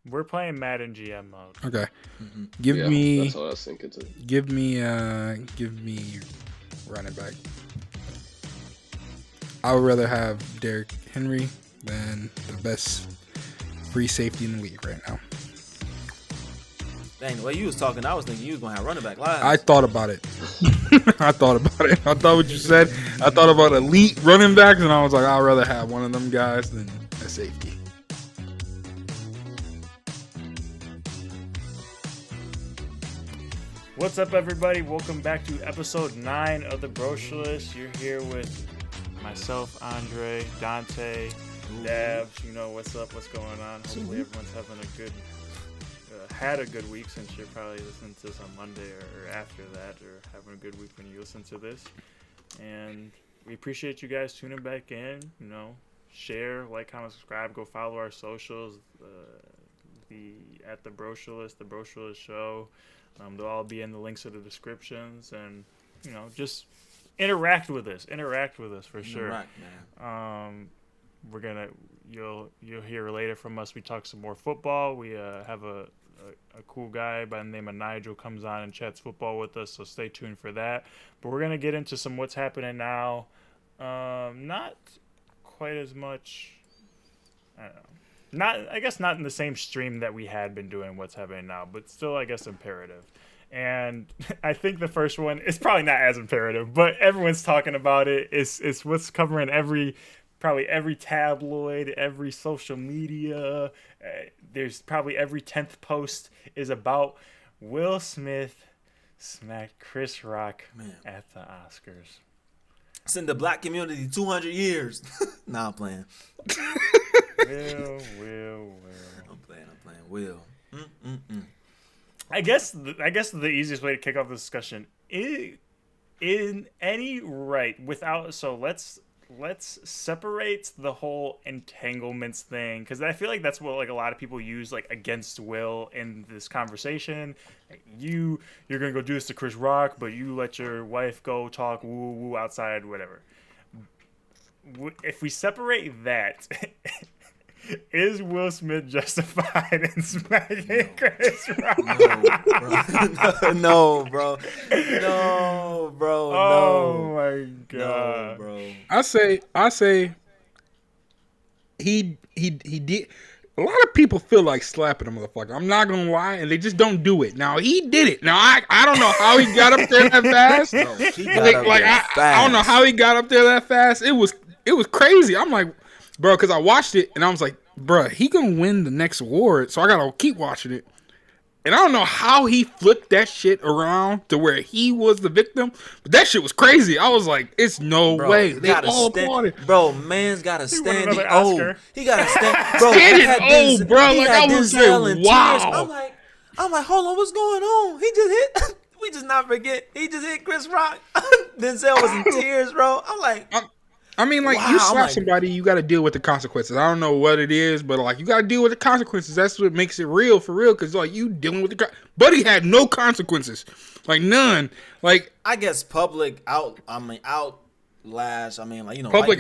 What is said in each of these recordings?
We're playing Madden GM mode. Okay. Mm-hmm. Give me. That's what I was thinking too. Give me running back. I would rather have Derrick Henry than the best free safety in the league right now. Dang, the way you was talking, I was thinking you was gonna have running back last. I thought about it. I thought what you said. I thought about elite running backs, and I was like, I'd rather have one of them guys than a safety. What's up, everybody? Welcome back to episode 9 of the Brochureless. You're here with myself, Andre, Dante, Dabs. You know what's up, what's going on. Hopefully everyone's having a good, had a good week since you're probably listening to this on Monday or after that, or having a good week when you listen to this. And we appreciate you guys tuning back in. You know, share, like, comment, subscribe. Go follow our socials. At the Brochureless, the Brochureless Show. They'll all be in the links of the descriptions, and you know, just interact with us for sure. Right, man. You'll hear later from us. We talk some more football. We have a cool guy by the name of Nigel comes on and chats football with us, so stay tuned for that. But we're gonna get into some what's happening now. Not quite as much. I don't know. I guess not in the same stream that we had been doing what's happening now, but still, I guess, imperative. And I think the first one is probably not as imperative, but everyone's talking about it. It's what's covering probably every tabloid, every social media. There's probably every 10th post is about Will Smith smacked Chris Rock at the Oscars. Send the black community 200 years. Nah, I'm playing. Will. I'm playing. Will. I guess the easiest way to kick off the discussion is in any right without. So let's separate the whole entanglements thing, because I feel like that's what like a lot of people use like against Will in this conversation. You're gonna go do this to Chris Rock, but you let your wife go talk woo woo outside, whatever. If we separate that. Is Will Smith justified in smacking Chris Rock? No, bro. Oh my god, no, bro. I say he did. A lot of people feel like slapping a motherfucker. I'm not gonna lie, and they just don't do it. Now he did it. Now I don't know how he got up there that fast. I don't know how he got up there that fast. It was crazy. I'm like, bro, because I watched it and I was like, bro, he gonna win the next award, so I gotta keep watching it. And I don't know how he flipped that shit around to where he was the victim, but that shit was crazy. I was like, it's no way. They all applauded. Bro, man's got a standing Oscar. O. He got a stand. Bro, standing O, bro. Like I was like, wow. I'm like, hold on, what's going on? He just hit. We just not forget. He just hit Chris Rock. Denzel was in tears, bro. I'm like. I mean, like, wow, you slap somebody, you got to deal with the consequences. I don't know what it is, but, like, you got to deal with the consequences. That's what makes it real, for real, because, like, you dealing with the Buddy had no consequences. Like, none. Like, I guess public outlash. Public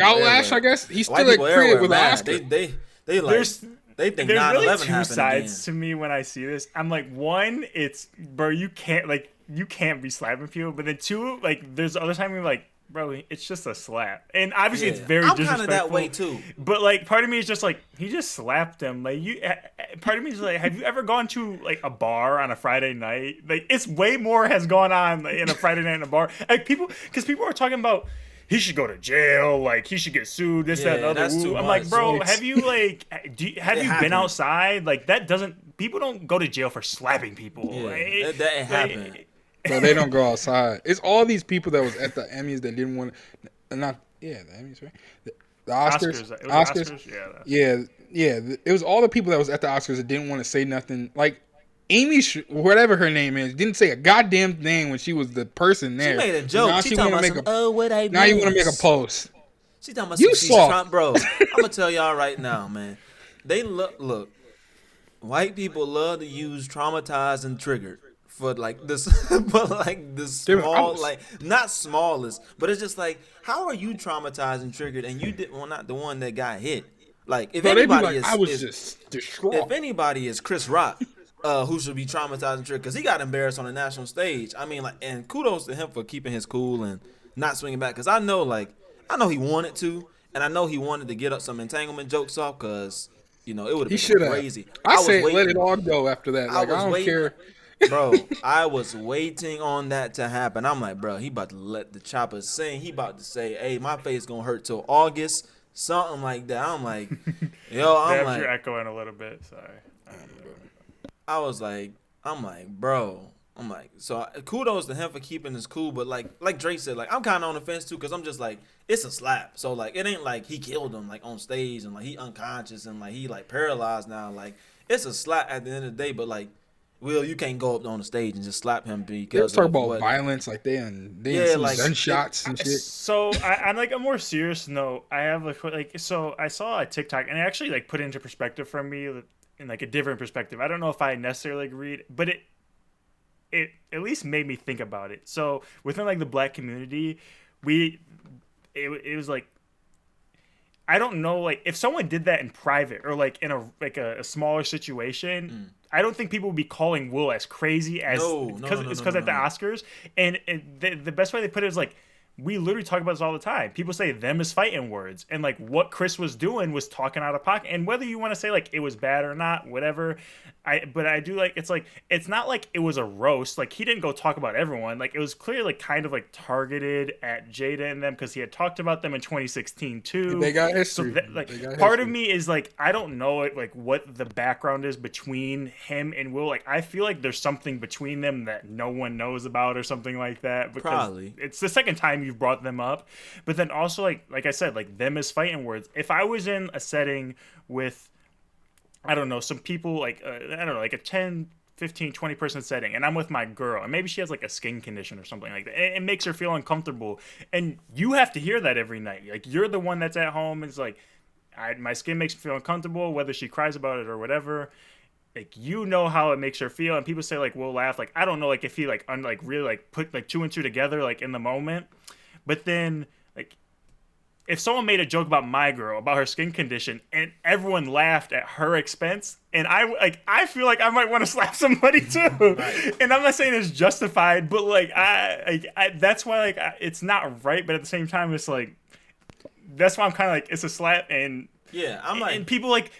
outlash, I guess? He's still at crib with an Oscar. They think 9/11 really two happened sides again. to me when I see this. I'm like, one, it's, bro, you can't be slapping people, but then two, like, there's the other time you're like, bro, it's just a slap. And obviously it's very disrespectful. I'm kind of that way too. But like part of me is just like, he just slapped him. Like part of me is like, have you ever gone to like a bar on a Friday night? Like it's way more has gone on like, in a Friday night in a bar. Like people are talking about he should go to jail, like he should get sued, this, that, and other. I'm like, bro, have you been outside? Like that people don't go to jail for slapping people. Yeah, like, that happened. So they don't go outside. It's all these people that was at the Emmys that didn't want to, the Emmys, right? The Oscars. Yeah. It was all the people that was at the Oscars that didn't want to say nothing. Like Amy, whatever her name is, didn't say a goddamn thing when she was the person there. She made a joke. Now she talking about what I now you want to make a post. She talking about she's Trump, bro. I'm gonna tell y'all right now, man. They look. White people love to use traumatized and triggered. For like this, but like the small, like not smallest, but it's just like, how are you traumatized and triggered, and you not the one that got hit? Like if Bro, anybody I was just distraught. If anybody is Chris Rock, who should be traumatizing Trick because he got embarrassed on the national stage. I mean, like, and kudos to him for keeping his cool and not swinging back. Because I know he wanted to, and I know he wanted to get up some entanglement jokes off because it would have been crazy. I say let it all go after that. Like I don't care. Bro, I was waiting on that to happen. I'm like, bro, he about to let the chopper sing. He about to say, hey, my face gonna hurt till August, something like that. I'm like, you're echoing a little bit. Sorry. Bro. So kudos to him for keeping his cool, but like Drake said, like I'm kind of on the fence too, cause I'm just like it's a slap. So like it ain't like he killed him like on stage and like he unconscious and like he like paralyzed now. Like it's a slap at the end of the day, but like. Will, you can't go up on the stage and just slap him because let's talk about violence, like they like gunshots and shit. So on like a more serious note, I have so I saw a TikTok and it actually like put it into perspective for me in like a different perspective. I don't know if I necessarily agreed, but it at least made me think about it. So within like the black community, it was like I don't know, like if someone did that in private or like in a smaller situation. I don't think people would be calling Will as crazy as because at the Oscars. And the best way they put it is like we literally talk about this all the time. People say them as fighting words, and like what Chris was doing was talking out of pocket. And whether you want to say like it was bad or not, whatever. But I do like it's not like it was a roast. Like he didn't go talk about everyone. Like it was clearly like kind of like targeted at Jada and them because he had talked about them in 2016 too. They got history. So part of me is like I don't know like what the background is between him and Will. Like I feel like there's something between them that no one knows about or something like that. Because probably it's the second time you've brought them up. But then also like I said, like them as fighting words. If I was in a setting with I don't know, some people like, I don't know, like a 10, 15, 20 person setting, and I'm with my girl, and maybe she has like a skin condition or something like that. It makes her feel uncomfortable. And you have to hear that every night. Like, you're the one that's at home. It's like, my skin makes me feel uncomfortable, whether she cries about it or whatever. Like, you know how it makes her feel. And people say, like, we'll laugh. Like, I don't know, like, if he, like, really, like, put, like, 2 and 2 together, like, in the moment. But then, like, if someone made a joke about my girl, about her skin condition, and everyone laughed at her expense, and I feel like I might want to slap somebody too. Right. And I'm not saying it's justified, but like I that's why like it's not right. But at the same time, it's like that's why I'm kind of like it's a slap. And yeah, I'm like, and people like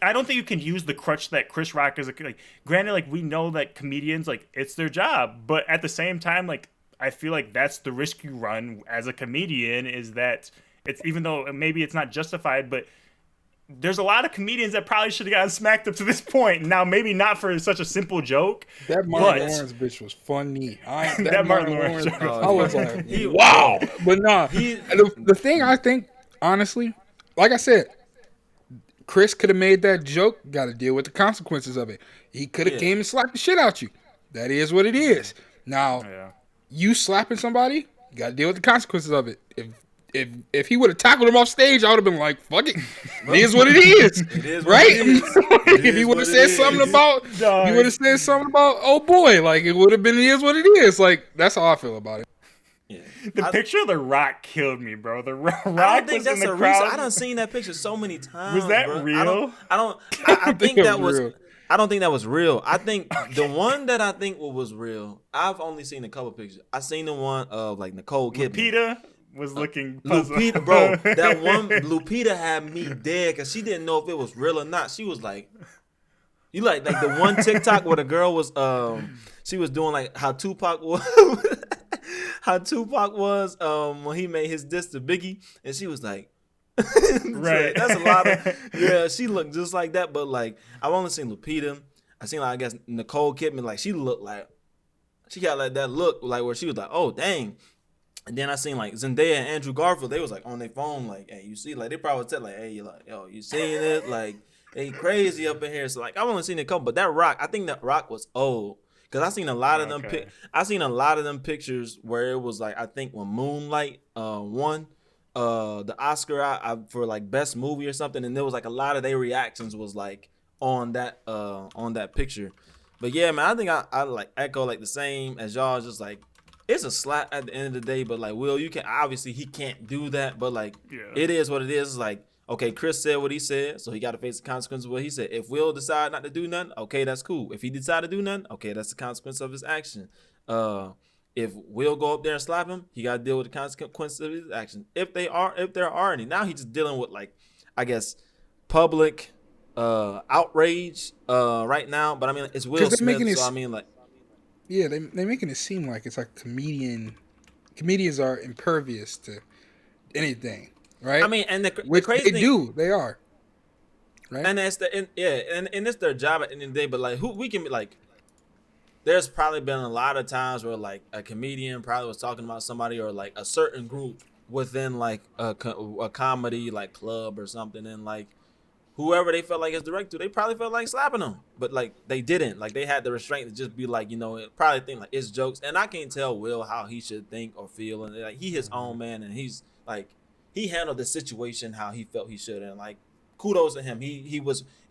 I don't think you can use the crutch that Chris Rock is like. Granted, like we know that comedians like it's their job, but at the same time, like I feel like that's the risk you run as a comedian is that. It's even though maybe it's not justified, but there's a lot of comedians that probably should have gotten smacked up to this point. Now, maybe not for such a simple joke. That Martin Lawrence bitch was funny. That Martin Lawrence. I was like, wow. But nah, the thing I think, honestly, like I said, Chris could have made that joke. Got to deal with the consequences of it. He could have came and slapped the shit out you. That is what it is. Now, you slapping somebody, you got to deal with the consequences of it. If he would have tackled him off stage, I would have been like, fuck it. It is what it is. It is right? If he would have said something about oh boy, like it would have been it is what it is. Like that's how I feel about it. Yeah. The picture of The Rock killed me, bro. The Rock was in the crowd. Reason. I done seen that picture so many times. Was that bro. real? I think that was real. I don't think that was real. I think the one that I think was real, I've only seen a couple pictures. I seen the one of like Nicole Kidman. Lupita was looking puzzled. Lupita, bro, that one Lupita had me dead because she didn't know if it was real or not. She was like, you like the one TikTok where the girl was she was doing like how Tupac was when he made his diss to Biggie, and she was like right. That's a lot of she looked just like that, but like I've only seen Lupita. I seen like I guess Nicole Kidman, like she looked like she got like that look like where she was like, oh dang. And then I seen like Zendaya and Andrew Garfield, they was like on their phone, like, hey, you see, like they probably tell like, hey, like, yo, you seeing it? Like, they crazy up in here. So like I've only seen a couple, but that Rock, I think that Rock was old. Cause I seen a lot of them I seen a lot of them pictures where it was like I think when Moonlight won the Oscar for like best movie or something, and there was like a lot of their reactions was like on that picture. But yeah, man, I think I like echo like the same as y'all, just like it's a slap at the end of the day, but like Will, you can obviously he can't do that, but like it is what it is. It's like Okay, Chris said what he said, so he got to face the consequences of what he said. If Will decide not to do nothing, okay, that's cool. If he decide to do nothing, okay, that's the consequence of his action. If Will go up there and slap him, he got to deal with the consequences of his action. If there are any, now he's just dealing with like, I guess, public outrage right now. But I mean, it's Will Smith, so I mean, like, yeah, they're making it seem like it's like comedians are impervious to anything. Right. I mean, and the crazy thing, they are. Right. And that's and it's their job at the end of the day. But like, we can be like, there's probably been a lot of times where like a comedian probably was talking about somebody or like a certain group within like a comedy like club or something, and like whoever they felt like is direct to, they probably felt like slapping them, but like they didn't. Like they had the restraint to just be like, probably think like it's jokes. And I can't tell Will how he should think or feel, and like he his own man, and he's like. He handled the situation how he felt he should, and like kudos to him. He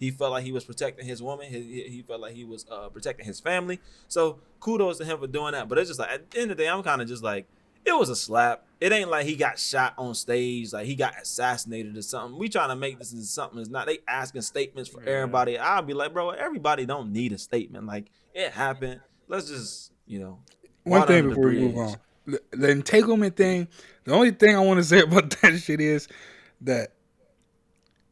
felt like he was protecting his woman. He felt like he was protecting his family. So kudos to him for doing that. But it's just like at the end of the day, I'm kind of just like, it was a slap. It ain't like he got shot on stage, like he got assassinated or something. We trying to make this into something that's not. They asking statements for everybody. I'll be like, bro, everybody don't need a statement. Like it happened. Let's just One thing before we move on. The entanglement thing, the only thing I want to say about that shit is that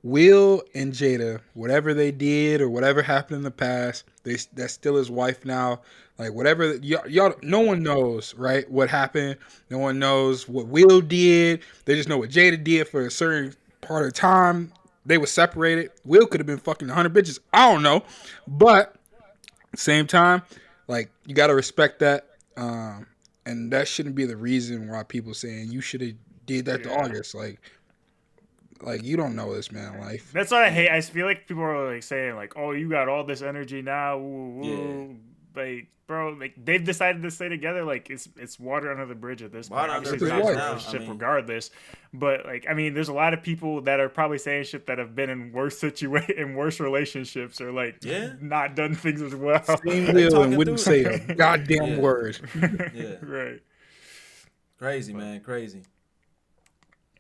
Will and Jada, whatever they did or whatever happened in the past, that's still his wife now. Like whatever, y'all, no one knows, right, what happened. No one knows what Will did. They just know what Jada did for a certain part of time. They were separated. Will could have been fucking 100 bitches. I don't know. But at the same time, like you got to respect that. And that shouldn't be the reason why people saying you should have did that to August. Like you don't know this man life. That's what I hate. I feel like people are like saying like, "Oh, you got all this energy now." Like, bro, like they've decided to stay together. Like it's water under the bridge at this point. Obviously, it's not a relationship regardless. But like, I mean, there's a lot of people that are probably saying shit that have been in worse relationships or like not done things as well. Same Will and wouldn't say a goddamn word. Right. Crazy, man. Crazy.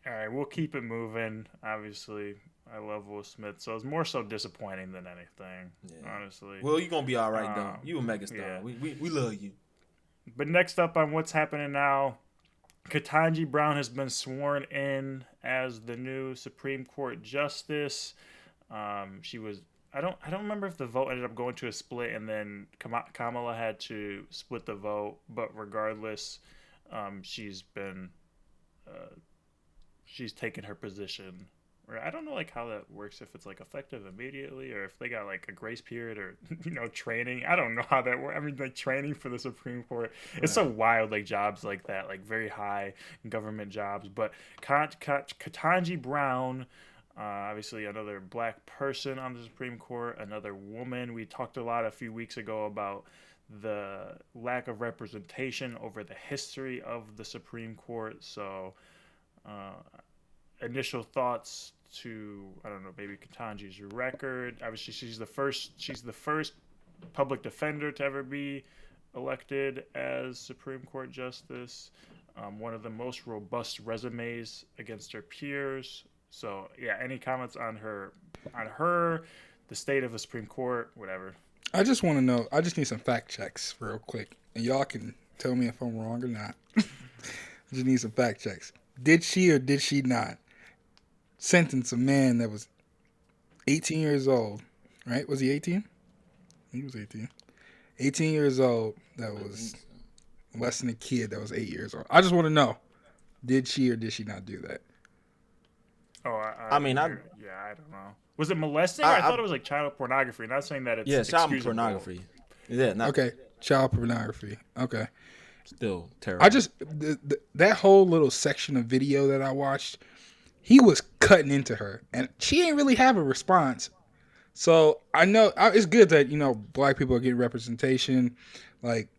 All right, we'll keep it moving. Obviously, I love Will Smith, so it's more so disappointing than anything, honestly. Well, you're going to be all right, though. You a megastar. Yeah. We love you. But next up on what's happening now, Kentaji Brown has been sworn in as the new Supreme Court Justice. She was... I don't remember if the vote ended up going to a split and then Kamala had to split the vote, but regardless, she's been... she's taken her position. I don't know like how that works, if it's like effective immediately or if they got like a grace period or training. I don't know how that works. I mean, like training for the Supreme Court, it's so wild, like jobs like that, like very high government jobs. But Kentaji Brown, obviously another black person on the Supreme Court, another woman. We talked a lot a few weeks ago about the lack of representation over the history of the Supreme Court. So initial thoughts to, I don't know, maybe Kentaji's record. Obviously, she's the first public defender to ever be elected as Supreme Court Justice. One of the most robust resumes against her peers. So yeah, any comments on her, the state of the Supreme Court, whatever. I just want to know. I just need some fact checks real quick, and y'all can tell me if I'm wrong or not. I just need some fact checks. Did she or did she not sentence a man that was 18 years old, right? Was he 18? He was 18. 18 years old, that was less than a kid that was 8 years old. I just want to know, did she or did she not do that? Oh, I don't know. Was it molesting? I thought it was like child pornography. Not saying that it's child pornography. Yeah, okay, child pornography. Okay. Still terrible. I just that whole little section of video that I watched, he was cutting into her, and she didn't really have a response. So I know it's good that black people are getting representation, like,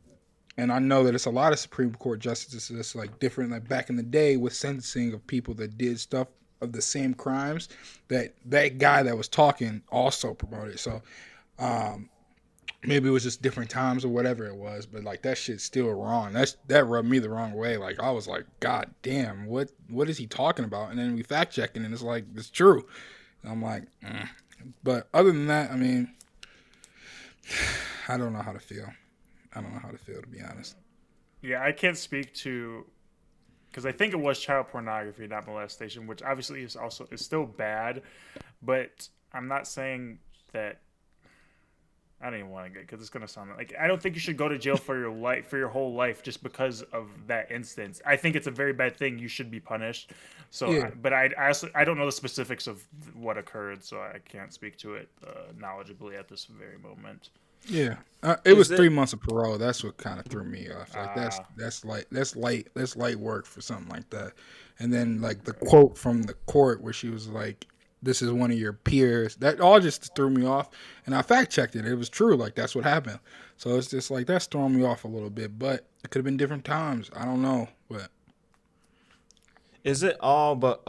and I know that it's a lot of Supreme Court justices that's like different, like back in the day with sentencing of people that did stuff of the same crimes that guy that was talking also promoted. So maybe it was just different times or whatever it was, but like that shit's still wrong. That rubbed me the wrong way. Like I was like, God damn, what is he talking about? And then we fact checking, and it's like it's true. And I'm like, but other than that, I mean, I don't know how to feel. I don't know how to feel, to be honest. Yeah, I can't speak to, because I think it was child pornography, not molestation, which obviously is still bad, but I'm not saying that. I don't even want to get, because it's gonna sound like I don't think you should go to jail for your whole life just because of that instance. I think it's a very bad thing. You should be punished. So, Yeah. but I don't know the specifics of what occurred, so I can't speak to it knowledgeably at this very moment. Yeah, it was 3 months of parole. That's what kind of threw me off. Like that's light work for something like that. And then like the quote from the court where she was like, "This is one of your peers." That all just threw me off. And I fact checked it. It was true. Like that's what happened. So it's just like that's throwing me off a little bit. But it could have been different times. I don't know. But is it all but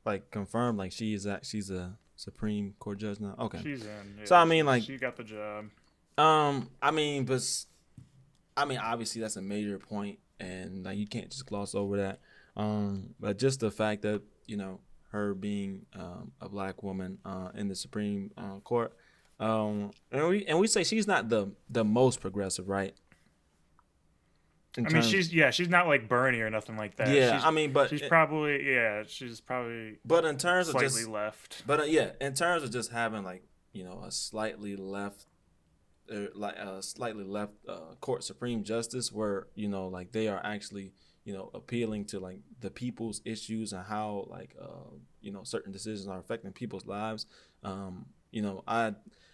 like confirmed? Like she's a Supreme Court judge now. Okay, she's in. Yeah, so I mean, like she got the job. I mean, obviously that's a major point, and like you can't just gloss over that. But just the fact that her being a black woman in the Supreme Court, and we say she's not the most progressive, right? She's not like Bernie or nothing like that. Yeah, she's probably. But in terms of slightly left. But in terms of just having like a slightly left. Like a slightly left court Supreme Justice where like they are actually appealing to like the people's issues and how like certain decisions are affecting people's lives. I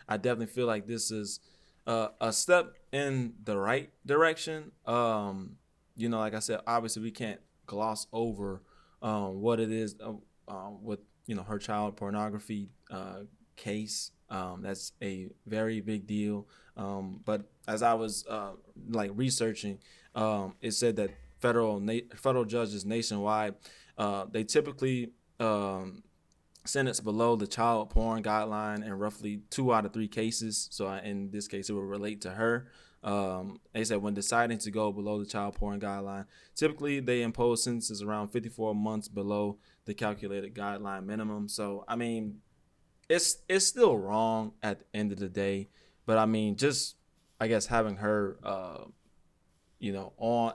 definitely feel like this is a step in the right direction. Like I said, obviously we can't gloss over what it is with her child pornography case. That's a very big deal. But as I was like researching, it said that federal judges nationwide, they typically sentence below the child porn guideline in roughly 2 out of 3 cases. So in this case, it would relate to her. They said when deciding to go below the child porn guideline, typically they impose sentences around 54 months below the calculated guideline minimum. So I mean, it's still wrong at the end of the day, but I mean, just I guess having her, on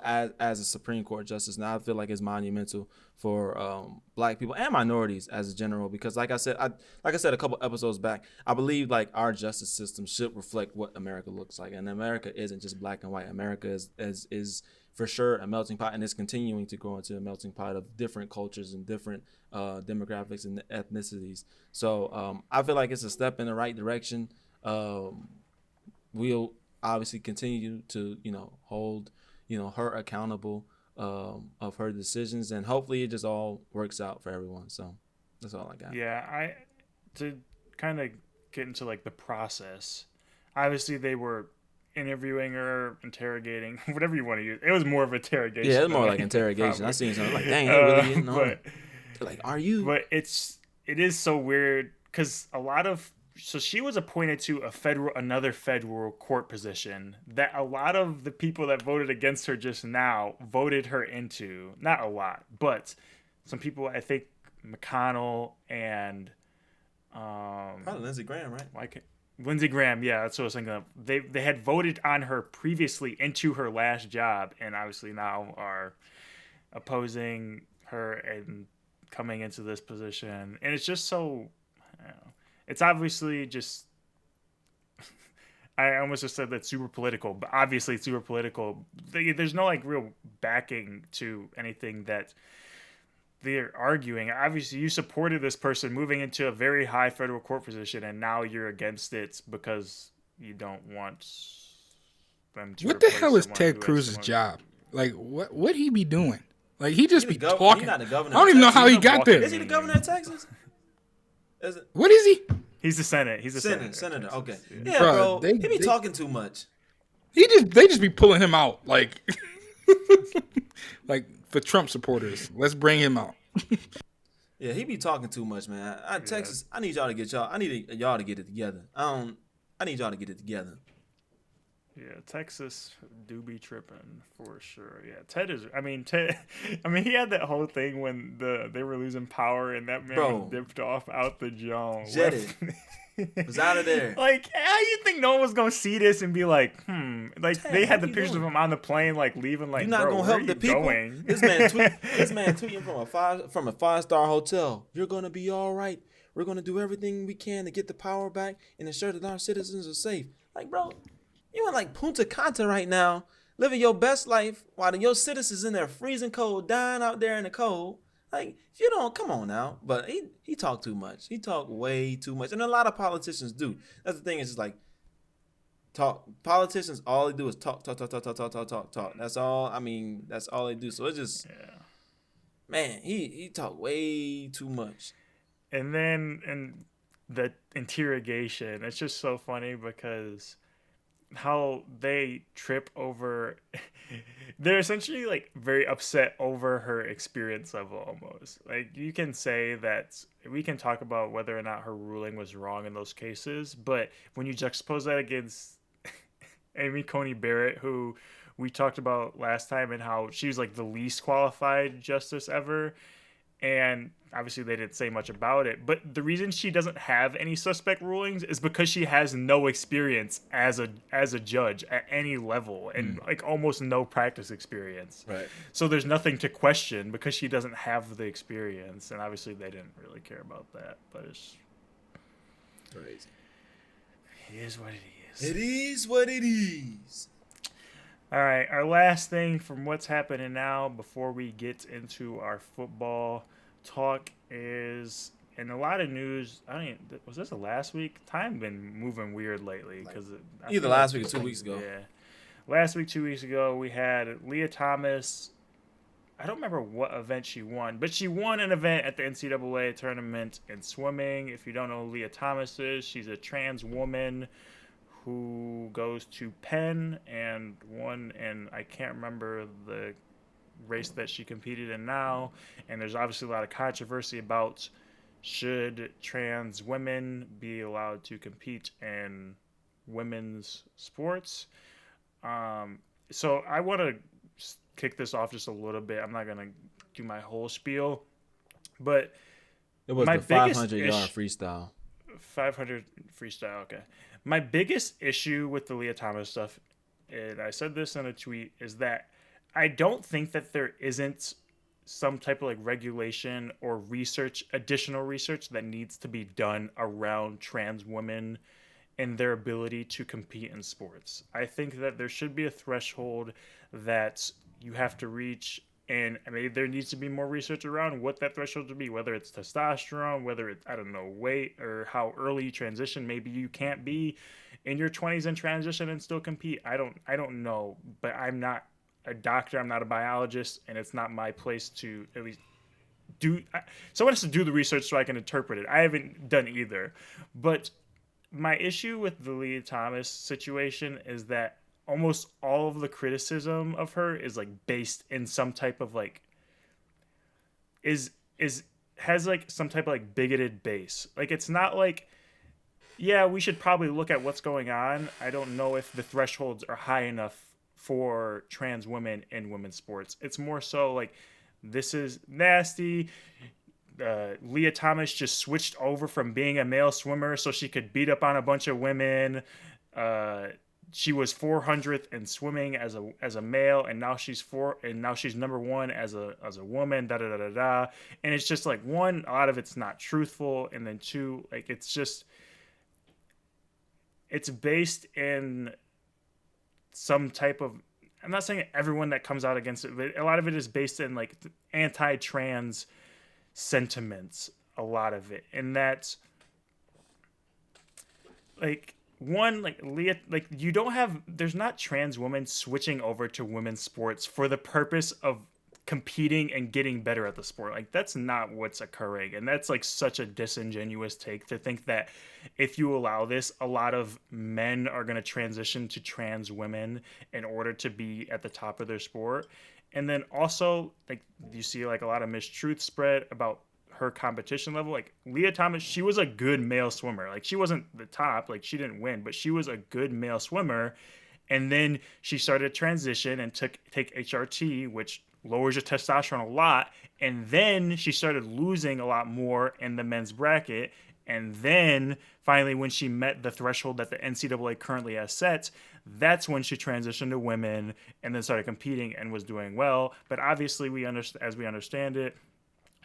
as a Supreme Court justice now, I feel like it's monumental for black people and minorities as a general. Because like I said a couple episodes back, I believe like our justice system should reflect what America looks like, and America isn't just black and white. America is for sure a melting pot, and it's continuing to grow into a melting pot of different cultures and different demographics and ethnicities. So I feel like it's a step in the right direction. We'll obviously continue to hold her accountable of her decisions, and hopefully it just all works out for everyone. So that's all I got. Yeah, to kind of get into like the process. Obviously, they were interviewing her, interrogating, whatever you want to use. It was more of interrogation. Yeah, it was more like interrogation. I seen something like, dang, they really didn't know. Like, are you? But it is so weird because so she was appointed to another federal court position that a lot of the people that voted against her just now voted her into. Not a lot, but some people, I think McConnell and probably Lindsey Graham, right? Lindsey Graham, yeah, that's what I was thinking of. They had voted on her previously into her last job, and obviously now are opposing her and coming into this position. And it's just so, I don't know, it's obviously just, I almost just said that super political, but obviously it's super political. There's no like real backing to anything that they're arguing. Obviously, you supported this person moving into a very high federal court position, and now you're against it because you don't want them to. What the hell is Ted Cruz's job? Like, what would he be doing? Like, he just be talking. He's not the governor. I don't even know how he got there. Is he the governor of Texas? What is he? He's the Senate. He's the senator. Okay. Yeah, bro. He be talking too much. They just be pulling him out like like for Trump supporters. Let's bring him out. Yeah, he be talking too much, man. Texas, I need y'all to get y'all. I need y'all to get it together. I need y'all to get it together. Yeah, Texas do be tripping for sure. Yeah, Ted is. I mean, Ted. I mean, he had that whole thing when they were losing power and that man was Bro, dipped off out the John. jetted. Was out of there. Like, how you think no one was gonna see this and be like, Like Ted, they had the what you pictures doing? of him on the plane, like leaving. Like, You not bro, gonna where help are the you people? going? This man tweeting from a 5-star hotel. You're gonna be all right. We're gonna do everything we can to get the power back and ensure that our citizens are safe. Like, bro, you in like Punta Cana right now, living your best life while your citizens in there freezing cold, dying out there in the cold. Like, if you don't, come on now. But he talked too much. He talked way too much, and a lot of politicians do. That's the thing. It's just like talk. Politicians, all they do is talk. That's all. I mean, that's all they do. So it's just, man, he talked way too much. And then and the interrogation, it's just so funny because how they trip over they're essentially like very upset over her experience level almost. Like you can say that we can talk about whether or not her ruling was wrong in those cases, but when you juxtapose that against Amy Coney Barrett, who we talked about last time and how she was like the least qualified justice ever, and obviously they didn't say much about it, but the reason she doesn't have any suspect rulings is because she has no experience as a judge at any level and like almost no practice experience. Right. So there's nothing to question because she doesn't have the experience, and obviously they didn't really care about that, but it's crazy. It is what it is. It is what it is. All right, our last thing from what's happening now before we get into our football talk is, in a lot of news, was this the last week? Time been moving weird lately because either last week or 2 weeks ago. Yeah, last week, 2 weeks ago, we had Lia Thomas. I don't remember what event she won, but she won an event at the NCAA tournament in swimming. If you don't know who Lia Thomas is, she's a trans woman who goes to Penn and won, and I can't remember the race that she competed in now. And there's obviously a lot of controversy about should trans women be allowed to compete in women's sports. So I want to kick this off just a little bit. I'm not going to do my whole spiel, but it was my the 500-yard freestyle. 500 freestyle, okay. My biggest issue with the Lia Thomas stuff, and I said this in a tweet, is that I don't think that there isn't some type of like regulation or research, additional research that needs to be done around trans women and their ability to compete in sports. I think that there should be a threshold that you have to reach, and I mean there needs to be more research around what that threshold would be, whether it's testosterone, whether it's, I don't know, weight, or how early you transition. Maybe you can't be in your 20s and transition and still compete. I don't know, but I'm not a doctor, I'm not a biologist, and it's not my place to at least someone has to do the research so I can interpret it. I haven't done either. But my issue with the Lia Thomas situation is that almost all of the criticism of her is like based in some type of like has like some type of like bigoted base. Like it's not like, yeah, we should probably look at what's going on. I don't know if the thresholds are high enough for trans women in women's sports. It's more so like, this is nasty. Lia Thomas just switched over from being a male swimmer so she could beat up on a bunch of women. She was 400th in swimming as a male, and now she's number one as a woman. Da da da da da. And it's just like, one, a lot of it's not truthful, and then two, like it's based in some type of, I'm not saying everyone that comes out against it, but a lot of it is based in like anti-trans sentiments, a lot of it. And that's like, one, like Lia, like you don't have, there's not trans women switching over to women's sports for the purpose of competing and getting better at the sport. Like that's not what's occurring. And that's like such a disingenuous take to think that if you allow this, a lot of men are going to transition to trans women in order to be at the top of their sport. And then also, like, you see like a lot of mistruth spread about her competition level. Like Lia Thomas, she was a good male swimmer. Like she wasn't the top, like she didn't win, but she was a good male swimmer. And then she started to transition and take HRT, which lowers your testosterone a lot. And then she started losing a lot more in the men's bracket. And then finally, when she met the threshold that the NCAA currently has set, that's when she transitioned to women and then started competing and was doing well. But obviously, as we understand it,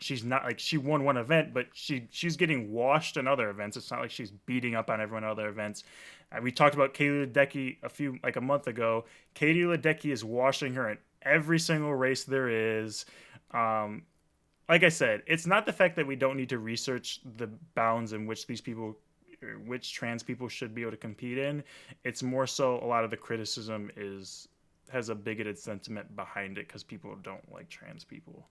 she's not like she won one event, but she's getting washed in other events. It's not like she's beating up on everyone in other events. We talked about Katie Ledecky a month ago. Katie Ledecky is washing her in every single race there is. Like I said, it's not the fact that we don't need to research the bounds in which which trans people should be able to compete in. It's more so a lot of the criticism has a bigoted sentiment behind it because people don't like trans people.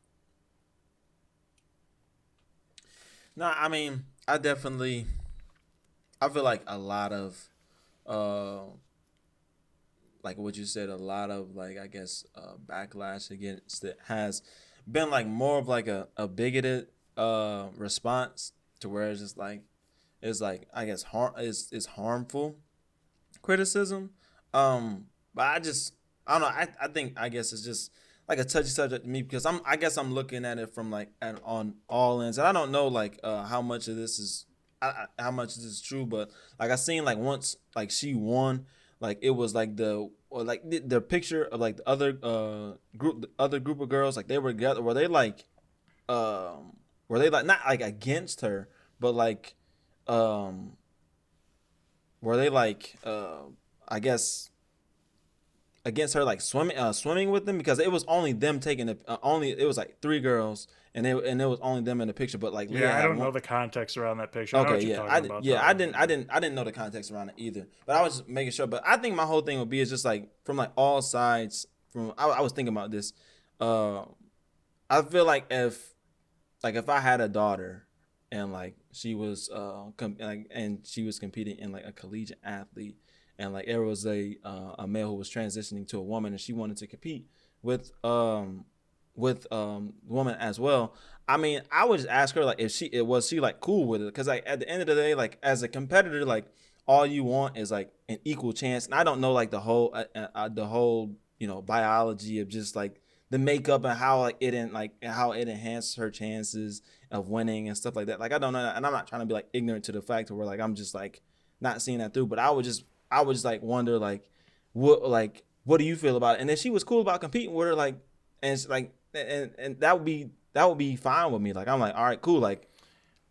No, I mean, I feel like a lot of, like what you said, a lot of like, I guess, backlash against it has been like more of like a bigoted, response to where it's like, I guess, it's harmful criticism. But I don't know. I think, I guess it's just like a touchy subject to me because I guess I'm looking at it from like on all ends, and I don't know like how much of this is how much of this is true, but like I seen like once like she won, like it was like the picture of like the other group of girls, like they were together, were they like not like against her, but like were they like I guess against her, like swimming with them, because it was only them taking it was like three girls, and it was only them in the picture, but like Leah I don't know one. the context around that picture. Okay, I know what you're talking about. I didn't know the context around it either, but I was just making sure. But I think my whole thing would be is just like from like all sides. I was thinking about this. I feel like if I had a daughter and like she was and she was competing in like a collegiate athlete, and like there was a male who was transitioning to a woman and she wanted to compete with woman as well. I mean, I would just ask her like if she was she like cool with it, because like at the end of the day, like as a competitor, like all you want is like an equal chance. And I don't know like the whole biology of just like the makeup and how like how it enhanced her chances of winning and stuff like that. Like I don't know, and I'm not trying to be like ignorant to the fact where like I'm just like not seeing that through. But I would just like wonder like what do you feel about it? And if she was cool about competing with her, like, and it's like and that would be fine with me. Like I'm like, all right, cool, like,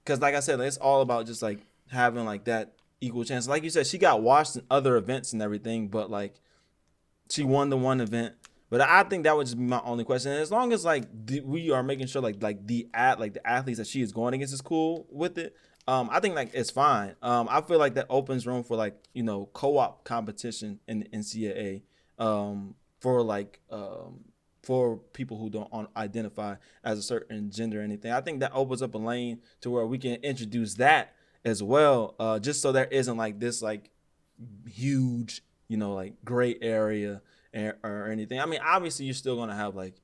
because like I said, it's all about just like having like that equal chance. Like you said, she got washed in other events and everything, but like she won the one event. But I think that would just be my only question. And as long as like we are making sure like the athletes that she is going against is cool with it, I think like it's fine. I feel like that opens room for like co-op competition in the NCAA, for like for people who don't identify as a certain gender or anything. I think that opens up a lane to where we can introduce that as well, just so there isn't like this like huge like gray area or anything. I mean, obviously you're still gonna have like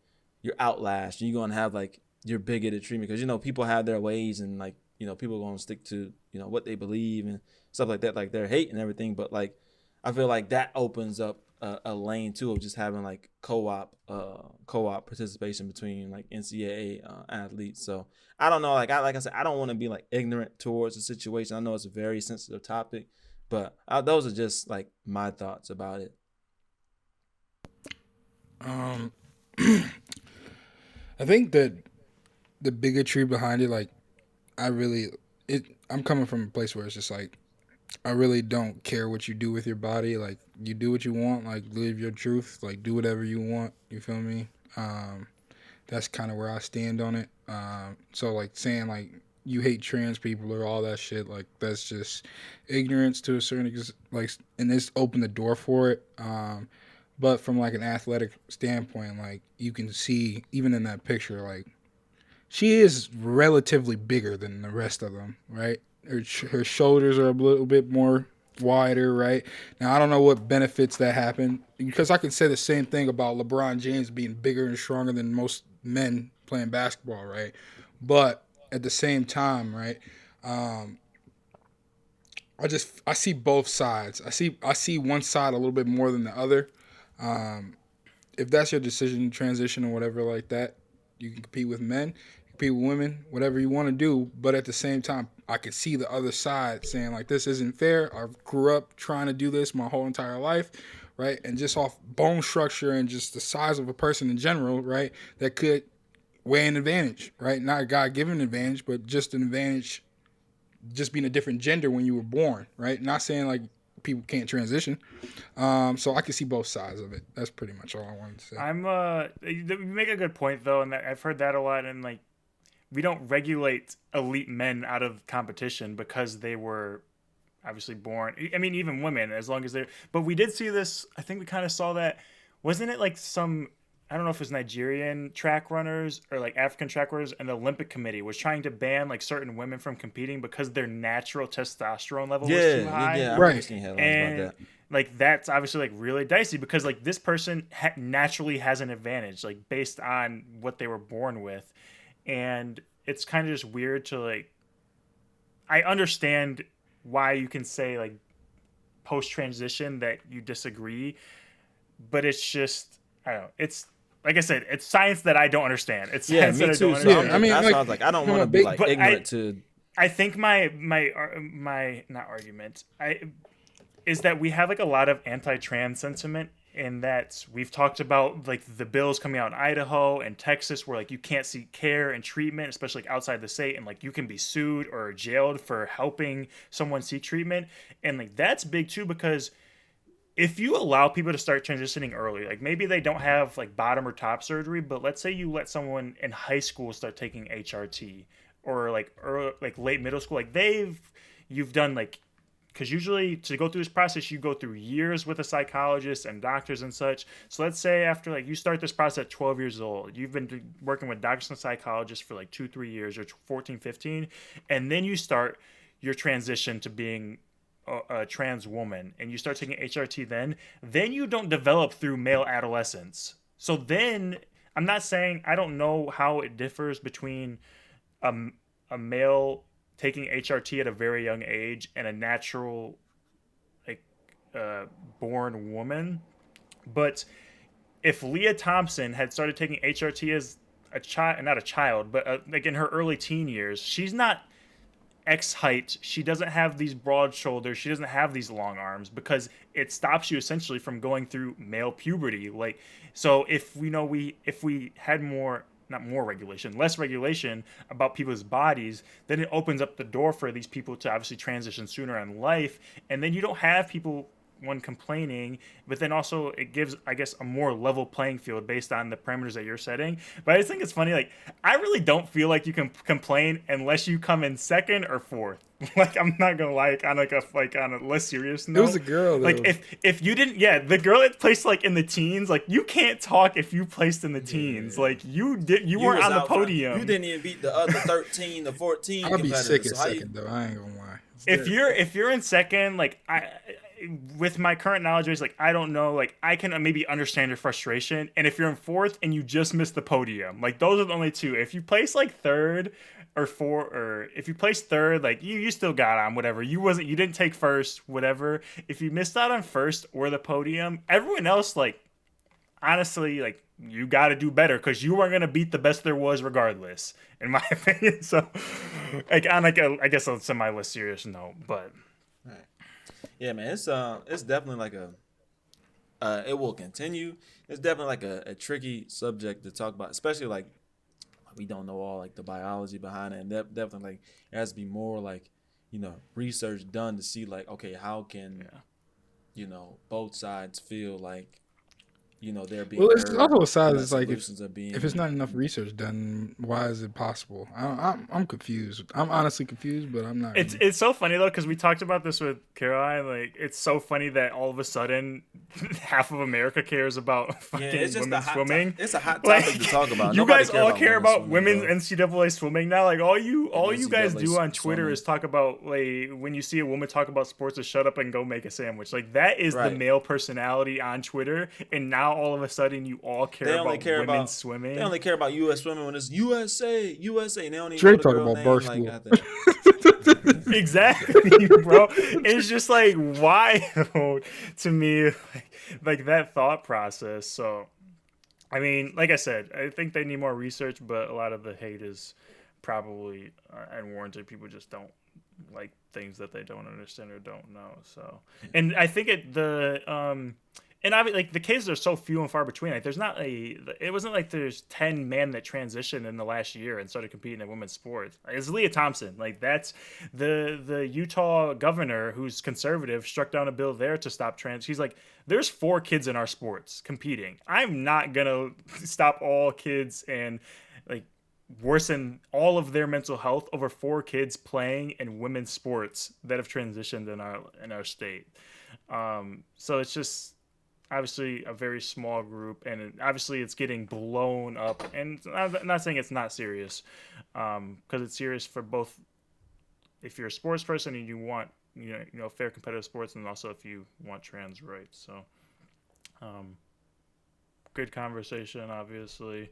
your outlash, you're gonna have like your bigoted treatment, because people have their ways, and like people are gonna stick to what they believe and stuff like that, like their hate and everything. But like I feel like that opens up a lane too of just having like co-op participation between like NCAA athletes. So I don't know, like I said, I don't want to be like ignorant towards the situation. I know it's a very sensitive topic, but those are just like my thoughts about it. I think that the bigotry behind it, like, I'm coming from a place where it's just like, I really don't care what you do with your body. Like, you do what you want, like, live your truth, like, do whatever you want. You feel me? That's kind of where I stand on it. So, like, saying, like, you hate trans people or all that shit, like, that's just ignorance to a certain extent, like, and this opened the door for it. But from, like, an athletic standpoint, like, you can see, even in that picture, like, she is relatively bigger than the rest of them, right? Her shoulders are a little bit more wider, right? Now, I don't know what benefits that happen, because I can say the same thing about LeBron James being bigger and stronger than most men playing basketball, right? But at the same time, right, I see both sides. I see one side a little bit more than the other. If that's your decision, transition or whatever like that, you can compete with men, compete with women, whatever you want to do. But at the same time, I could see the other side saying like, this isn't fair. I grew up trying to do this my whole entire life, right? And just off bone structure and just the size of a person in general, right? That could weigh an advantage, right? Not a God-given advantage, but just an advantage, just being a different gender when you were born, right? Not saying like people can't transition. So I can see both sides of it. That's pretty much all I wanted to say. You make a good point though, and I've heard that a lot. And like, we don't regulate elite men out of competition because they were obviously born. I mean, even women, as long as they're. But we did see this. I think we kind of saw that. Wasn't it like some? I don't know if it was Nigerian track runners or like African track runners, and the Olympic Committee was trying to ban like certain women from competing because their natural testosterone level was too high. Yeah, right. And about that. Like that's obviously like really dicey because like this person naturally has an advantage like based on what they were born with, and it's kind of just weird to like. I understand why you can say like post transition that you disagree, but it's just I don't know. It's like I said, it's science that I don't understand. It's science me that too. I don't understand. I mean, that's why I was like, I don't want to be like ignorant to. I think my not argument is that we have like a lot of anti-trans sentiment in that we've talked about like the bills coming out in Idaho and Texas where like you can't seek care and treatment, especially like outside the state, and like you can be sued or jailed for helping someone seek treatment, and like that's big too because. If you allow people to start transitioning early, like maybe they don't have like bottom or top surgery, but let's say you let someone in high school start taking HRT or like late middle school, like you've done like, because usually to go through this process, you go through years with a psychologist and doctors and such. So let's say after like you start this process at 12 years old, you've been working with doctors and psychologists for like 2-3 years or 14, 15, and then you start your transition to being a trans woman and you start taking HRT then you don't develop through male adolescence. So then I'm not saying I don't know how it differs between a male taking HRT at a very young age and a natural like born woman, but if Lia Thompson had started taking HRT as a child, not a child, but like in her early teen years, she's not X height, she doesn't have these broad shoulders, she doesn't have these long arms because it stops you essentially from going through male puberty. Like, so if we had less regulation about people's bodies, then it opens up the door for these people to obviously transition sooner in life, and then you don't have people complaining, but then also it gives, I guess, a more level playing field based on the parameters that you're setting. But I just think it's funny, like, I really don't feel like you can complain unless you come in second or fourth. Like, I'm not gonna lie, on a less serious note. It was a girl, though. Like, if you didn't, the girl that placed like in the teens, like you can't talk if you placed in the teens. Like you weren't on the podium. You didn't even beat the other 13 or 14. I'll be sick in second though. I ain't gonna lie. If you're in second, like with my current knowledge base, like I don't know, like I can maybe understand your frustration. And if you're in fourth and you just missed the podium, like those are the only two. If you place like third or fourth, or if you place third, like you still got on, whatever. You didn't take first, whatever. If you missed out on first or the podium, everyone else, like honestly, like you got to do better because you weren't gonna beat the best there was regardless, in my opinion. So, like on like I guess on semi less serious note, but. Yeah, man, it's definitely like it will continue. It's definitely like a tricky subject to talk about, especially like we don't know all like the biology behind it, and definitely like there has to be more like research done to see like okay how can both sides feel like they're being. Well, it's also a side. It's like if being, it's not enough research done, why is it possible? I'm confused. I'm honestly confused, but I'm not. It's so funny though because we talked about this with Caroline. Like it's so funny that all of a sudden half of America cares about fucking women's swimming. It's a hot topic to talk about. You guys all care about women's NCAA swimming now. Like all you guys do on Twitter is talk about like when you see a woman talk about sports, to shut up and go make a sandwich. Like that is the male personality on Twitter, and now all of a sudden you all care about women's swimming. They only care about U.S. swimming when it's USA. And they don't even Trey talk about Barstool. Exactly, bro. It's just like wild to me, like that thought process. So, I mean, like I said, I think they need more research, but a lot of the hate is probably unwarranted. People just don't like things that they don't understand or don't know. So, and I think and like the cases are so few and far between. Like, it wasn't like there's 10 men that transitioned in the last year and started competing in women's sports. It's Lia Thompson. Like, that's the Utah governor, who's conservative, struck down a bill there to stop trans. He's like, there's 4 kids in our sports competing. I'm not gonna stop all kids and like worsen all of their mental health over 4 kids playing in women's sports that have transitioned in our state. So it's just obviously a very small group, and obviously it's getting blown up. And I'm not saying it's not serious, because it's serious for both. If you're a sports person and you want fair competitive sports, and also if you want trans rights. So, good conversation, obviously.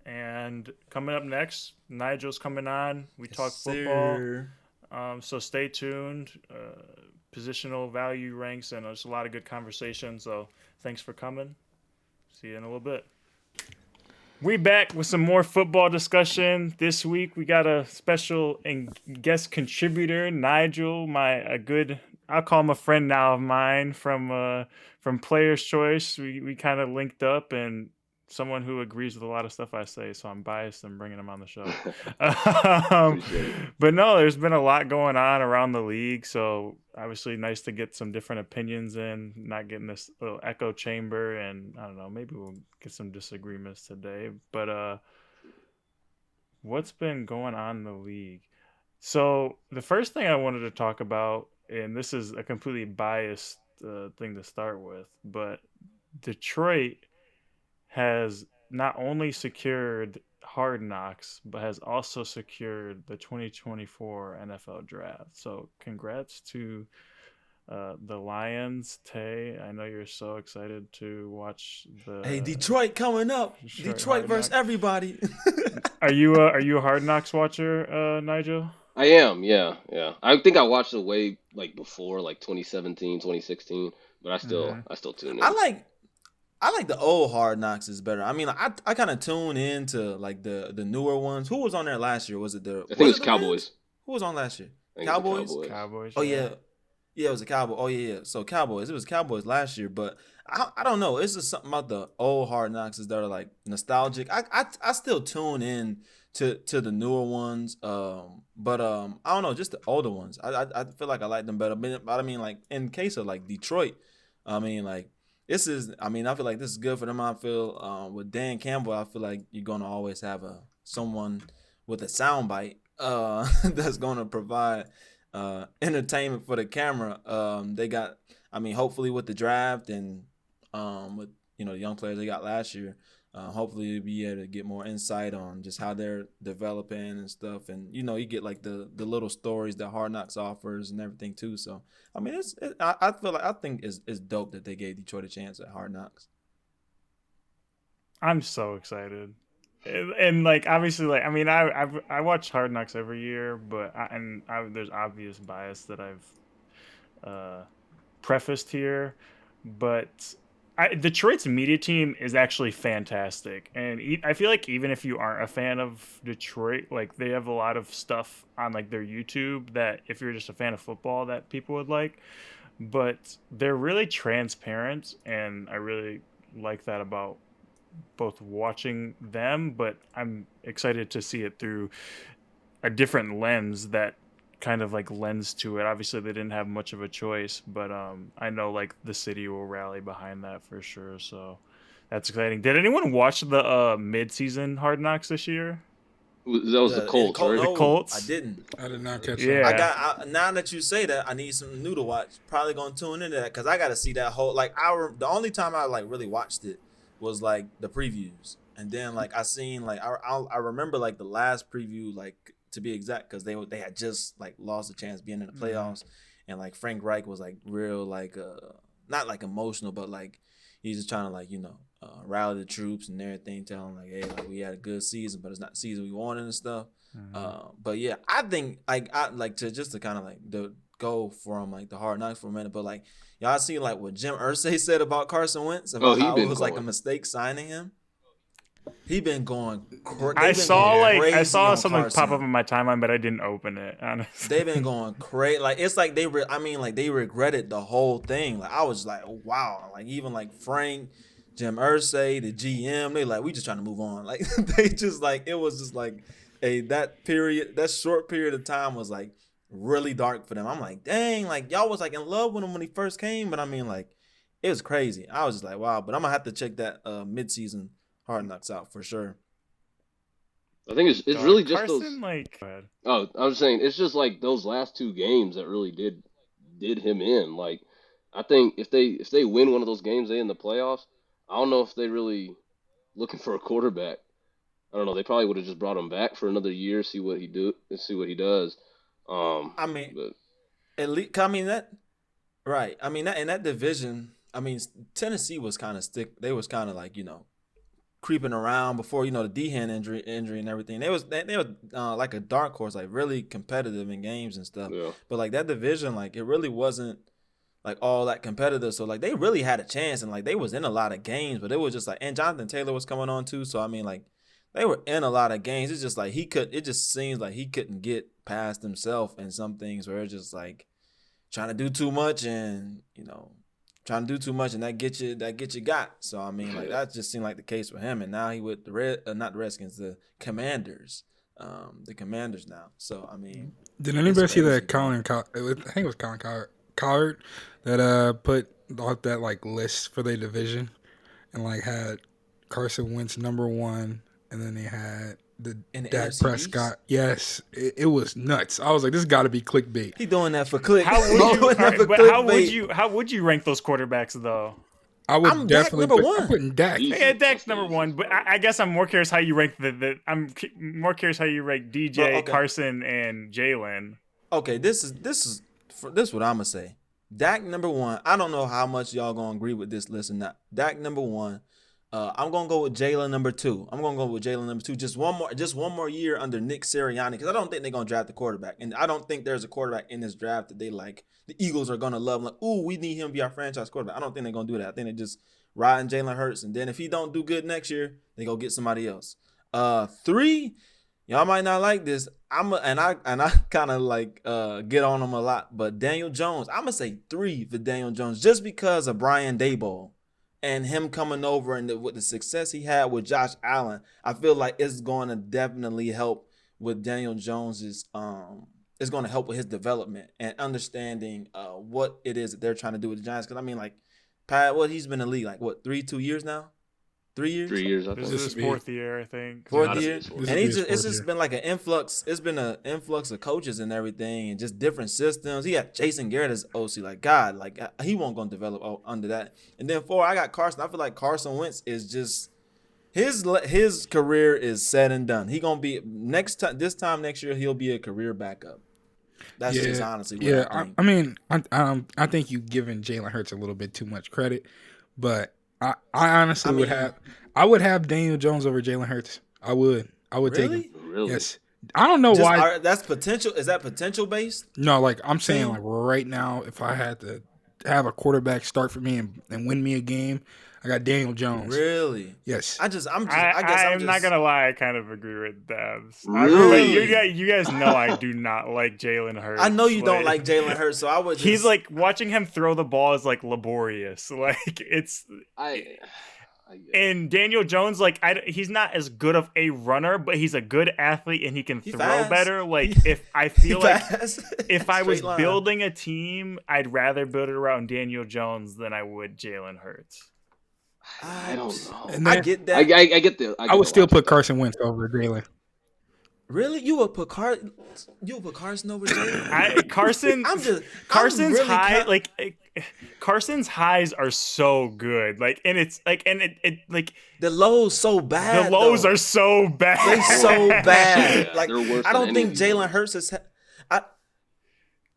And coming up next, Nigel's coming on. We talk football. So stay tuned. Positional value ranks, and there's a lot of good conversation. So thanks for coming. See you in a little bit. We back with some more football discussion. This week we got a special and guest contributor, Nigel, I'll call him a friend now of mine from Player's Choice. We kind of linked up, and someone who agrees with a lot of stuff I say, so I'm biased in bringing him on the show. But no, there's been a lot going on around the league, so obviously nice to get some different opinions in, not getting this little echo chamber, and I don't know, maybe we'll get some disagreements today. But what's been going on in the league? So the first thing I wanted to talk about, and this is a completely biased thing to start with, but Detroit has not only secured Hard Knocks, but has also secured the 2024 NFL Draft. So congrats to the Lions. Tay, I know you're so excited to watch Hey, Detroit coming up. Detroit versus everybody. Are you a Hard Knocks watcher, Nigel? I am, yeah. I think I watched it way before, 2017, 2016, but I still tune in. I like the old Hard Knocks is better. I mean, I kind of tune into the newer ones. Who was on there last year? Was it I think it was Cowboys. Who was on last year? Cowboys. Cowboys. Oh yeah, it was a Cowboy. Oh yeah. So Cowboys. It was Cowboys last year, but I don't know. It's just something about the old Hard Knocks that are like nostalgic. I still tune in to the newer ones. But I don't know, just the older ones. I feel like I like them better. But I mean, like in case of like Detroit, I mean like. I feel like this is good for them. I feel with Dan Campbell, I feel like you're gonna always have someone with a soundbite that's gonna provide entertainment for the camera. They got, hopefully with the draft and with the young players they got last year, hopefully you'll be able to get more insight on just how they're developing and stuff. And you get like the little stories that Hard Knocks offers and everything too. So I think it's dope that they gave Detroit a chance at Hard Knocks. I'm so excited, and like obviously, like I watch Hard Knocks every year, but there's obvious bias that I've prefaced here, but Detroit's media team is actually fantastic, and I feel like even if you aren't a fan of Detroit, like they have a lot of stuff on like their YouTube that if you're just a fan of football that people would like, but they're really transparent, and I really like that about both watching them, but I'm excited to see it through a different lens that kind of like lends to it. Obviously they didn't have much of a choice, but I know like the city will rally behind that for sure, so that's exciting. Did anyone watch the mid-season Hard Knocks this year? That was the Colts, right? The Colts? I didn't. I did not catch that. Now that you say that, I need something new to watch. Probably gonna tune into that because I got to see that whole the only time I like really watched it was like the previews, and then like I seen like I remember like the last preview, like to be exact, because they had just like lost a chance being in the playoffs, and like Frank Reich was like real like not like emotional, but like he's just trying to like rally the troops and everything, tell them like, hey, like we had a good season, but it's not the season we wanted and stuff. But yeah, I think I like to kind of like go from like the Hard Knocks for a minute, but like y'all see like what Jim Irsay said about Carson Wentz about how it was like a mistake signing him. He been going. I saw something pop up in my timeline, but I didn't open it. Honestly, they've been going crazy. Like it's like they regretted the whole thing. Like I was like, wow. Like even like Frank, Jim Irsay, the GM, they like we just trying to move on. Like they just like it was just like that short period of time was like really dark for them. I'm like, dang, like y'all was like in love with him when he first came, but I mean like it was crazy. I was just like, wow. But I'm gonna have to check that midseason Hard Knocks out for sure. I think it's really just Carson, those. Oh, I was saying it's just like those last 2 games that really did him in. Like, I think if they win one of those games, they in the playoffs. I don't know if they really looking for a quarterback. I don't know. They probably would have just brought him back for another year, see what he does. I mean, at least that right. I mean that in that division. I mean Tennessee was kind of They was kind of like creeping around before the Dehan injury and everything. They were like a dark horse, like really competitive in games and stuff. Yeah. But like that division, like it really wasn't like all that competitive. So like they really had a chance and like they was in a lot of games, but it was just like, and Jonathan Taylor was coming on too. So I mean like they were in a lot of games. It's just like it just seems like he couldn't get past himself in some things where it's just like trying to do too much and trying to do too much and that get you got. So I mean, like that just seemed like the case for him. And now he with not the Redskins, the Commanders, now. So I mean, did anybody see that I think it was Colin Cowherd that put out that like list for their division and like had Carson Wentz number 1, and then they had the Dak Prescott. Yes, it was nuts. I was like, this got to be clickbait. He doing that for click. How would you rank those quarterbacks though? I'm definitely putting Dak. Yeah, Dak's number 1, but I guess I'm more curious how you rank I'm more curious how you rank DJ, Carson, and Jalen. Okay, this is what I'm gonna say. Dak number 1. I don't know how much y'all gonna agree with this list or not. Dak number 1. I'm gonna go with Jalen number 2. Just one more year under Nick Sirianni, because I don't think they're gonna draft the quarterback, and I don't think there's a quarterback in this draft that they like. The Eagles are gonna love. Like, ooh, we need him to be our franchise quarterback. I don't think they're gonna do that. I think they just riding Jalen Hurts, and then if he don't do good next year, they go get somebody else. 3, y'all might not like this. I kind of like get on him a lot, but Daniel Jones. I'm gonna say 3 for Daniel Jones just because of Brian Daboll. And him coming over and with the success he had with Josh Allen, I feel like it's going to definitely help with Daniel Jones's. It's going to help with his development and understanding what it is that they're trying to do with the Giants. Because I mean, like Pat, he's been in the league like 2 years now. 3 years? 3 years. This is his 4th year, I think. 4th year, and it's just been like an influx. It's been an influx of coaches and everything, and just different systems. He had Jason Garrett as OC. Like God, like he won't gonna develop under that. And then 4, I got Carson. I feel like Carson Wentz is just his career is said and done. He gonna be this time next year he'll be a career backup. That's just honestly what I think. I mean, I think you've given Jalen Hurts a little bit too much credit, but I honestly would have Daniel Jones over Jalen Hurts. I would take him. Really? Yes. I don't know why. That's potential. Is that potential based? No, like I'm saying, like right now, if I had to have a quarterback start for me and win me a game, I got Daniel Jones. Really? Yes. I'm not gonna lie. I kind of agree with Dabs. Really? You guys know I do not like Jalen Hurts. I know you don't like Jalen Hurts, so I would. He's like watching him throw the ball is like laborious. Like it's. And Daniel Jones, like he's not as good of a runner, but he's a good athlete and he can throw better. Like if I was building a team, I'd rather build it around Daniel Jones than I would Jalen Hurts. I don't know. And I get that. I get that. I would still put Carson Wentz over Jalen. Really? You would put Carson over Jalen? Carson's high. Carson's highs are so good. The lows so bad. The lows are so bad. They're so bad. They're worse I don't than think anything. Jalen Hurts is.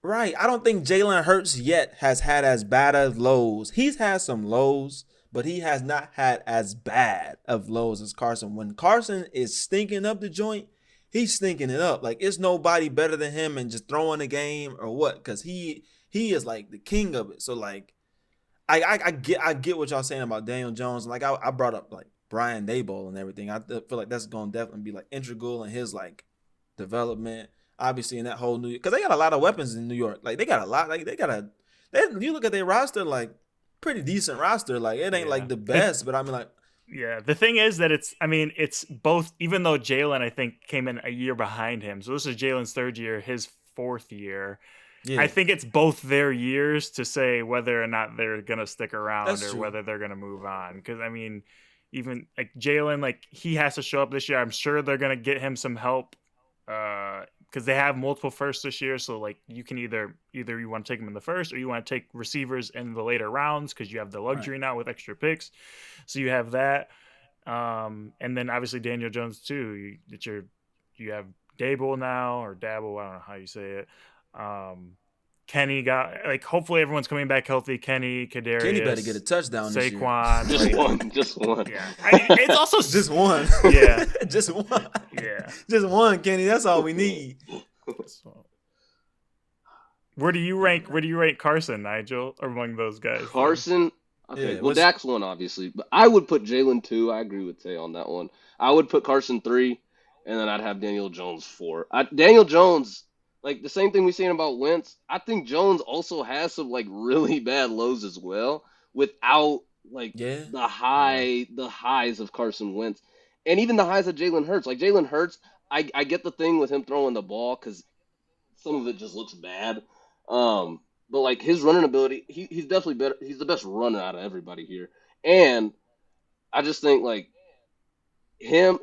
Right. I don't think Jalen Hurts yet has had as bad as lows. He's had some lows, but he has not had as bad of lows as Carson. When Carson is stinking up the joint, he's stinking it up. Like, it's nobody better than him and just throwing the game or what? Because he is like the king of it. So like, I get what y'all saying about Daniel Jones. Like I brought up like Brian Daboll and everything. I feel like that's gonna definitely be like integral in his like development. Obviously in that whole New York, because they got a lot of weapons in New York. Like they got a lot. Like you look at their roster, like pretty decent roster. Like it ain't like the best, but I mean like. Yeah, the thing is that it's both, even though Jalen, I think, came in a year behind him. So this is Jalen's third year, his fourth year. Yeah. I think it's both their years to say whether or not they're going to stick around. That's or true. Whether they're going to move on. Because, I mean, even like Jalen, like he has to show up this year. I'm sure they're going to get him some help because they have multiple firsts this year. So, like, you can either you want to take them in the first or you want to take receivers in the later rounds because you have the luxury now with extra picks. So you have that. And then, obviously, Daniel Jones, too. You have Daboll now, or Dabble, I don't know how you say it. Kenny got like hopefully everyone's coming back healthy. Kenny, Kadarius, Kenny better get a touchdown. Saquon, just one. Yeah, it's also just one. Yeah, just one. Yeah, just one. Kenny, that's all we need. Where do you rank Carson, Nigel, among those guys? Carson. Okay, well, Dak's one obviously, but I would put Jalen 2. I agree with Tay on that one. I would put Carson 3, and then I'd have Daniel Jones 4. Daniel Jones. Like, the same thing we're saying about Wentz, I think Jones also has some, like, really bad lows as well without, like, the highs of Carson Wentz. And even the highs of Jalen Hurts. Like, Jalen Hurts, I get the thing with him throwing the ball because some of it just looks bad. But, like, his running ability, he's definitely better. He's the best runner out of everybody here. And I just think, like, him,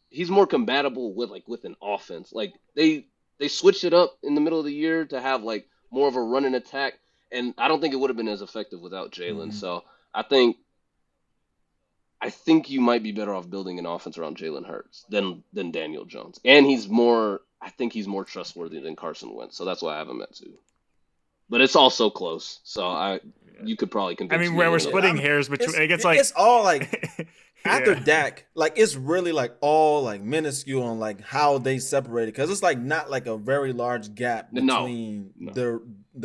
he's more compatible with an offense. Like they switched it up in the middle of the year to have like more of a running attack, and I don't think it would have been as effective without Jalen. Mm-hmm. So I think you might be better off building an offense around Jalen Hurts than Daniel Jones, and I think he's more trustworthy than Carson Wentz. So that's why I have him at 2. But it's also close, so you could probably convince me. I mean, where we're splitting hairs between, it's all like. After Dak, like it's really like all like minuscule on like how they separated because it's like not like a very large gap between the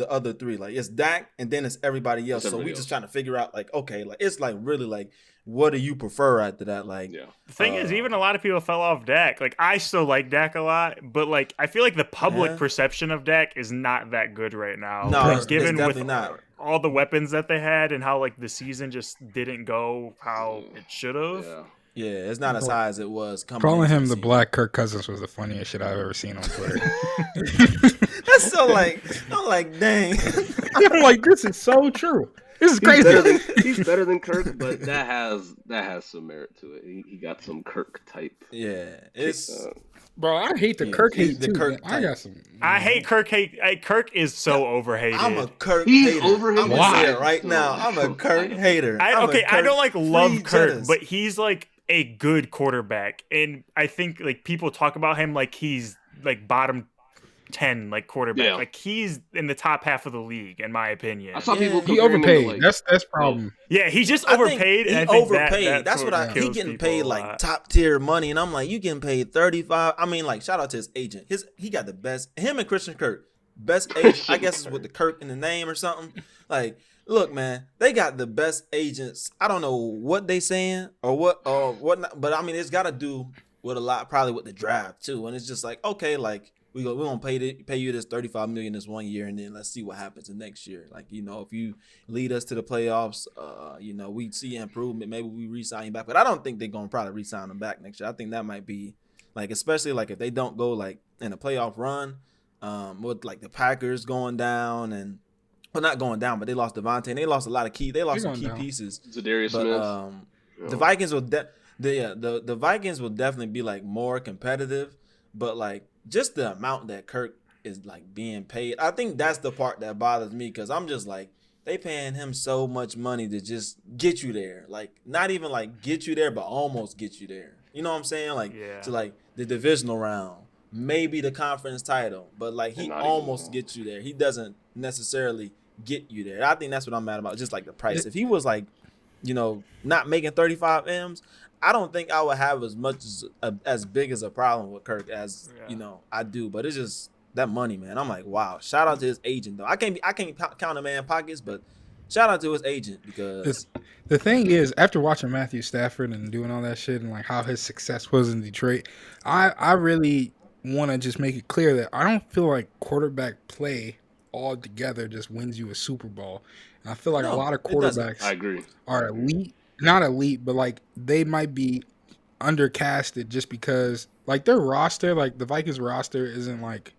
other three. Like it's Dak and then it's everybody else. So we just trying to figure out like okay, like it's like really like what do you prefer after that? Like the thing is, even a lot of people fell off Dak. Like I still like Dak a lot, but like I feel like the public perception of Dak is not that good right now. No, like, given it's with not. All the weapons that they had and how like the season just didn't go how it should have. Yeah, it's not as high as it was. Calling him the Black Kirk Cousins was the funniest shit I've ever seen on Twitter. That's so like, I'm like, dang. I'm like, this is so true. This is crazy. He's better than Kirk, but that has some merit to it. He got some Kirk type. Yeah, it's. Bro, I hate the Kirk hate too. I hate Kirk hate. Kirk is so overhated. I'm a Kirk hater. He's overhated. I'm gonna say it right now. I'm a Kirk hater. I don't like love Kirk, but he's like a good quarterback, and I think like people talk about him like he's like bottom 10 like quarterback. Yeah. Like he's in the top half of the league in my opinion. I saw people he overpaid. That's problem. Yeah, he just overpaid. He overpaid. That's what he getting paid like top tier money, and I'm like, you getting paid 35. I mean, like shout out to his agent. He got the best. Him and Christian Kirk, best agent. I guess is with the Kirk in the name or something. Like, look, man, they got the best agents. I don't know what they saying or what not, but I mean, it's got to do with a lot, probably with the draft too. And it's just like, okay, like. We're gonna pay you this $35 million this 1 year, and then let's see what happens the next year. Like, you know, if you lead us to the playoffs, you know, we see improvement. Maybe we re-sign you back, but I don't think they're gonna probably re-sign him back next year. I think that might be like, especially like if they don't go like in a playoff run, with like the Packers going down and not going down, but they lost Devontae and they lost a lot of some key pieces. Zadarius Smith. The Vikings will the Vikings will definitely be like more competitive, but like. Just the amount that Kirk is like being paid. I think that's the part that bothers me because I'm just like, they paying him so much money to just get you there. Like, not even like get you there, but almost get you there. You know what I'm saying? Like, to like the divisional round maybe the conference title, but like he almost gets you there. He doesn't necessarily get you there. I think that's what I'm mad about. Just like the price. If he was like, not making 35 M's, I don't think I would have as big as a problem with Kirk as I do. But it's just that money, man. I'm like, wow. Shout out to his agent though. I can't count a man pockets, but shout out to his agent because the thing is, after watching Matthew Stafford and doing all that shit and like how his success was in Detroit, I really want to just make it clear that I don't feel like quarterback play all together just wins you a Super Bowl. And I feel like a lot of quarterbacks I agree. are elite, not elite, but like they might be undercasted just because like their roster, like the Vikings roster isn't like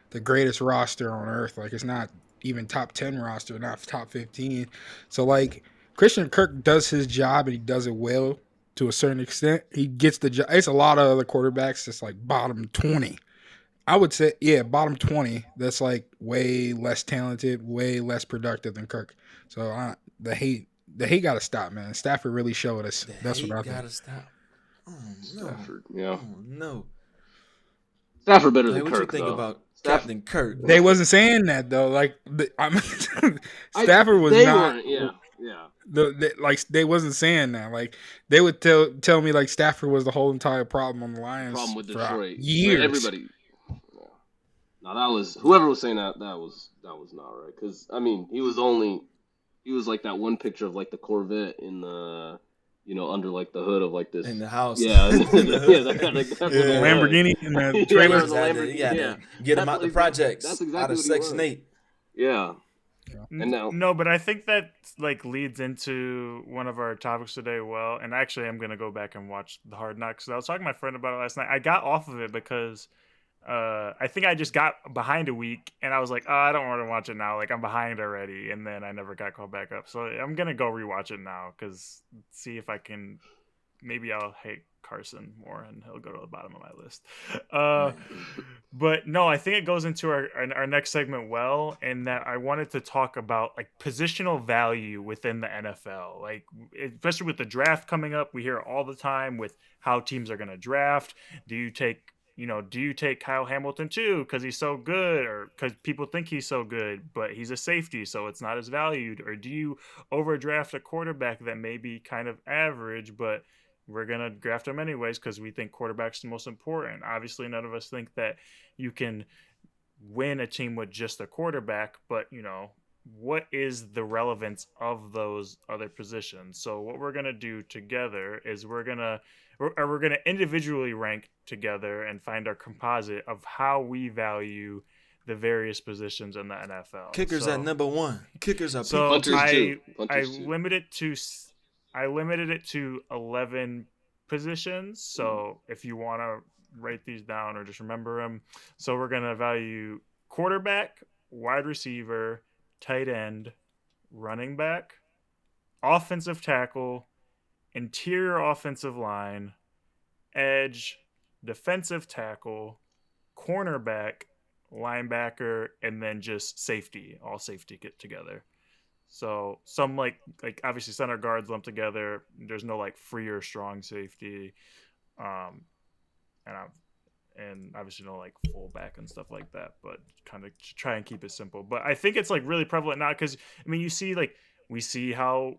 the greatest roster on earth. Like it's not even top 10 roster, not top 15. So like Christian Kirk does his job and he does it well to a certain extent. He gets the job. It's a lot of other quarterbacks that's like bottom 20. I would say, bottom 20. That's like way less talented, way less productive than Kirk. So the hate got to stop, man. Stafford really showed us. That's what I think. Gotta stop. Oh no. Stafford, yeah. Oh no. Stafford better than What Kirk, you think though. about Captain Kirk? They wasn't saying that though. Like Stafford was they not. Weren't, yeah. They wasn't saying that. Like they would tell me like Stafford was the whole entire problem on the Lions. Problem with Detroit. Years. Everybody. Yeah. Now that was whoever was saying that was not right. Because I mean he was like that one picture of like the Corvette in the under like the hood of like this in the house. Yeah, that kind of Lamborghini in the trailer. Get him out the projects. That's exactly out of Section 8. Yeah. And now, no, but I think that like leads into one of our topics today. Well, and actually, I'm gonna go back and watch the Hard Knocks. I was talking to my friend about it last night. I got off of it because I think I just got behind a week, and I was like, oh, I don't want to watch it now. Like I'm behind already, and then I never got called back up. So I'm gonna go rewatch it now because see if I can. Maybe I'll hate Carson more, and he'll go to the bottom of my list. But no, I think it goes into our next segment well, and that I wanted to talk about like positional value within the NFL, like especially with the draft coming up. We hear all the time with how teams are going to draft. Do you take Kyle Hamilton too because he's so good, or because people think he's so good, but he's a safety, so it's not as valued? Or do you overdraft a quarterback that may be kind of average, but we're going to draft him anyways because we think quarterback's the most important? Obviously, none of us think that you can win a team with just a quarterback, but, what is the relevance of those other positions? So what we're going to do together is we're going to individually rank together and find our composite of how we value the various positions in the NFL. Kickers at number 1. Kickers are so Punters I limited it to 11 positions. So if you want to write these down or just remember them. So we're going to value quarterback, wide receiver, tight end, running back, offensive tackle, interior offensive line, edge, defensive tackle, cornerback, linebacker, and then just safety. All safety get together. So some like obviously center guards lumped together. There's no like free or strong safety, and obviously no like fullback and stuff like that. But kind of try and keep it simple. But I think it's like really prevalent now because I mean we see how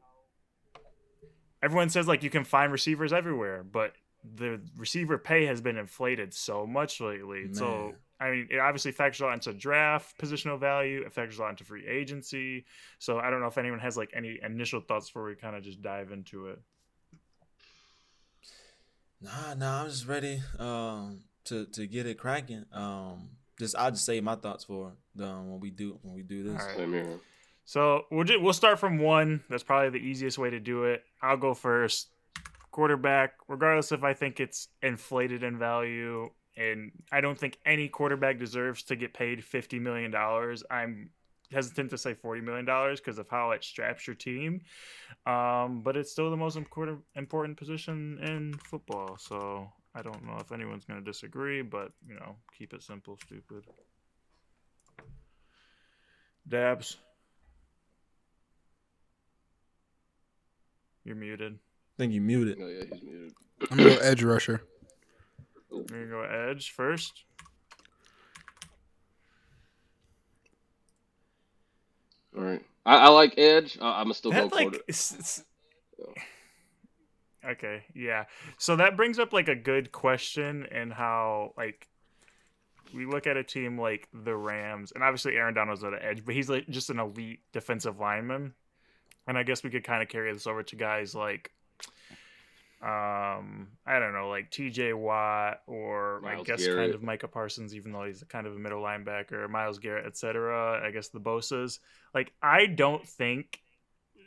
everyone says like you can find receivers everywhere, but the receiver pay has been inflated so much lately. Man. So I mean, it obviously factors a lot into draft positional value. It factors a lot into free agency. So I don't know if anyone has like any initial thoughts before we kind of just dive into it. Nah, I'm just ready to get it cracking. I'll just say my thoughts for when we do this. All right. So we'll start from 1. That's probably the easiest way to do it. I'll go first. Quarterback, regardless if I think it's inflated in value. And I don't think any quarterback deserves to get paid $50 million. I'm hesitant to say $40 million because of how it straps your team. But it's still the most important position in football. So I don't know if anyone's going to disagree, but, keep it simple, stupid. Dabs. You're muted. I think you muted. Oh, yeah, he's muted. I'm going to go edge rusher. You're going to go edge first? All right. I like edge. I'm gonna still go That quarter. like okay, yeah. So that brings up like a good question and how like we look at a team like the Rams, and obviously Aaron Donald's at the edge, but he's like just an elite defensive lineman. And I guess we could kind of carry this over to guys like I don't know, like TJ Watt or I Miles guess kind Garrett. of Micah Parsons, even though he's kind of a middle linebacker, Miles Garrett, etc. I guess the Bosa's. Like I don't think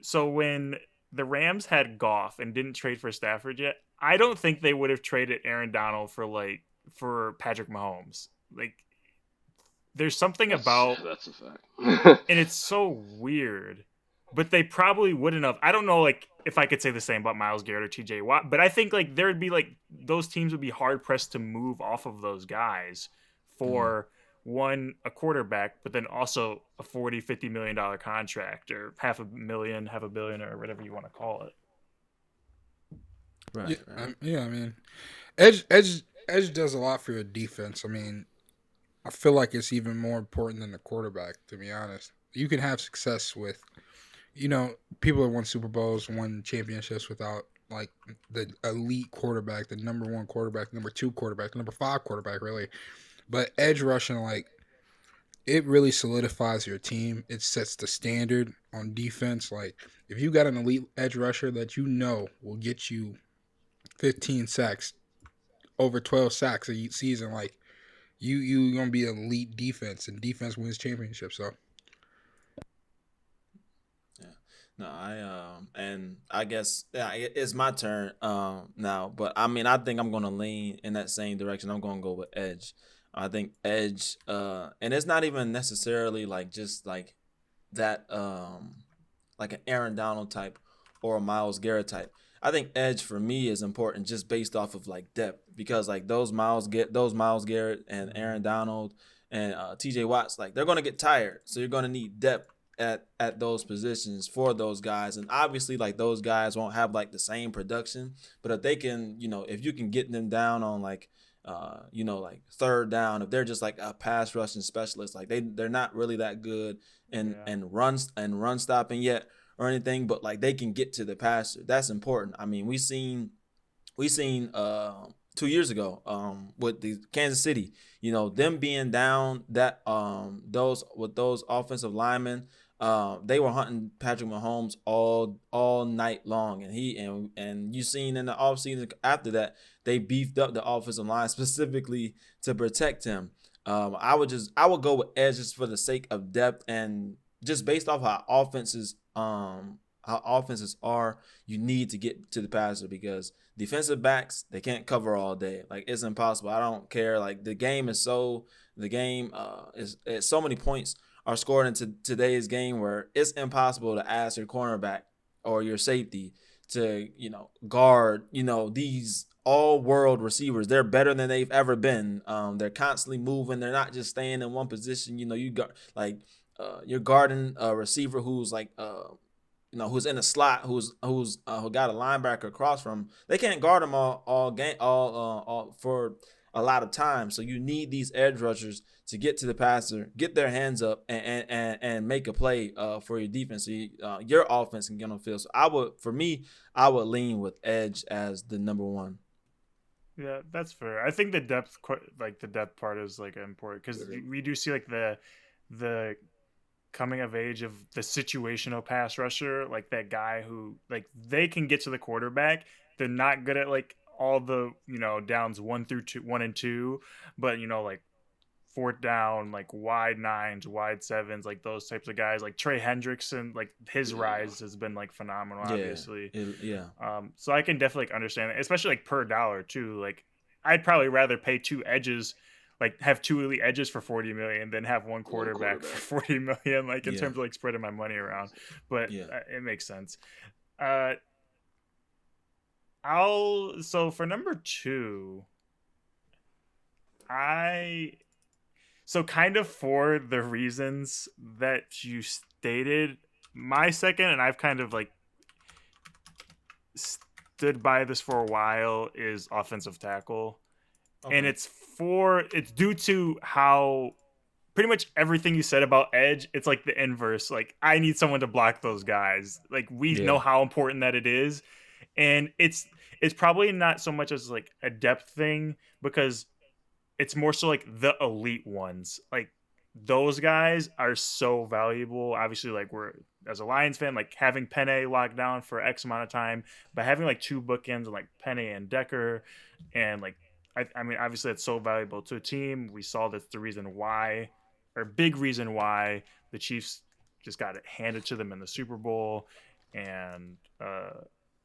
so when the Rams had Goff and didn't trade for Stafford yet, I don't think they would have traded Aaron Donald for Patrick Mahomes. Like there's something about That's a fact. and it's so weird. But they probably wouldn't have. I don't know, like if I could say the same about Miles Garrett or T.J. Watt, but I think like there would be like those teams would be hard pressed to move off of those guys for one a quarterback, but then also a 40-50 million dollar contract or half a billion, or whatever you want to call it. Right. Yeah, I mean, edge does a lot for your defense. I mean, I feel like it's even more important than the quarterback. To be honest, you can have success with. People that won Super Bowls, won championships without like the elite quarterback, the number one quarterback, number two quarterback, number five quarterback, really. But edge rushing, like, it really solidifies your team. It sets the standard on defense. Like, if you got an elite edge rusher that will get you 15 sacks, over 12 sacks a season, like, you gonna be an elite defense, and defense wins championships. So. No, and I guess it's my turn now. But I mean, I think I'm gonna lean in that same direction. I'm gonna go with edge. I think edge, and it's not even necessarily like just like that, like an Aaron Donald type or a Miles Garrett type. I think edge for me is important just based off of like depth, because like those Miles Garrett and Aaron Donald and T.J. Watts, like they're gonna get tired, so you're gonna need depth at those positions for those guys. And obviously like those guys won't have like the same production, but if they can, if you can get them down on like like third down, if they're just like a pass rushing specialist, like they're not really that good and run stopping yet or anything, but like they can get to the passer. That's important. I mean, we seen 2 years ago with the Kansas City, them being down that those offensive linemen, they were hunting Patrick Mahomes all night long, and you seen in the offseason after that they beefed up the offensive line specifically to protect him. I would go with edge just for the sake of depth and just based off how offenses are. You need to get to the passer because defensive backs, they can't cover all day. Like it's impossible. I don't care. Like the game is so many points are scored into today's game where it's impossible to ask your cornerback or your safety to, guard, these all world receivers. They're better than they've ever been. They're constantly moving. They're not just staying in one position. You got like you're guarding a receiver who's like who's in a slot, who got a linebacker across from him. They can't guard him all game all for a lot of time. So you need these edge rushers to get to the passer, get their hands up, and make a play for your defense. So your offense can get on the field. So I would lean with edge as the number one. Yeah, that's fair. I think the depth part is like important because we do see like the coming of age of the situational pass rusher, like that guy who like they can get to the quarterback. They're not good at like all the downs 1 and 2, but like fourth down, like wide 9s, wide 7s, like those types of guys, like Trey Hendrickson, like his rise has been like phenomenal, obviously. So I can definitely like, understand it, especially like per dollar too. Like I'd probably rather pay two edges, like have two elite edges for 40 million than have one quarterback for 40 million, like in terms of like spreading my money around. But it makes sense. So for number 2, so kind of for the reasons that you stated, my second, and I've kind of like stood by this for a while, is offensive tackle. Okay. And it's due to how pretty much everything you said about edge, it's like the inverse. Like, I need someone to block those guys. Like, we know how important that it is. And it's probably not so much as like a depth thing, because it's more so like the elite ones. Like, those guys are so valuable. Obviously, like, we're, as a Lions fan, like having Penne locked down for X amount of time, but having like two bookends and like Penne and Decker, and like, I mean, obviously that's so valuable to a team. We saw that's the reason why, or big reason why, the Chiefs just got it handed to them in the Super Bowl. And I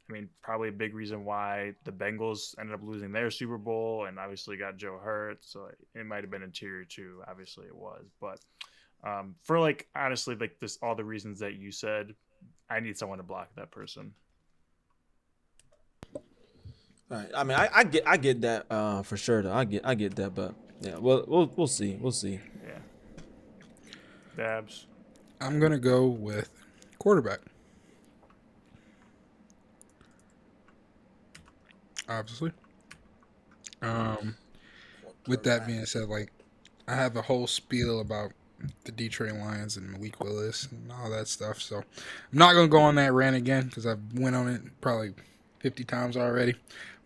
mean, probably a big reason why the Bengals ended up losing their Super Bowl, and obviously got Joe hurt. So it might have been interior too. Obviously it was, but for like, honestly, like this, all the reasons that you said, I need someone to block that person. All right. I mean, I get that for sure. Though I get that, but yeah, we'll see. Yeah. Dabs. I'm gonna go with quarterback. Obviously. With that being said, like, I have a whole spiel about the Detroit Lions and Malik Willis and all that stuff. So I'm not gonna go on that rant again because I've went on it probably 50 times already.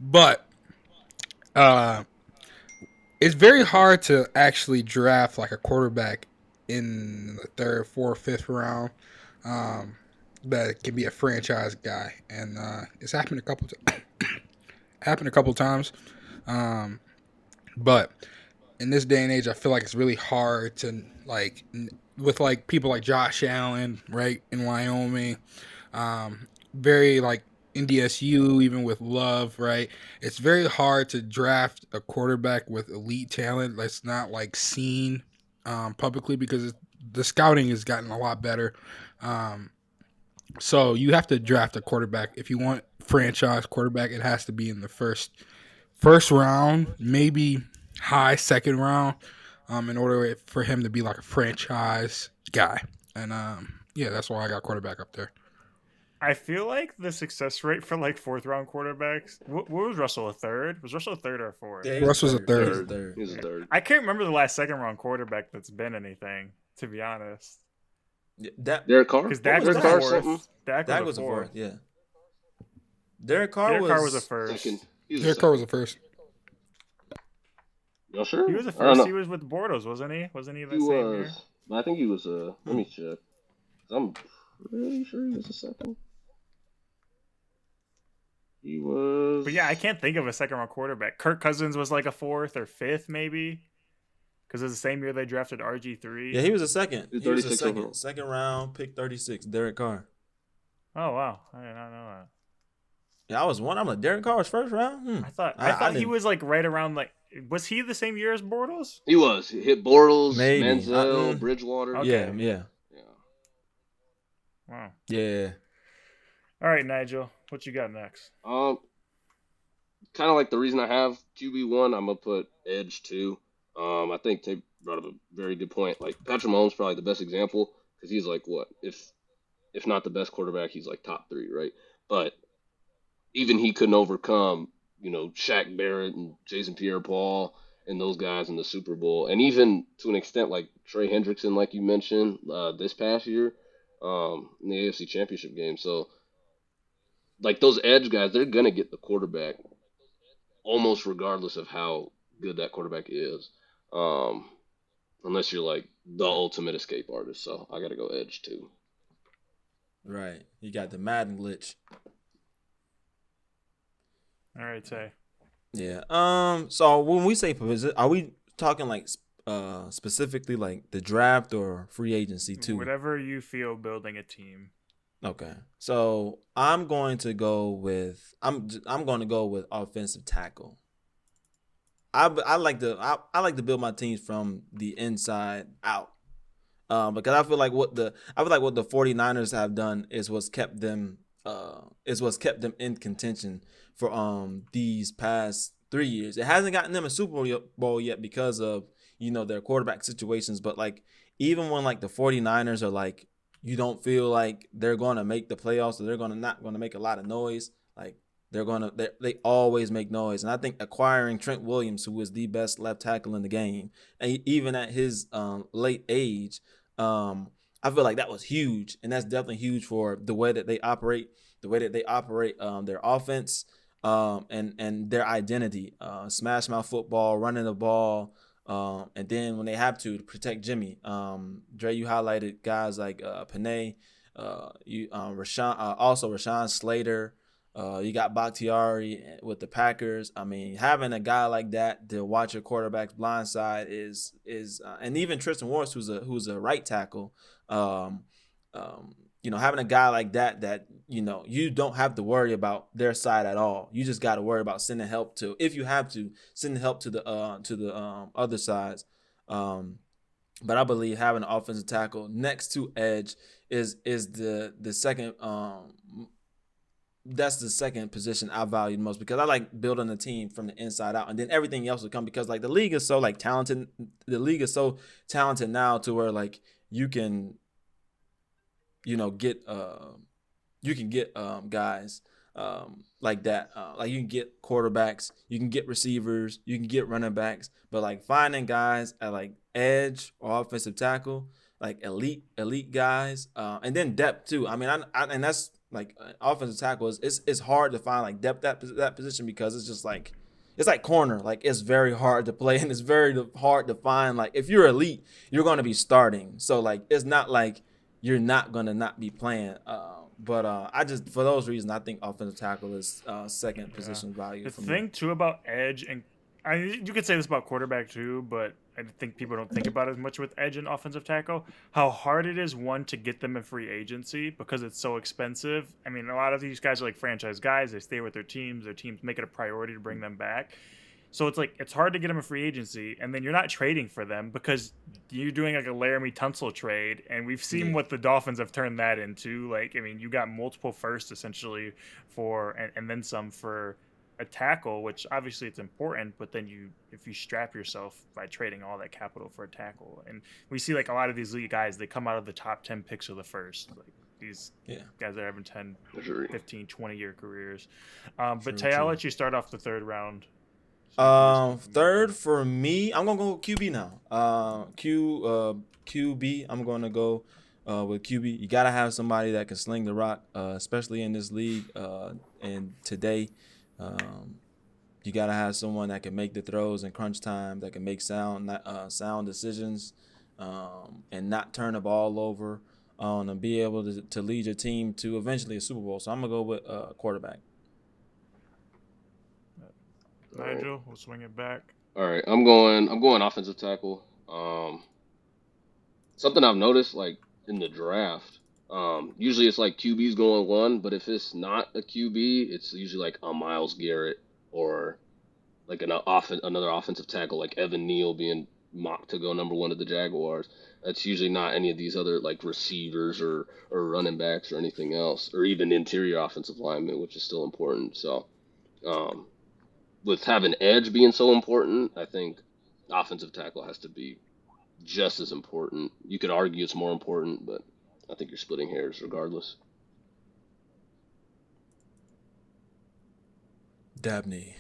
But it's very hard to actually draft like a quarterback in the third, fourth, fifth round that can be a franchise guy, and it's happened a couple times. But in this day and age, I feel like it's really hard to, like, with like people like Josh Allen, right, in Wyoming, very like NDSU, even with Love, right? It's very hard to draft a quarterback with elite talent that's not like seen publicly, because the scouting has gotten a lot better. So you have to draft a quarterback. If you want franchise quarterback, it has to be in the first round, maybe high second round, in order for him to be like a franchise guy. And yeah, that's why I got quarterback up there. I feel like the success rate for like fourth round quarterbacks. What was Russell, a third? Was Russell a third or a fourth? Yeah, Russ was a third. He was a third. I can't remember the last second round quarterback that's been anything, to be honest. Yeah, Derek Carr? Because Dak was a fourth. Dak was a fourth. Yeah. Derek Carr was a first. Second. Derek Carr was a first. Y'all sure? He was a first. He was with Bortles, wasn't he? Wasn't he the same year? I think he was. Let me check. I'm pretty sure he was a second. He was. But yeah, I can't think of a second round quarterback. Kirk Cousins was like a fourth or fifth, maybe. Because it was the same year they drafted RG3. Yeah, he was a second. He was a second. Overall. Second round, pick 36, Derek Carr. Oh, wow. I did not know that. Yeah, I was one. I'm like, Derek Carr was first round? I thought he was like right around, like, was he the same year as Bortles? He was. He hit Bortles, maybe. Manziel, Bridgewater. Okay. Yeah. Wow. Yeah. All right, Nigel. What you got next? Kind of like the reason I have QB1, I'm going to put Edge 2. I think Tate brought up a very good point. Like, Patrick Mahomes is probably the best example, because he's like, what? If not the best quarterback, he's like top 3, right? But even he couldn't overcome, Shaq Barrett and Jason Pierre-Paul and those guys in the Super Bowl. And even to an extent, like Trey Hendrickson, like you mentioned, this past year in the AFC Championship game. So, like, those edge guys, they're going to get the quarterback almost regardless of how good that quarterback is. Unless you're like the ultimate escape artist. So I got to go edge too. Right. You got the Madden glitch. All right, Tay. Yeah. So when we say position, are we talking like specifically like the draft or free agency too? Whatever you feel building a team. Okay. So I'm going to go with offensive tackle. I like to build my teams from the inside out. Because I feel like what the 49ers have done is what's kept them in contention for these past 3 years. It hasn't gotten them a Super Bowl yet because of their quarterback situations, but like even when like the 49ers are like, you don't feel like they're going to make the playoffs or they're not going to make a lot of noise, like They always make noise. And I think acquiring Trent Williams, who was the best left tackle in the game, and even at his late age, I feel like that was huge, and that's definitely huge for the way that they operate, their offense, and their identity. Smash mouth football, running the ball, and then when they have to protect Jimmy. Dre, you highlighted guys like Panay, Rashawn Slater. You got Bakhtiari with the Packers. I mean, having a guy like that to watch your quarterback's blind side is and even Tristan Wirfs, who's a right tackle. Having a guy like that you don't have to worry about their side at all. You just got to worry about sending help to, if you have to, sending help to the other sides. But I believe having an offensive tackle next to edge is the second. That's the second position I value most, because I like building a team from the inside out, and then everything else will come, because like the league is so talented. The league is so talented now to where like you can get guys like that. Like you can get quarterbacks, you can get receivers, you can get running backs, but like finding guys at like edge or offensive tackle, like elite guys, and then depth too. I mean, and that's like offensive tackle it's hard to find like depth at that position, because it's just like it's like corner. Like it's very hard to play, and it's very hard to find. Like if you're elite, you're going to be starting. So like it's not like you're not going to not be playing. But I just, for those reasons, I think offensive tackle is second position value. The for thing me. too about edge, and you could say this about quarterback too, but I think people don't think about it as much with edge and offensive tackle, how hard it is, one, to get them in free agency because it's so expensive. I mean, a lot of these guys are like franchise guys. They stay with their teams make it a priority to bring them back. So it's hard to get them a free agency, and then you're not trading for them because you're doing like a Laramie Tunsil trade, and we've seen what the Dolphins have turned that into. Like, I mean, you got multiple firsts essentially and then some for a tackle, which obviously it's important, but then if you strap yourself by trading all that capital for a tackle, and we see like a lot of these league guys, they come out of the top 10 picks of the first, like these guys that are having 10, 15, 20-year careers. But Tay, I'll let you start off the third round. Third for me, I'm gonna go QB now. QB. I'm gonna go with QB. You gotta have somebody that can sling the rock, especially in this league. And today, you gotta have someone that can make the throws in crunch time, that can make sound decisions, and not turn the ball over, and be able to lead your team to eventually a Super Bowl. So I'm gonna go with quarterback. Nigel, we'll swing it back. All right, I'm going offensive tackle. Something I've noticed, like in the draft, usually it's like QB's going one, but if it's not a QB, it's usually like a Myles Garrett or like another offensive tackle, like Evan Neal being mocked to go number one to the Jaguars. That's usually not any of these other like receivers or running backs or anything else, or even interior offensive linemen, which is still important. So, with having edge being so important, I think offensive tackle has to be just as important. You could argue it's more important, but I think you're splitting hairs regardless. Dabney.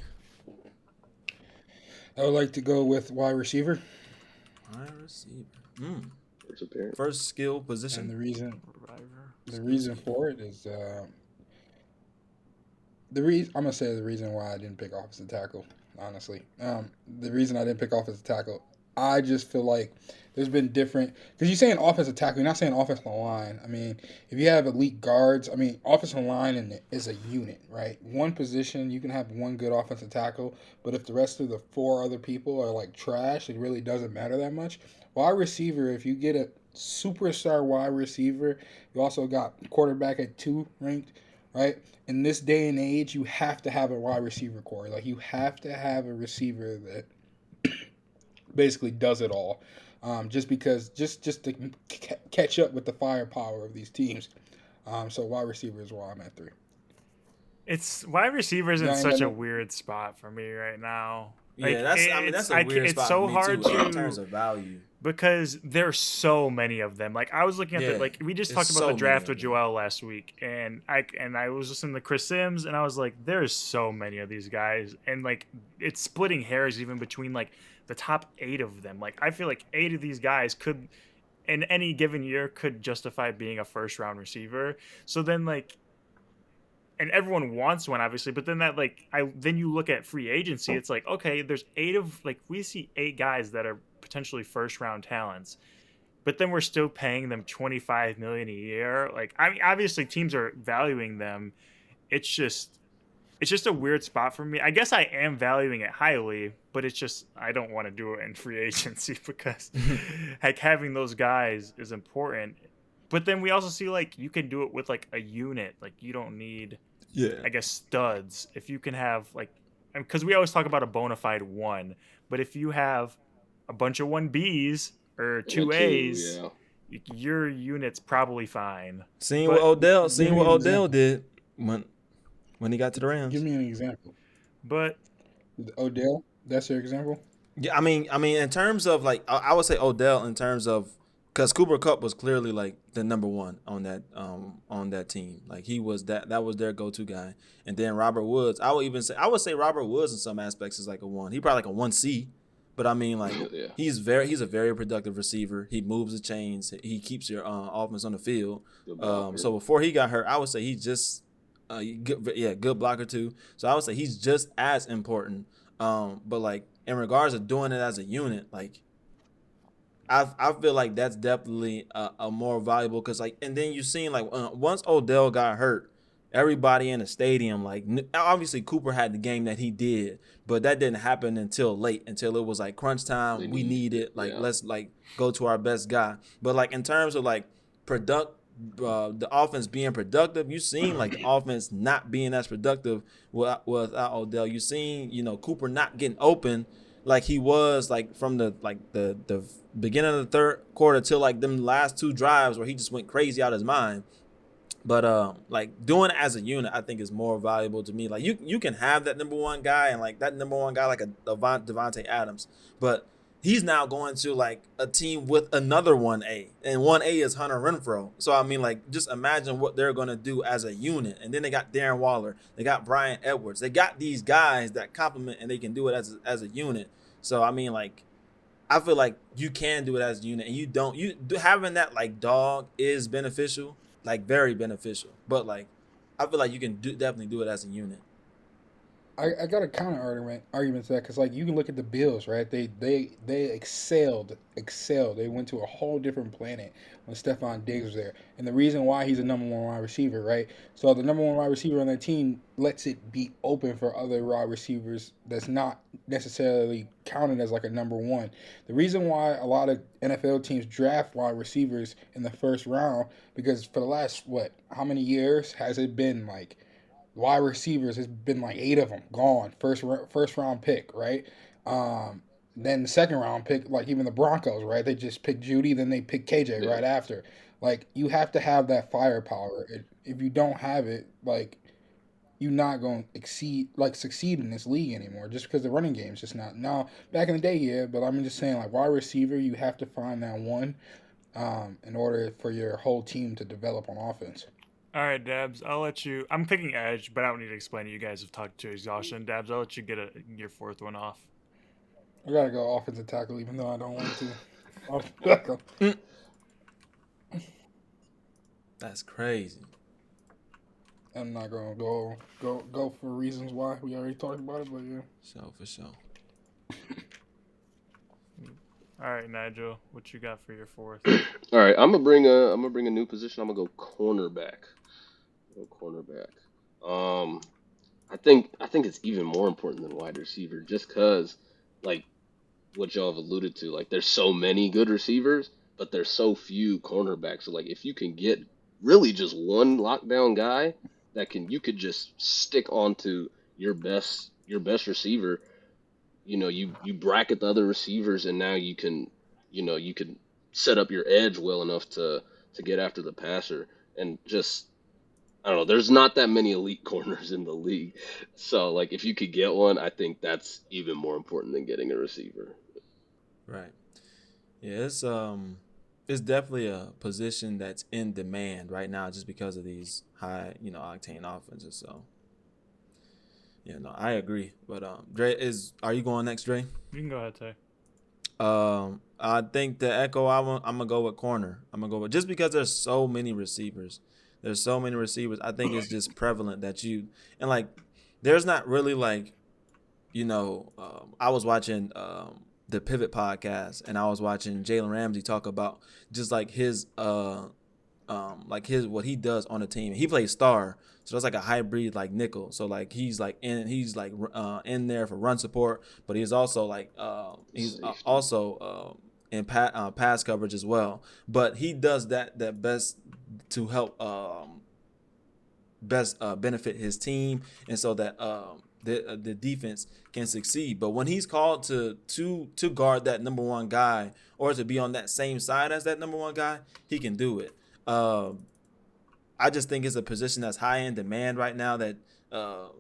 I would like to go with wide receiver. Wide receiver. First skill position. And the reason for it is the reason why I didn't pick offensive tackle, honestly. The reason I didn't pick offensive tackle, I just feel like there's been different, because you're saying offensive tackle, you're not saying offensive line. I mean, if you have elite guards, I mean, offensive line is a unit, right? One position, you can have one good offensive tackle, but if the rest of the four other people are like trash, it really doesn't matter that much. Wide receiver, if you get a superstar wide receiver, you also got quarterback at 2 ranked, right? In this day and age, you have to have a wide receiver core. Like, you have to have a receiver that basically does it all. Just because, just to catch up with the firepower of these teams. So wide receiver is why I'm at 3. It's wide receivers in such a weird spot for me right now. Like, that's a weird spot. It's so for me hard too, to in terms of value. because there's so many of them. Like I was looking at Yeah, like we just it's talked about the so many draft of with them. Joel last week, and I was listening to Chris Sims, and I was like, there's so many of these guys, and like it's splitting hairs even between like the top 8 of them. Like I feel like 8 of these guys could, in any given year, could justify being a first round receiver. So then like, and everyone wants one obviously, but then that like then you look at free agency, it's like, okay, there's 8 of like we see 8 guys that are potentially first round talents, but then we're still paying them 25 million a year. Like I mean, obviously teams are valuing them. It's just a weird spot for me. I guess I am valuing it highly, but it's just I don't want to do it in free agency because like having those guys is important. But then we also see like you can do it with like a unit. Like you don't need, Yeah. I guess, studs. If you can have like, because we always talk about a bona fide 1, but if you have a bunch of 1Bs or 2As, your unit's probably fine. Seeing what Odell did when he got to the Rams. Give me an example. But Odell, that's your example? Yeah, I mean, in terms of like, I would say Odell in terms of, because Cooper Kupp was clearly like the number 1 on that team. Like he was that was their go-to guy. And then Robert Woods, I would say Robert Woods in some aspects is like a 1. He probably like a 1C. But I mean, like he's a very productive receiver. He moves the chains. He keeps your offense on the field. So before he got hurt, I would say he's just good blocker too. So I would say he's just as important. But like in regards to doing it as a unit, like I feel like that's definitely a more valuable, because like, and then you seen like once Odell got hurt, everybody in the stadium, like obviously Cooper had the game that he did, but that didn't happen until it was like crunch time. We need it. Like let's like go to our best guy. But like in terms of like the offense being productive, you seen like the offense not being as productive without Odell. You seen Cooper not getting open like he was like from the beginning of the third quarter till like them last 2 drives where he just went crazy out of his mind. But like doing it as a unit, I think is more valuable to me. Like you can have that number 1 guy and like that number 1 guy like a Devontae Adams, but he's now going to like a team with another 1A, and 1A is Hunter Renfrow. So I mean, like just imagine what they're going to do as a unit. And then they got Darren Waller, they got Brian Edwards, they got these guys that complement and they can do it as a unit. So I mean, like I feel like you can do it as a unit, and having that like dog is beneficial. Like very beneficial, but like I feel like you can definitely do it as a unit. I got a counter argument to that, because like you can look at the Bills, right? They excelled. They went to a whole different planet when Stephon Diggs was there, and the reason why he's a number 1 wide receiver, right? So the number 1 wide receiver on that team lets it be open for other wide receivers that's not necessarily counted as like a number 1. The reason why a lot of NFL teams draft wide receivers in the first round, because for the last how many years has it been like? Wide receivers has been like 8 of them gone. First round pick, right? Then the second round pick, like even the Broncos, right? They just pick Judy, then they pick KJ right after. Like you have to have that firepower. If you don't have it, like you're not going to succeed in this league anymore. Just because the running game is just not. Now back in the day, yeah, but I'm just saying like wide receiver, you have to find that one in order for your whole team to develop on offense. All right, Dabs, I'll let you. I'm picking edge, but I don't need to explain it. You guys have talked to exhaustion. Dabs, I'll let you get your 4th one off. I gotta go offensive tackle, even though I don't want to. That's crazy. I'm not gonna go for reasons why we already talked about it, but yeah. So for sure. All right, Nigel, what you got for your 4th? All right, I'm gonna bring a new position. I'm gonna go cornerback. I think it's even more important than wide receiver, just because, like what y'all have alluded to, like there's so many good receivers, but there's so few cornerbacks. So like if you can get really just one lockdown guy that you could just stick onto your best receiver, you bracket the other receivers, and now you can set up your edge well enough to get after the passer. And just, I don't know, there's not that many elite corners in the league. So, like, if you could get one, I think that's even more important than getting a receiver. Right. Yeah, it's definitely a position that's in demand right now, just because of these high, octane offenses. So, yeah, no, I agree. But Dre, are you going next, Dre? You can go ahead, Tay. I think the echo. I'm gonna go with corner. I'm gonna go with, just because there's so many receivers. There's so many receivers. I think it's just prevalent that and like, there's not really like, I was watching the Pivot podcast, and I was watching Jalen Ramsey talk about just like his what he does on the team. He plays star, so that's like a hybrid like nickel. So like he's in there for run support, but he's also like in pass coverage as well. But he does that best to help best benefit his team, and so that the defense can succeed. But when he's called to guard that number one guy, or to be on that same side as that number one guy, he can do it. I just think it's a position that's high in demand right now. That I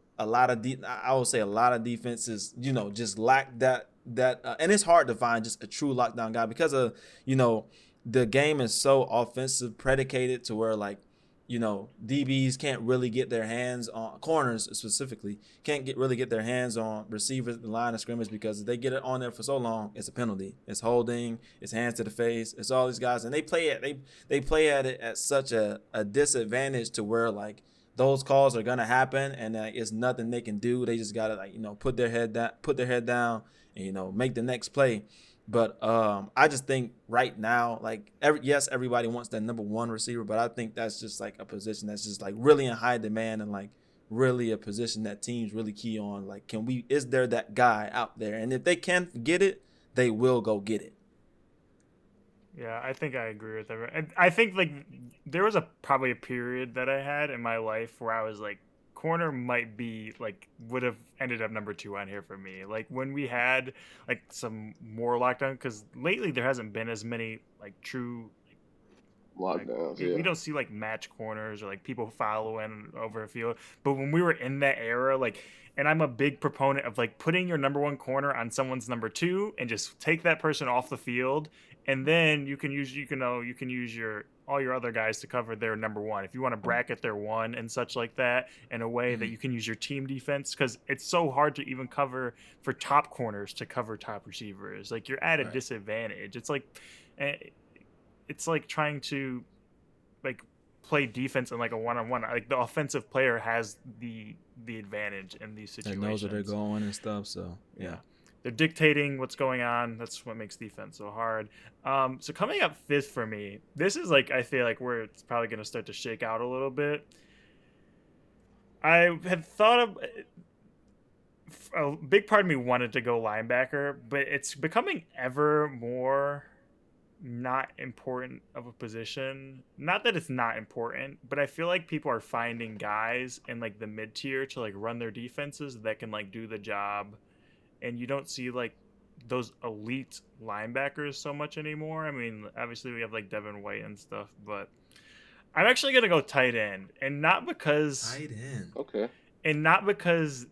would say a lot of defenses, just lack that, and it's hard to find just a true lockdown guy, because of the game is so offensive predicated, to where like, DBs can't really get their hands on corners, specifically can't really get their hands on receivers at the line of scrimmage, because if they get it on there for so long, it's a penalty. It's holding, it's hands to the face, it's all these guys, and they play at it at such a disadvantage, to where like those calls are gonna happen, and it's nothing they can do. They just gotta put their head down, and make the next play. But I just think right now, like everybody wants that number one receiver, but I think that's just like a position that's just like really in high demand, and like really a position that teams really key on. Like, is there that guy out there? And if they can get it, they will go get it. Yeah, I think I agree with everyone. And I think like there was probably a period that I had in my life where I was like, corner might be like, would have ended up number 2 on here for me. Like when we had like some more lockdown, because lately there hasn't been as many like true lockdowns. We don't see like match corners or like people following over a field. But when we were in that era, like, and I'm a big proponent of like putting your number 1 corner on someone's number 2 and just take that person off the field, and then you can use your all your other guys to cover their number 1 if you want to bracket their 1 and such like that, in a way that you can use your team defense, because it's so hard to even cover for top corners to cover top receivers. Like you're at a disadvantage. It's like trying to like play defense in like a one-on-one. Like the offensive player has the advantage in these situations. They knows where they're going and stuff. So yeah. They're dictating what's going on. That's what makes defense so hard. So coming up 5th for me, this is like, I feel like where it's probably going to start to shake out a little bit. I had thought of a big part of me wanted to go linebacker, but it's becoming ever more not important of a position. Not that it's not important, but I feel like people are finding guys in like the mid tier to like run their defenses that can like do the job, and you don't see like those elite linebackers so much anymore. I mean, obviously we have like Devin White and stuff, but I'm actually gonna go tight end, and not because tight end. Okay. And not because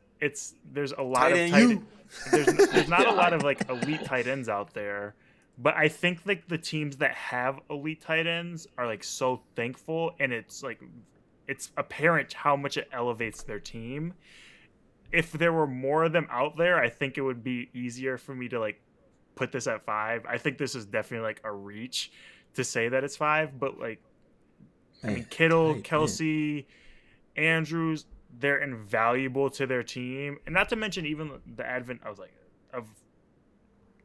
there's a lot of tight end. There's not a lot of like elite tight ends out there. But I think like the teams that have elite tight ends are like so thankful, and it's like it's apparent how much it elevates their team. If there were more of them out there, I think it would be easier for me to like put this at 5. I think this is definitely like a reach to say that it's 5, but like I mean Kittle, Kelsey, Andrews, they're invaluable to their team, and not to mention even the advent of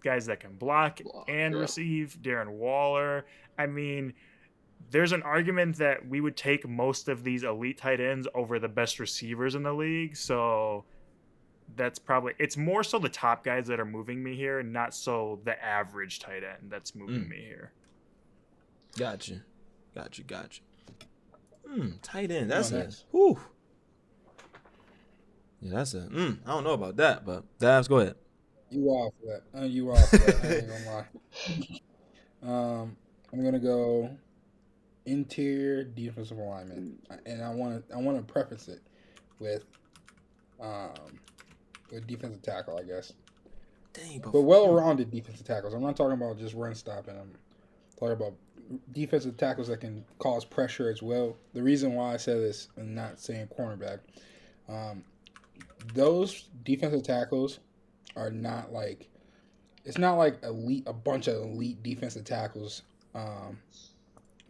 guys that can block and receive. Darren Waller. I mean, there's an argument that we would take most of these elite tight ends over the best receivers in the league. So that's probably, it's more so the top guys that are moving me here, not so the average tight end that's moving me here. Gotcha. Tight end. That's whew. Yeah, that's I don't know about that, but Dabs, go ahead. You off that. I ain't gonna lie. I'm gonna go interior defensive alignment, and I want to preface it with defensive tackle, I guess. Dang, but well-rounded defensive tackles. I'm not talking about just run stopping. I'm talking about defensive tackles that can cause pressure as well. The reason why I said this and not saying cornerback, those defensive tackles are not like, it's not like a bunch of elite defensive tackles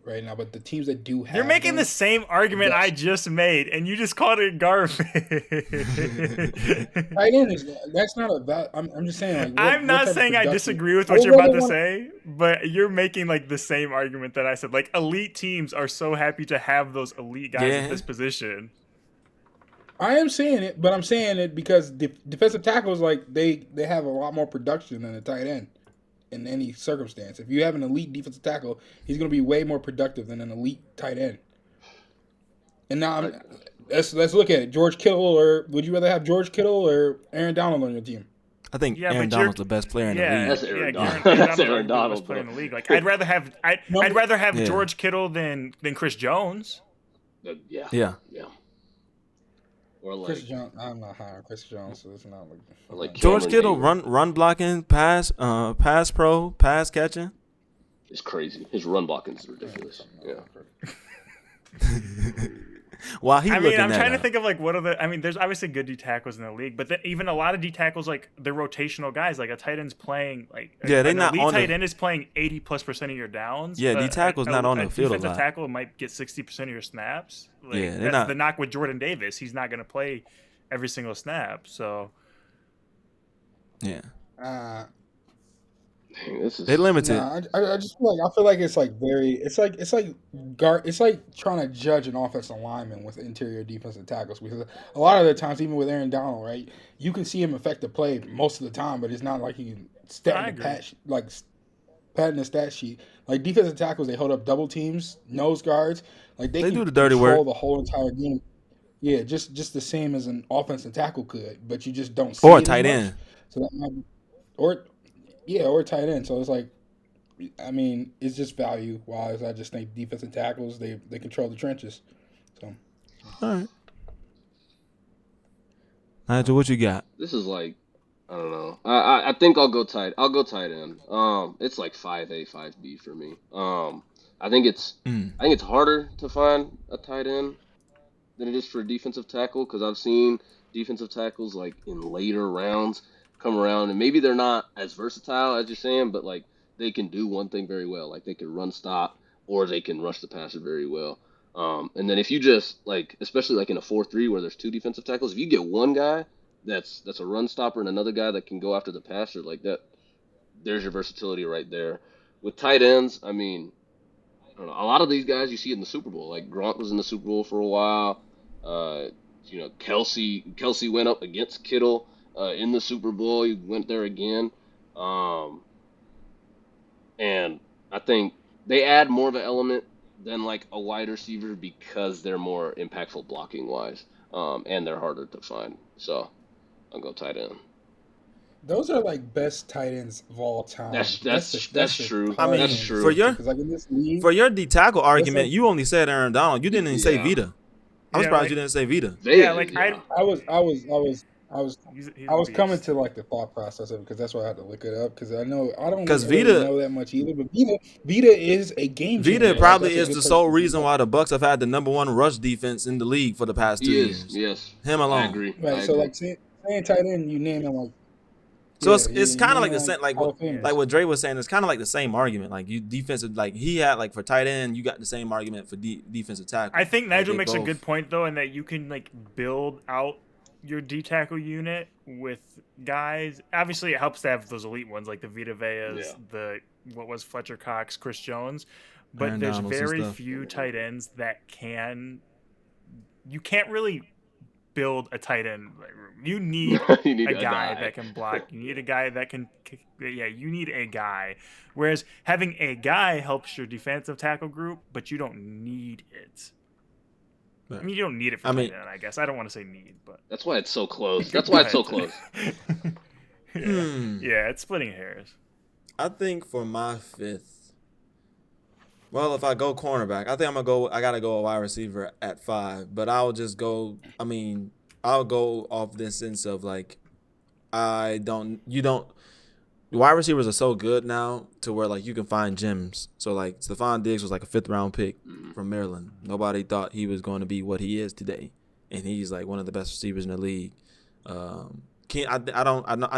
right now, but the teams that do have You're making the same argument I just made, and you just called it garbage. Tight end is, that's not a I'm just saying. Like, I'm not saying I disagree with what you're about to say, but you're making like the same argument that I said. Like, elite teams are so happy to have those elite guys at this position. I am saying it, but I'm saying it because defensive tackles, like, they have a lot more production than a tight end in any circumstance. If you have an elite defensive tackle, he's going to be way more productive than an elite tight end. And now let's look at it. George Kittle, or would you rather have George Kittle or Aaron Donald on your team? I think Aaron Donald's the best player in the league. That's Aaron Donald. That's Aaron Donald. The best player in the league. Like, I'd rather have George Kittle than Chris Jones. Yeah. Or like Chris Jones. I'm not high on Chris Jones, so it's not like George Kittle run blocking, pass pro, pass catching. It's crazy. His run blocking is ridiculous. Yeah. While I'm trying to think of like what are the. I mean, there's obviously good D tackles in the league, but even a lot of D tackles, like, they're rotational guys. Like, a tight end's playing like they're not on. Tight end is playing 80+% of your downs. Yeah, D tackle's not on the field a lot. Defensive tackle might get 60% of your snaps. Like, that's not the knock with Jordan Davis. He's not going to play every single snap. So yeah. They limited. I just feel like it's like it's like trying to judge an offensive lineman with interior defensive tackles, because a lot of the times, even with Aaron Donald, right, you can see him affect the play most of the time, but it's not like he can patting the stat sheet. Like, defensive tackles, they hold up double teams, nose guards, like they can do the dirty work the whole entire game. Yeah, just the same as an offensive tackle could, but you just don't see or it a tight end. So that might be, or tight end. So it's like, I mean, it's just value wise. I just think defensive tackles, they control the trenches. So, all right, Nigel, what you got? This is like, I don't know. I think I'll go tight end. It's like 5A, 5B for me. I think it's harder to find a tight end than it is for a defensive tackle, because I've seen defensive tackles like in later rounds come around, and maybe they're not as versatile as you're saying, but like, they can do one thing very well. Like, they can run stop, or they can rush the passer very well. And then if you just, like, especially like in a 4-3 where there's two defensive tackles, if you get one guy that's a run stopper and another guy that can go after the passer, like that, there's your versatility right there. With tight ends, I mean, I don't know, a lot of these guys you see in the Super Bowl. Like, Gronk was in the Super Bowl for a while. Kelsey went up against Kittle in the Super Bowl. He went there again. And I think they add more of an element than like a wide receiver, because they're more impactful blocking wise, and they're harder to find. So I'll go tight end. Those are like best tight ends of all time. That's true. I mean, that's true. For your D tackle argument, you only said Aaron Donald. You didn't even say Vita. I'm surprised you didn't say Vita. I was coming to like the thought process of it, because that's why I had to look it up, because I don't really know that much either. But Vita is a game changer. Vita probably is the sole reason why the Bucks have had the number one rush defense in the league for the past 2 years. Yes, him alone. I agree. Right. So like saying tight end, you name him like. So it's kind of like the same, like what Dre was saying. It's kind of like the same argument. Like, you defensive, like he had, like for tight end, you got the same argument for defensive tackle. I think Nigel makes a good point though, in that you can like build out your D tackle unit with guys. Obviously, it helps to have those elite ones like the Vita Veas, the Fletcher Cox, Chris Jones, but Aaron there's Donalds very few tight ends that you can't really build a tight end room. You need a guy that can block. You need a guy that can. You need a guy. Whereas having a guy helps your defensive tackle group, but you don't need it. I mean, you don't need it for tight end, I guess. I don't want to say need, but that's why it's so close. That's why it's so close. Yeah, it's splitting hairs. I think for my fifth, well, if I go cornerback, I think I gotta go a wide receiver at 5. But I'll just go. I mean, I'll go off this sense of like, The wide receivers are so good now to where like you can find gems. So like Stephon Diggs was like a 5th round pick from Maryland. Nobody thought he was going to be what he is today, and he's like one of the best receivers in the league. I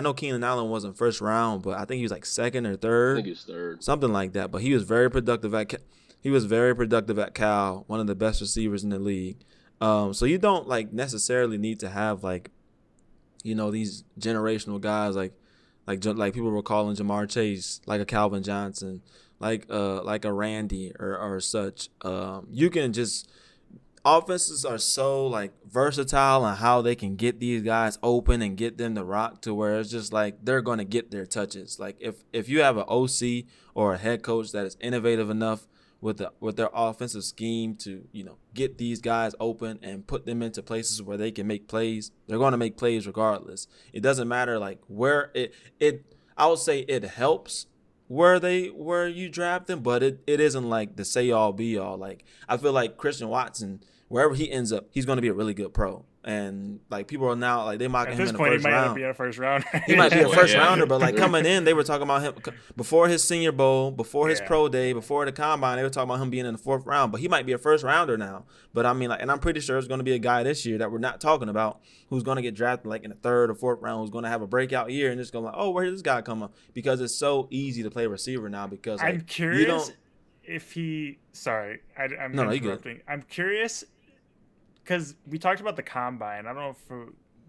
know Keenan Allen wasn't 1st round, but I think he was like 2nd or 3rd. I think he was 3rd, something like that. But he was very productive at Cal. One of the best receivers in the league. So you don't like necessarily need to have like, these generational guys like people were calling Jamar Chase, like a Calvin Johnson, like a Randy or such. You can just offenses are so like versatile on how they can get these guys open and get them to rock to where it's just like they're going to get their touches. Like if you have an OC or a head coach that is innovative enough with their offensive scheme to get these guys open and put them into places where they can make plays, they're going to make plays regardless. It doesn't matter like where I would say it helps where you draft them, but it isn't like the say all be all. Like I feel like Christian Watson, wherever he ends up, he's going to be a really good pro. And like people are now like they mocking him in the first round. At this point, he might not be a first rounder. He might be a first rounder, but like coming in, they were talking about him before his Senior Bowl, before his pro day, before the combine. They were talking about him being in the 4th round, but he might be a first rounder now. But I mean, like, and I'm pretty sure it's going to be a guy this year that we're not talking about who's going to get drafted like in the 3rd or 4th round, who's going to have a breakout year and just going like, oh, where did this guy come up? Because it's so easy to play receiver now. Because like, I'm curious if he. Sorry, I'm interrupting. I'm curious. Because we talked about the combine. I don't know if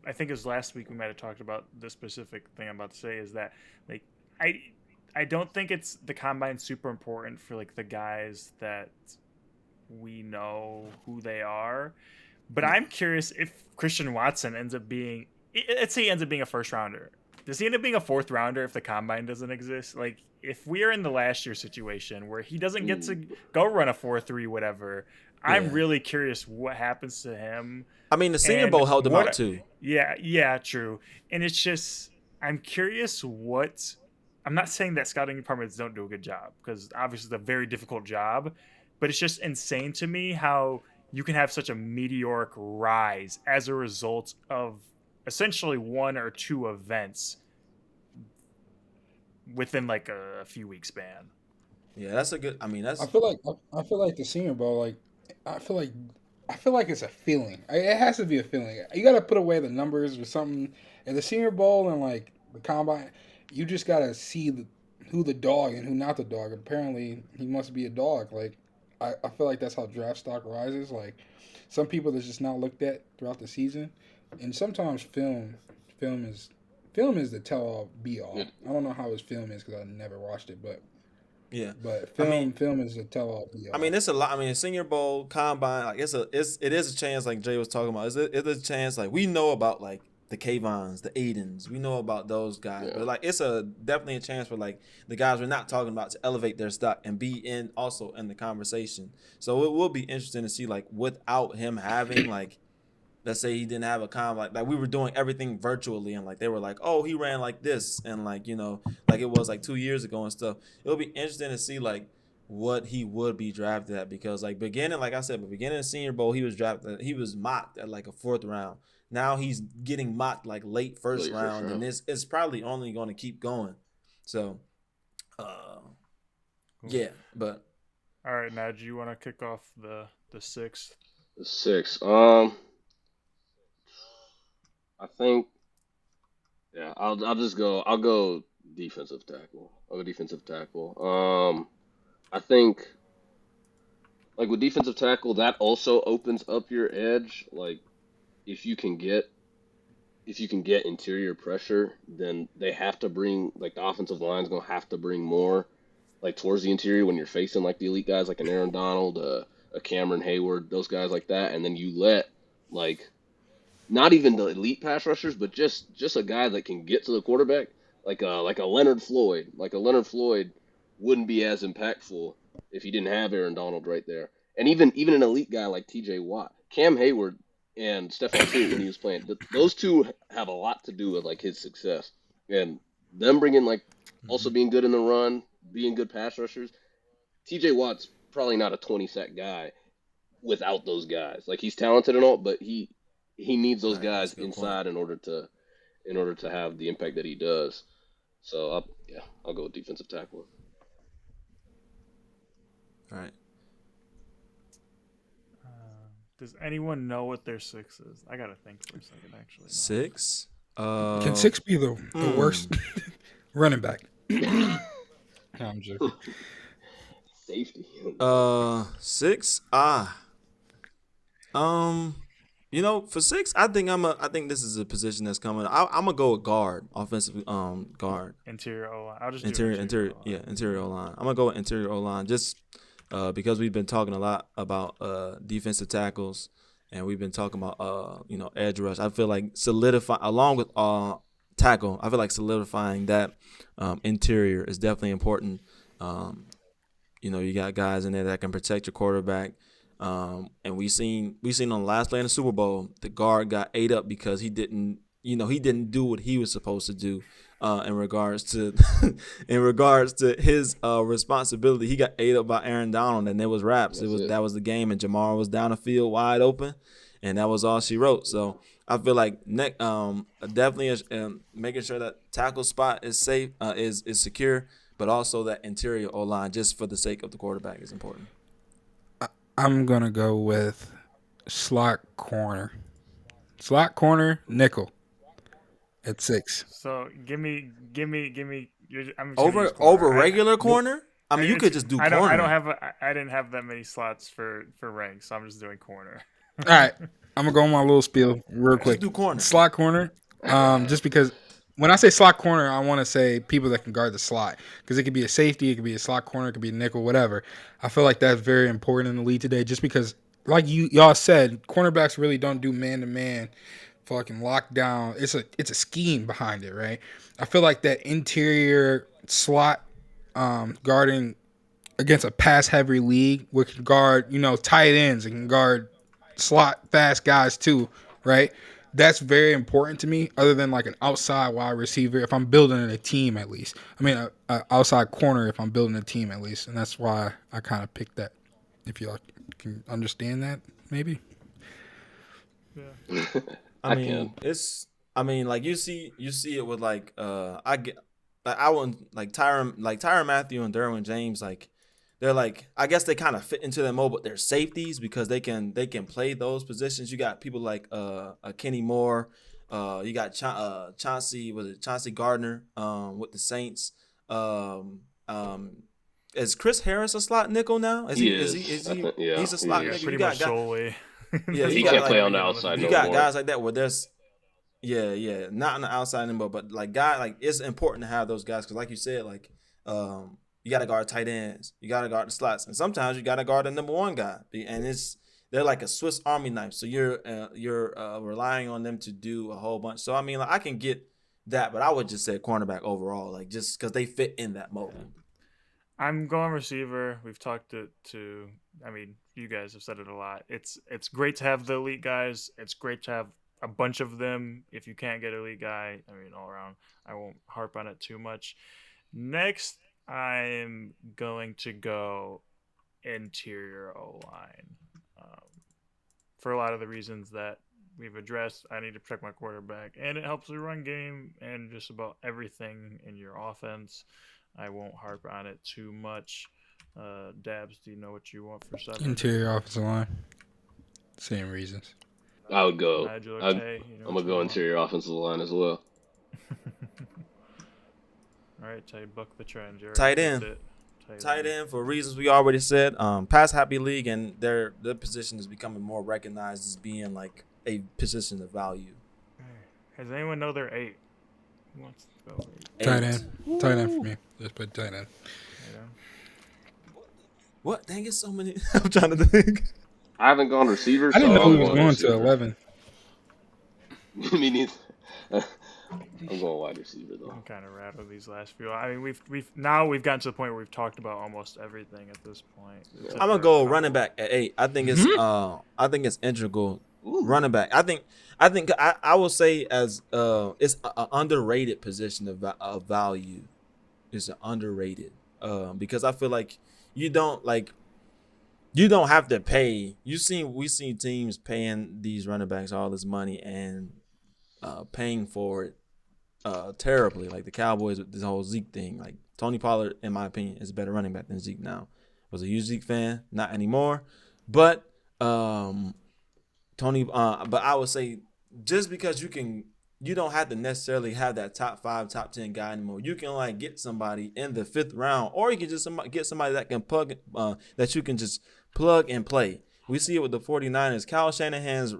I think it was last week we might have talked about the specific thing I'm about to say is that like I don't think it's the combine super important for like the guys that we know who they are. But I'm curious if Christian Watson ends up being, let's say he ends up being a 1st rounder. Does he end up being a 4th rounder if the combine doesn't exist? Like if we are in the last year situation where he doesn't get to go run a 4.3 whatever, I'm really curious what happens to him. I mean, the Senior Bowl held him out too. Yeah, true. And it's just, I'm curious what. I'm not saying that scouting departments don't do a good job because obviously it's a very difficult job, but it's just insane to me how you can have such a meteoric rise as a result of essentially 1 or 2 events within like a few weeks span. Yeah, that's a good. I mean, that's. I feel like the Senior Bowl, like I feel like it's a feeling. It has to be a feeling. You got to put away the numbers or something. In the Senior Bowl and like the combine, you just got to see who the dog and who not the dog. Apparently, he must be a dog. Like I feel like that's how draft stock rises. Like some people that's just not looked at throughout the season, and sometimes film is the tell all be all. I don't know how his film is because I never watched it, but. Yeah, but film is a tell-all. I mean, it's a lot. I mean, Senior Bowl, combine, like it is a chance. Like Jay was talking about, it's a chance. Like we know about like the Kayvons, the Aidens, we know about those guys. Yeah. But like it's definitely a chance for like the guys we're not talking about to elevate their stock and be also in the conversation. So it will be interesting to see like without him having like. Let's say he didn't have a combine, like we were doing everything virtually, and like they were like, "Oh, he ran like this," and like like it was like 2 years ago and stuff. It'll be interesting to see like what he would be drafted at because like beginning of Senior Bowl, he was mocked at like a 4th round. Now he's getting mocked like late first round, and it's probably only going to keep going. So, yeah, but all right, now do you want to kick off the 6th? The 6th, I think, I'll go defensive tackle. I'll go defensive tackle. I think, like with defensive tackle, that also opens up your edge. Like, if you can get interior pressure, then they have to bring like the offensive line's gonna have to bring more like towards the interior when you're facing like the elite guys like an Aaron Donald, a Cameron Hayward, those guys like that, and then you let like. Not even the elite pass rushers, but just a guy that can get to the quarterback, like a Leonard Floyd. Like a Leonard Floyd wouldn't be as impactful if he didn't have Aaron Donald right there. And even an elite guy like T.J. Watt, Cam Hayward, and Stephon Diggs when he was playing, those two have a lot to do with like his success. And them bringing like also being good in the run, being good pass rushers. T.J. Watt's probably not a 20-sack guy without those guys. Like he's talented and all, but he needs those guys inside in order to in order to have the impact that he does. So I'll go with defensive tackle. All right. Does anyone know what their 6 is? I gotta think for a second. Actually, 6. Can 6 be the worst running back? No, I'm joking. Safety. 6. For 6, I think this is a position that's coming. I'm gonna go with guard, offensive guard. Interior O line. I'll just interior O-line. interior O line. I'm gonna go with interior O line just because we've been talking a lot about defensive tackles, and we've been talking about edge rush. I feel like along with tackle. I feel like solidifying that interior is definitely important. You got guys in there that can protect your quarterback. And we seen on the last play in the Super Bowl, the guard got ate up because he didn't do what he was supposed to do in regards to his responsibility. He got ate up by Aaron Donald, and there was wraps. That was the game, and Jamar was down the field wide open, and that was all she wrote. So I feel like definitely making sure that tackle spot is safe, is secure, but also that interior O-line, just for the sake of the quarterback, is important. I'm going to go with slot corner. Slot corner, nickel at 6. So give me. Over regular corner? I mean, you could just do corner. I didn't have that many slots for ranks, so I'm just doing corner. All right. I'm going to go on my little spiel real quick. Just do corner. Slot corner, just because when I say slot corner, I want to say people that can guard the slot, because it could be a safety, it could be a slot corner, it could be a nickel, whatever. I feel like that's very important in the league today, just because, like y'all said, cornerbacks really don't do man-to-man fucking lockdown. It's a scheme behind it, right? I feel like that interior slot guarding against a pass-heavy league, which can guard, tight ends, and can guard slot fast guys too, right? That's very important to me, other than like an outside wide receiver if I'm building a team at least. I mean, an outside corner if I'm building a team at least. And that's why I kind of picked that. If y'all can understand that, maybe. Yeah. I mean, like you see it with Tyrann Mathieu and Derwin James, like they're like, I guess they kind of fit into that mold, but they're safeties because they can play those positions. You got people like Kenny Moore, you got Chauncey Gardner with the Saints. Is Chris Harris a slot nickel now? He's a slot nickel. Pretty much solely. Yeah, he can't play on the outside. You got guys like that where there's not on the outside anymore, but it's important to have those guys because, like you said, you got to guard tight ends, you got to guard the slots, and sometimes you got to guard the number one guy, and they're like a Swiss Army knife. So you're relying on them to do a whole bunch. So I mean, I can get that, but I would just say cornerback overall, just because they fit in that mold. I'm going receiver. We've talked to. I mean, you guys have said it a lot. It's great to have the elite guys. It's great to have a bunch of them. If you can't get an elite guy, I mean, all around, I won't harp on it too much. Next, I'm going to go interior O-line. For a lot of the reasons that we've addressed, I need to protect my quarterback, and it helps the run game and just about everything in your offense. I won't harp on it too much. Dabs, do you know what you want for 7? Interior offensive line. Same reasons. I would go. I'm going to go interior offensive line as well. All right, Tay, buck the trend. Tight end. Tight end for reasons we already said. Pass happy league, and their position is becoming more recognized as being like a position of value. Does anyone know their 8? Who wants to go 8? Tight end. Tight end for me. Just put tight end. What? Dang, it's so many. I'm trying to think. I haven't gone receiver. I didn't know he was going to 11. Me neither. I'm going wide receiver though. I'm kind of rattled these last few. I mean, we've gotten to the point where we've talked about almost everything at this point. I'm gonna go running back at 8. I think it's integral. Ooh. Running back. I will say as it's an underrated position of value. It's an underrated because I feel like you don't have to pay. We've seen teams paying these running backs all this money and paying for it terribly. Like the Cowboys with this whole Zeke thing. Like Tony Pollard, in my opinion, is a better running back than Zeke now. Was a huge Zeke fan, not anymore. But Tony, but I would say just because you don't have to necessarily have that top 5, top 10 guy anymore. You can like get somebody in the 5th round, or you can just get somebody that can that you can just plug and play. We see it with the 49ers. Kyle Shanahan's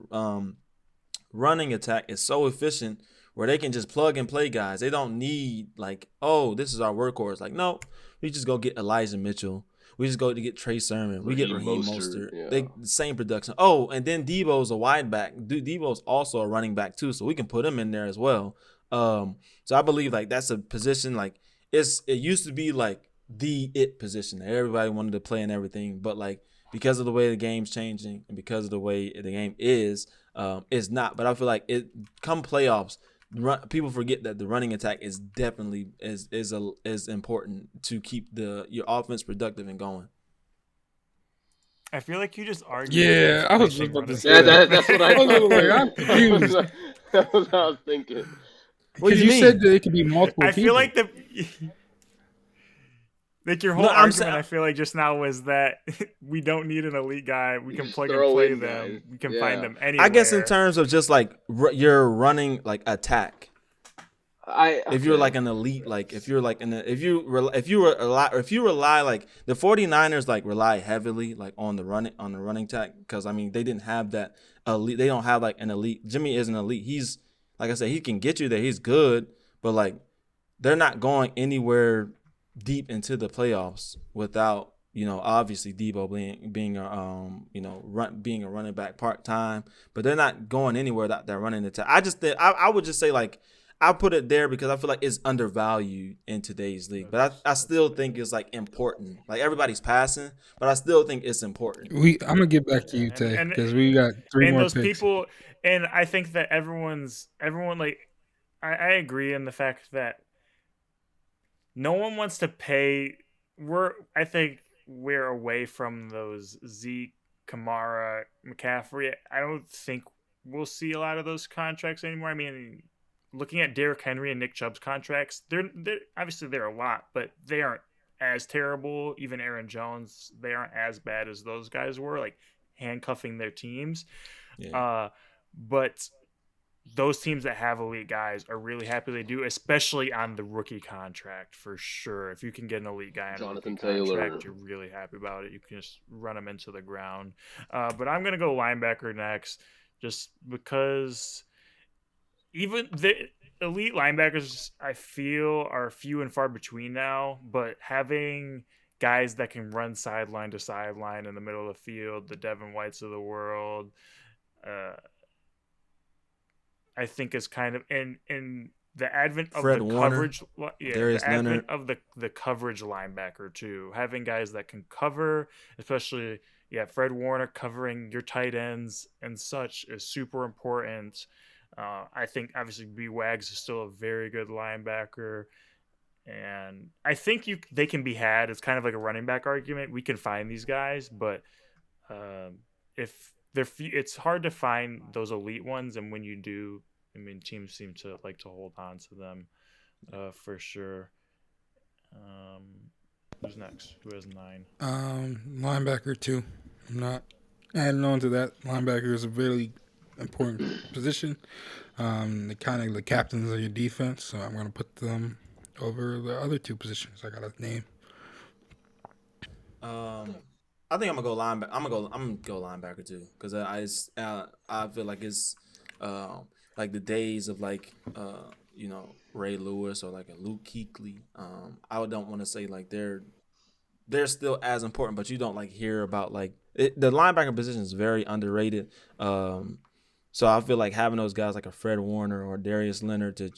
running attack is so efficient where they can just plug and play guys. They don't need like, oh, this is our workhorse. Like, no, we just go get Elijah Mitchell. We just go to get Trey Sermon. We get Raheem Mostert. Yeah. They the same production. Oh, and then Debo's a wide back. Debo's also a running back too, so we can put him in there as well. So I believe like that's a position like it used to be like the it position that everybody wanted to play and everything, but like because of the way the game's changing and because of the way the game is, it's not. But I feel like it come playoffs. People forget that the running attack is definitely is important to keep your offense productive and going. I feel like you just argued. Yeah, I was just about to say that's what I was like, I'm confused. That's what I was thinking. Because you said that it could be multiple I people. feel like like your whole argument, I feel like just now was that we don't need an elite guy. We can plug and play them. Guys. We can find them anywhere. I guess in terms of just like your running like attack. If you're like an elite, like if you're like if you rely like the 49ers like rely heavily like on the running attack, because I mean they didn't have that elite. They don't have like an elite. Jimmy is an elite. He's like I said, he can get you there. He's good, but like they're not going anywhere deep into the playoffs without, obviously Debo being a running back part time, but they're not going anywhere without that running attack. I would just say like I put it there because I feel like it's undervalued in today's league, but I still think it's like important. Like everybody's passing, but I still think it's important. I'm gonna get back to you, Tay, because we got 3 more those picks. People, and I think that everyone like I agree in the fact that no one wants to pay. I think we're away from those Zeke, Kamara, McCaffrey. I don't think we'll see a lot of those contracts anymore. I mean, looking at Derrick Henry and Nick Chubb's contracts, they're obviously they're a lot, but they aren't as terrible. Even Aaron Jones, they aren't as bad as those guys were, like handcuffing their teams. Yeah. But those teams that have elite guys are really happy they do, especially on the rookie contract for sure. If you can get an elite guy on Jonathan a rookie contract, you're really happy about it. You can just run them into the ground. But I'm gonna go linebacker next, just because even the elite linebackers I feel are few and far between now. But having guys that can run sideline to sideline in the middle of the field, the Devin Whites of the world, I think is kind of in the advent of Fred the Warner, coverage, Darius the advent Leonard. of the coverage linebacker too. Having guys that can cover, especially Fred Warner covering your tight ends and such is super important. I think obviously B Wags is still a very good linebacker, and I think they can be had. It's kind of like a running back argument. We can find these guys, but if it's hard to find those elite ones, and when you do, I mean, teams seem to like to hold on to them for sure. Who's next? Who has 9? Linebacker 2. I'm not adding on to that. Linebacker is a really important position. They're kind of the captains of your defense, so I'm going to put them over the other 2 positions. I got a name. I think I'm gonna go linebacker. I'm gonna go linebacker too, because I feel like it's like the days of like Ray Lewis or like a Luke Kuechly. I don't want to say like they're still as important, but you don't like hear about like the linebacker position is very underrated. So I feel like having those guys like a Fred Warner or Darius Leonard to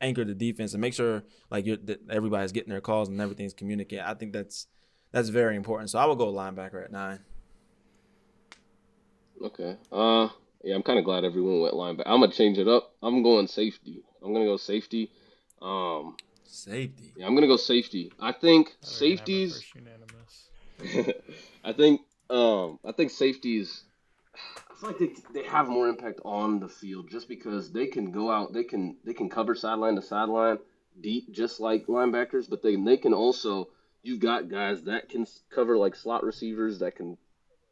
anchor the defense and make sure like that everybody's getting their calls and everything's communicated. I think that's very important. So I will go linebacker at 9. Okay. Yeah, I'm kind of glad everyone went linebacker. I'm gonna change it up. I'm going safety. I'm gonna go safety. Safety. Yeah, I'm gonna go safety. I think safeties. I think safeties. feel like they have more impact on the field just because they can go out, they can cover sideline to sideline deep just like linebackers, but they can also, you've got guys that can cover like slot receivers that can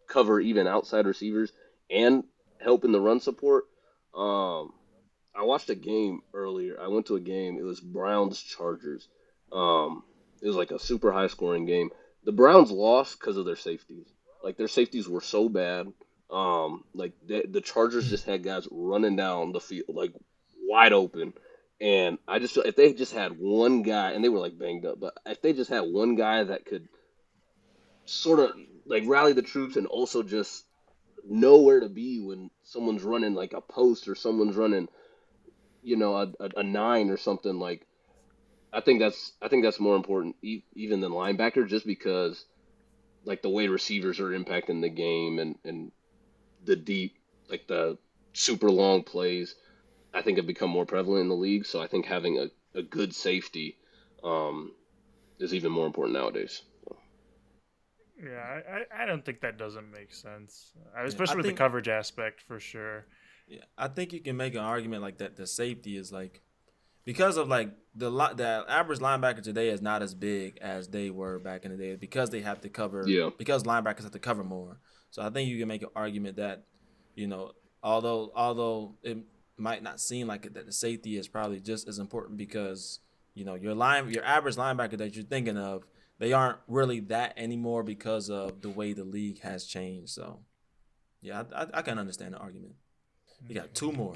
cover even outside receivers and help in the run support. I watched a game earlier. I went to a game. It was Browns Chargers. It was like a super high scoring game. The Browns lost because of their safeties. Like their safeties were so bad. Like the Chargers just had guys running down the field like wide open. And I just feel if they just had one guy, and they were like banged up, but if they just had one guy that could sort of like rally the troops and also just know where to be when someone's running like a post or someone's running, a nine or something, like I think that's more important even than linebacker, just because like the way receivers are impacting the game and the deep, like the super long plays, I think have become more prevalent in the league. So I think having a good safety is even more important nowadays. Yeah, I don't think that doesn't make sense, especially with the coverage aspect for sure. Yeah, I think you can make an argument like that. The safety is like because of like the average linebacker today is not as big as they were back in the day because they have to cover. Yeah. Because linebackers have to cover more. So I think you can make an argument that, although it might not seem like it, that the safety is probably just as important because your average linebacker that you're thinking of, they aren't really that anymore because of the way the league has changed. So yeah, I can understand the argument. You got two more.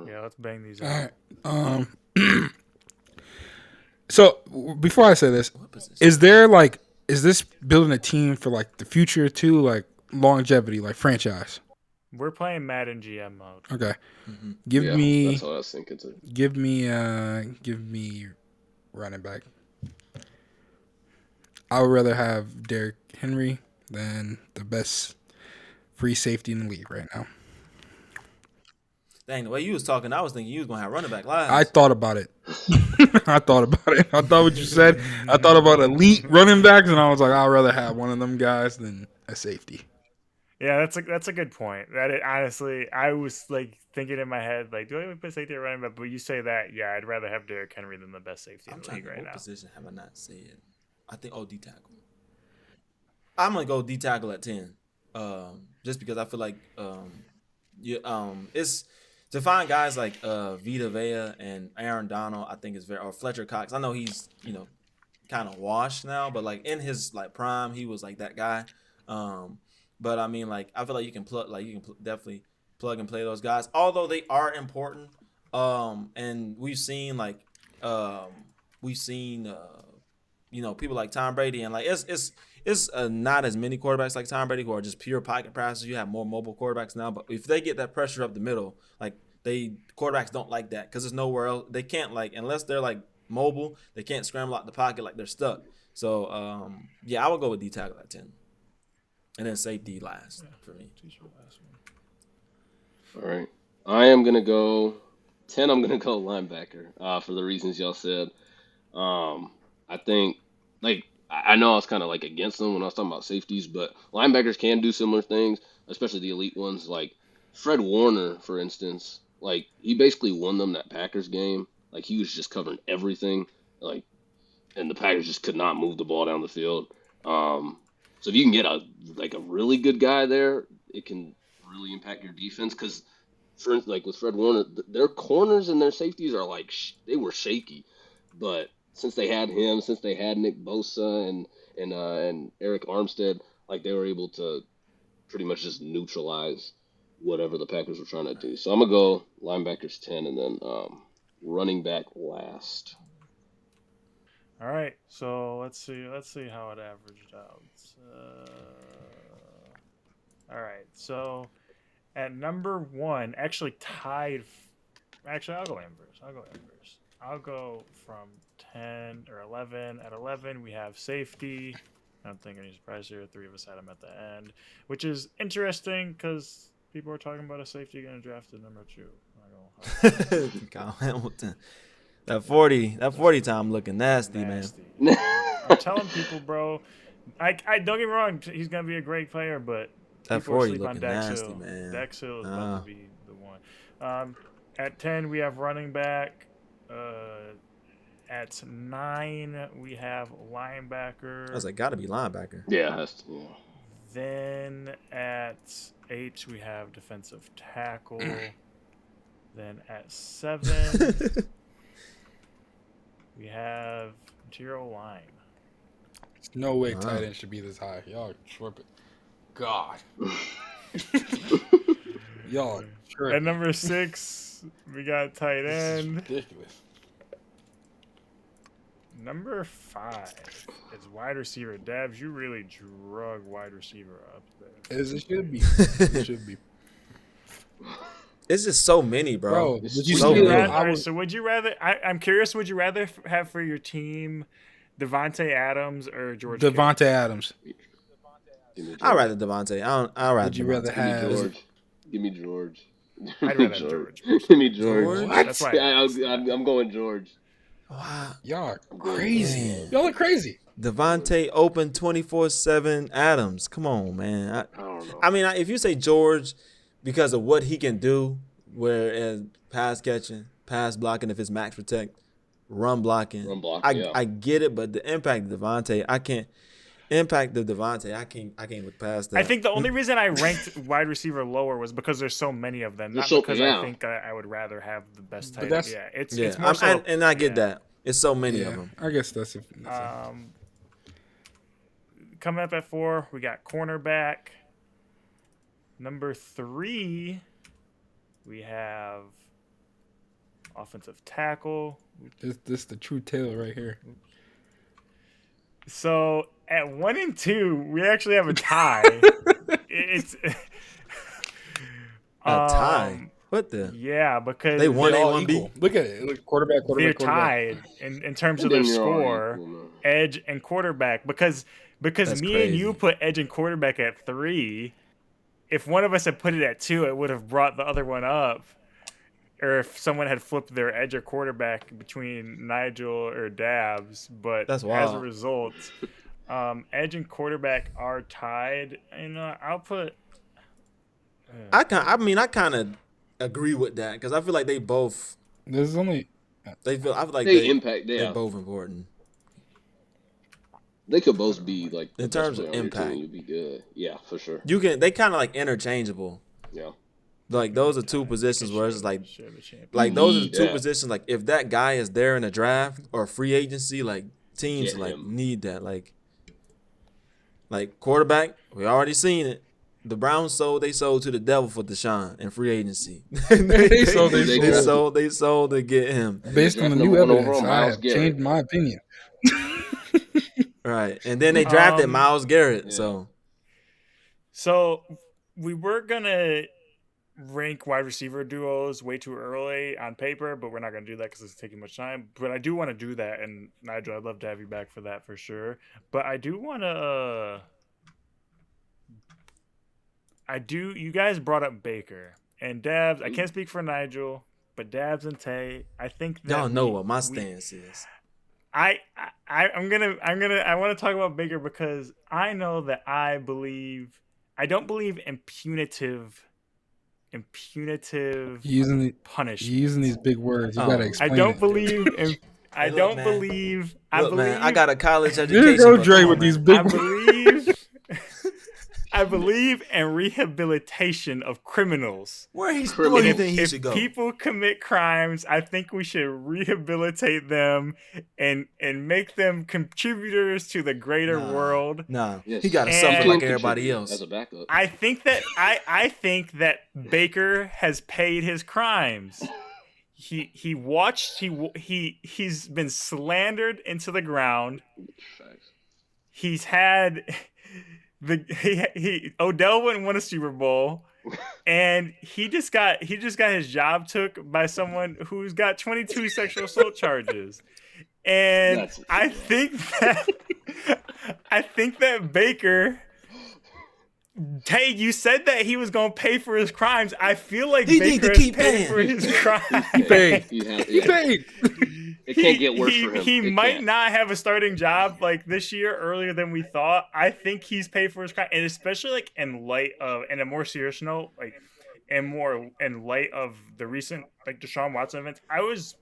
Yeah, let's bang these out. All right. So before I say this, is this building a team for like the future too, like longevity, like franchise? We're playing Madden GM mode. Okay. Mm-hmm. Give me. That's what I was thinking too. Give me running back. I would rather have Derrick Henry than the best free safety in the league right now. Dang, the way you was talking, I was thinking you was gonna have running back last. I thought about it. I thought what you said. I thought about elite running backs, and I was like, I'd rather have one of them guys than a safety. Yeah, that's a good point. Honestly, I was like thinking in my head, like, do I put safety or running back? But you say that, yeah, I'd rather have Derrick Henry than the best safety in the league right now. What position have I not said? I think D tackle. I'm gonna go D tackle at 10, just because I feel like it's to find guys like Vita Vea and Aaron Donald. I think or Fletcher Cox. I know he's kind of washed now, but like in his like prime, he was like that guy. But I mean, like I feel like you can definitely plug and play those guys, although they are important. And we've seen people like Tom Brady, and like it's not as many quarterbacks like Tom Brady who are just pure pocket passers. You have more mobile quarterbacks now, but if they get that pressure up the middle, like quarterbacks don't like that because there's nowhere else. They can't unless they're like mobile, they can't scramble out the pocket like they're stuck. So I would go with D tackle at 10, and then safety last for me. All right, I am gonna go 10. I'm gonna go linebacker for the reasons y'all said. I think I know I was kind of like against them when I was talking about safeties, but linebackers can do similar things, especially the elite ones. Like Fred Warner, for instance, like he basically won them that Packers game. Like he was just covering everything, and the Packers just could not move the ball down the field. So if you can get a really good guy there, it can really impact your defense. Because, for instance, like with Fred Warner, their corners and their safeties are they were shaky, but since they had him, since they had Nick Bosa and Eric Armstead, like they were able to pretty much just neutralize whatever the Packers were trying to do. So I'm gonna go linebackers 10 and then running back last. All right, so let's see how it averaged out. All right, so at number 1, actually tied. Actually, I'll go inverse. I'll go from 10 or 11. At 11, we have safety. I don't think any surprise here. 3 of us had him at the end, which is interesting because people are talking about a safety going to draft at number 2. Kyle Hamilton. That 40 time looking nasty. Man. I'm telling people, bro. I don't get me wrong. He's going to be a great player, but That People are 40 asleep on looking Dax nasty, Hill. man. Dax Hill is about to be the one. At 10, we have running back. At 9, we have linebacker. I was like, gotta be linebacker. Yeah, it has to. Yeah. Then at 8, we have defensive tackle. Then at 7, we have interior line. There's no way tight end should be this high. Y'all tripping. God. Y'all tripping. At number 6, we got tight end. Ridiculous. Number 5 is wide receiver. Dabs, you really drug wide receiver up there. As it should be. It should be. It's just so many, bro. Did Would you so you see many. rather, so would you rather? I'm curious. Would you rather have for your team Devontae Adams or George? Devontae Adams. I'd rather Devontae. I'd rather. Would you rather have George? Give me George. I'd rather have George. Give me George. What? That's why. I'm going George. Wow. y'all are crazy. Man. Y'all are crazy. Devontae open 24/7 Adams. Come on, man. I don't know. I mean, if you say George because of what he can do, whereas pass catching, pass blocking, if it's max protect, run blocking, I get it, but the impact of Devontae, I can't look past that. I think the only reason I ranked wide receiver lower was because there's so many of them, not because I think I would rather have the best tight end. Yeah, it's more so. And I get that. It's so many of them. I guess that's it. Coming up at 4, we got cornerback. Number 3, we have offensive tackle. This the true tale right here. So at 1 and 2, we actually have a tie. It's a tie. What the? Yeah, because they won all A1B. equal. Look at it. Look, quarterback. They're tied in terms of their score, edge and quarterback. Because That's me crazy. and you put edge and quarterback at 3. If one of us had put it at 2, it would have brought the other one up. Or if someone had flipped their edge or quarterback between Nigel or Dabs, but That's as a wild. result, edge and quarterback are tied. And I'll put. I kind of agree with that because I feel like they both. There's only. I feel like they impact. They're both important. They could both be like In terms of impact. You'd be good. Yeah, for sure. They kind of like interchangeable. Yeah. Like those are two positions where it's like those are the two positions. Like if that guy is there in a draft or free agency, like teams need that. Like quarterback, we already seen it. The Browns sold to the devil for Deshaun in free agency. they sold to get him. Based on the new evidence, I have changed my opinion. Right, and then they drafted Myles Garrett. Yeah. So we were gonna rank wide receiver duos way too early on paper, but we're not gonna do that because it's taking much time. But I do want to do that, and Nigel, I'd love to have you back for that for sure. But I do want to. You guys brought up Baker and Dabs. I can't speak for Nigel, but Dabs and Tay, I think that y'all know what my stance is. I want to talk about Baker because I know that I don't believe in punitive punishment. Using these big words, you gotta explain. I don't believe in. I got a college education. Here you go, Dre, with these big words. I believe in rehabilitation of criminals. Where do you think he should go? If people commit crimes, I think we should rehabilitate them and make them contributors to the greater world. Nah, he got to suffer like everybody else. As a backup. I think that Baker has paid his crimes. He's been slandered into the ground. He's had. Odell wouldn't win a Super Bowl, and he just got his job took by someone who's got 22 sexual assault charges, and I think that Baker Tay, you said that he was going to pay for his crimes. I feel like he Baker need to is keep paying for his crimes. He paid. He paid. It can't get worse for him. He It might can't. not have a starting job like this year earlier than we thought. I think he's paid for his crime, and especially like in light of, and a more serious note, like, and more in light of the recent like Deshaun Watson events. I was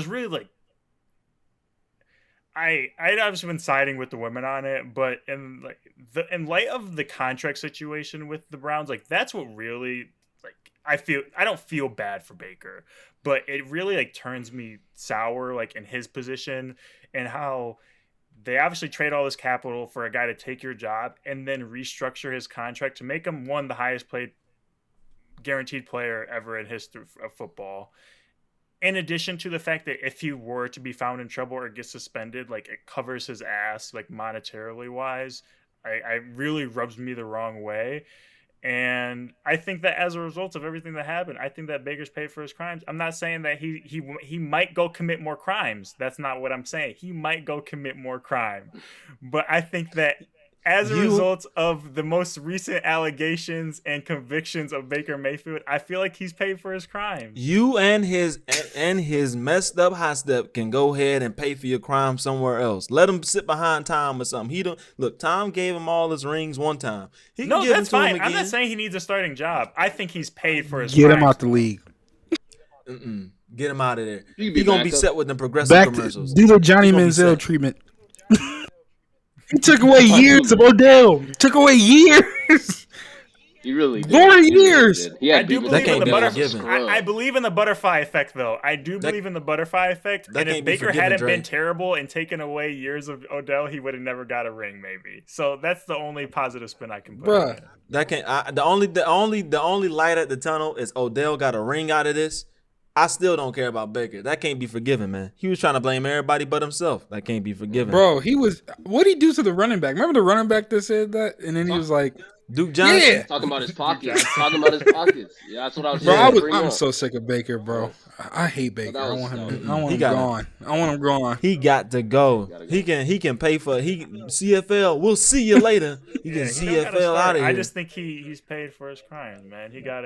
really like, I'd obviously been siding with the women on it, but in in light of the contract situation with the Browns, like that's what really like I don't feel bad for Baker, but it really like turns me sour like in his position and how they obviously trade all this capital for a guy to take your job and then restructure his contract to make him the highest paid guaranteed player ever in history of football. In addition to the fact that if he were to be found in trouble or get suspended, like it covers his ass, like monetarily wise, I really rubs me the wrong way. And I think that as a result of everything that happened, I think that Baker's paid for his crimes. I'm not saying that he might go commit more crimes. That's not what I'm saying. He might go commit more crime. But I think that as a result of the most recent allegations and convictions of Baker Mayfield, I feel like he's paid for his crimes. You and his messed up hot step can go ahead and pay for your crime somewhere else. Let him sit behind Tom or something. He don't look. Tom gave him all his rings one time. No, that's fine. I'm not saying he needs a starting job. I think he's paid for his Get crimes. him out the league. Get him out of there. He's gonna be set with the progressive commercials. Do the Johnny Manziel treatment. He took away years of Odell. Took away years. He really did. 4 years. He I do believe in the butterfly. I believe in the butterfly effect, though. I do believe in the butterfly effect. And if Baker hadn't been terrible and taken away years of Odell, he would have never got a ring, maybe. So that's the only positive spin I can put. Bruh. That can the only light at the tunnel is Odell got a ring out of this. I still don't care about Baker. That can't be forgiven, man. He was trying to blame everybody but himself. That can't be forgiven. Bro, what'd he do to the running back? Remember the running back that said that? And then he was like, Duke Johnson? Yeah. Talking about his pockets. Yeah, that's what I was saying. Bro, I'm so sick of Baker, bro. I hate Baker. I want him gone. I want him gone. He got to go. He can pay for CFL. We'll see you later. He can CFL out of here. I just think he's paid for his crimes, man. He got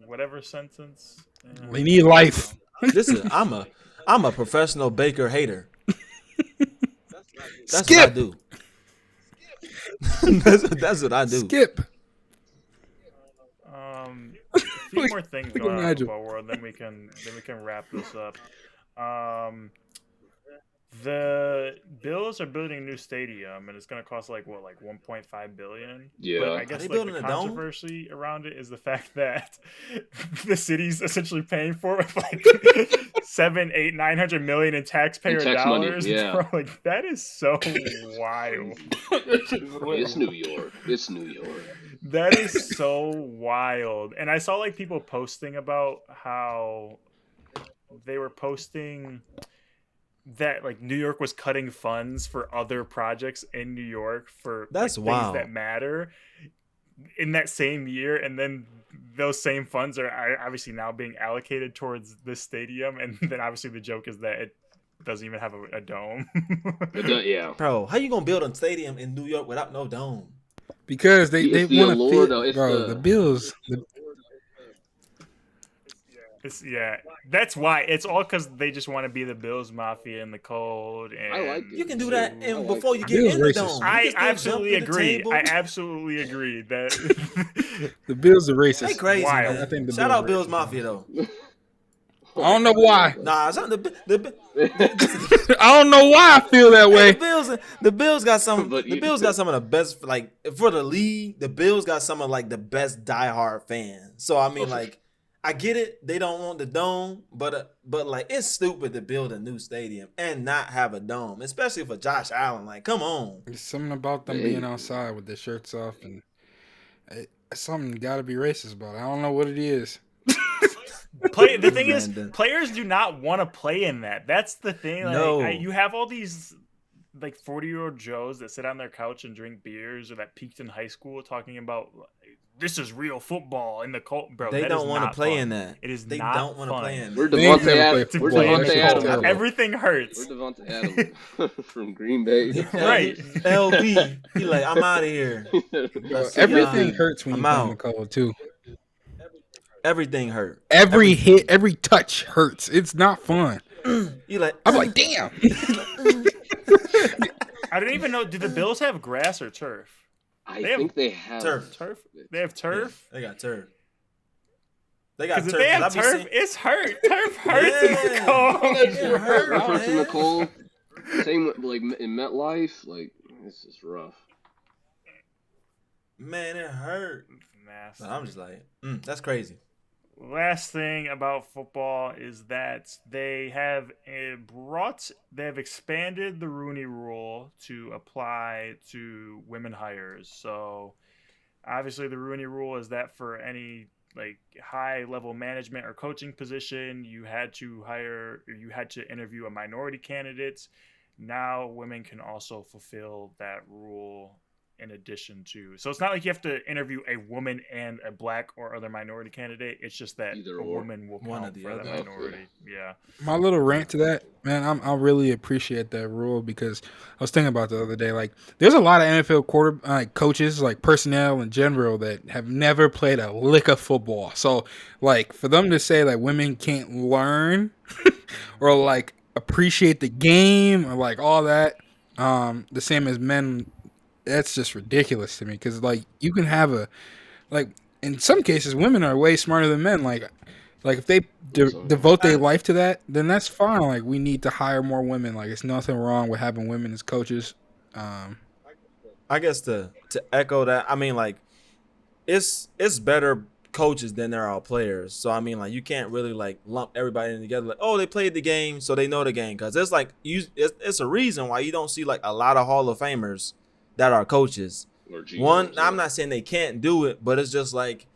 whatever sentence. We need life. Listen, I'm a professional Baker hater. That's Skip. what I do. that's what I do. Skip. A few more things going on in the football world, then we can wrap this up. The Bills are building a new stadium, and it's going to cost like $1.5 billion. Yeah, but I guess the controversy around it is the fact that the city's essentially paying for it with like $700-900 million in taxpayer dollars. Money. Yeah, bro, like that is so wild. It's New York. That is so wild. And I saw like people posting about how they were posting that like New York was cutting funds for other projects in New York for things that matter in that same year, and then those same funds are obviously now being allocated towards this stadium, and then obviously the joke is that it doesn't even have a dome. Yeah, bro, how you gonna build a stadium in New York without no dome? Because they want to fit, bro. The Bills. That's why. It's all because they just want to be the Bills Mafia in the cold. And I like it. You can do that before you get in the dome. I absolutely agree. That the Bills are racist. They crazy. Man. I think Shout out Bills Mafia though. I don't know why. Nah, it's not I don't know why I feel that way. The Bills got some. The Bills got some of the best. Like for the league, the Bills got some of like the best diehard fans. So I mean, like, I get it. They don't want the dome, but like it's stupid to build a new stadium and not have a dome, especially for Josh Allen. Like, come on. There's something about them being outside with their shirts off, and something got to be racist about it. I don't know what it is. The thing is, players do not want to play in that. That's the thing. Like, no. You have all these like 40-year-old Joes that sit on their couch and drink beers, or that peaked in high school talking about this is real football in the cold, bro. They that don't want to play fun. in that. It is they not don't want to fun. play in We're that. Devontae Adams. Everything hurts. We're Devontae Adams from Green Bay. Right. LB. He like, I'm out of here. Everything hurts when you play in the cold too. Everything hurt. Every hit, every touch hurts. It's not fun. You like, I'm like, damn. I didn't even know. Do the Bills have grass or turf? I think they have turf. They have turf. Yeah, they got turf. They got turf. If they have turf, it's hurt. Turf hurts in the cold. It hurts in the cold. Same with, like in MetLife, like it's just rough. Man, it hurt. Nasty. I'm just like, that's crazy. Last thing about football is that they have expanded the Rooney Rule to apply to women hires. So obviously the Rooney Rule is that for any like high level management or coaching position, you had to interview a minority candidate. Now women can also fulfill that rule in addition to, so it's not like you have to interview a woman and a black or other minority candidate. It's just that a woman will count for that minority. Yeah. My little rant to that, man, I really appreciate that rule because I was thinking about the other day. Like, there's a lot of NFL coaches, like personnel in general, that have never played a lick of football. So, like, for them to say that women can't learn or like appreciate the game or like all that, the same as men. That's just ridiculous to me because, like, you can have in some cases, women are way smarter than men. Like if they devote their life to that, then that's fine. Like, we need to hire more women. Like, it's nothing wrong with having women as coaches. I guess to echo that, I mean, like, it's better coaches than there are players. So, I mean, like, you can't really, like, lump everybody in together. Like, oh, they played the game, so they know the game. Because it's, like, it's a reason why you don't see, like, a lot of Hall of Famers that are coaches. One, I'm not saying they can't do it, but it's just like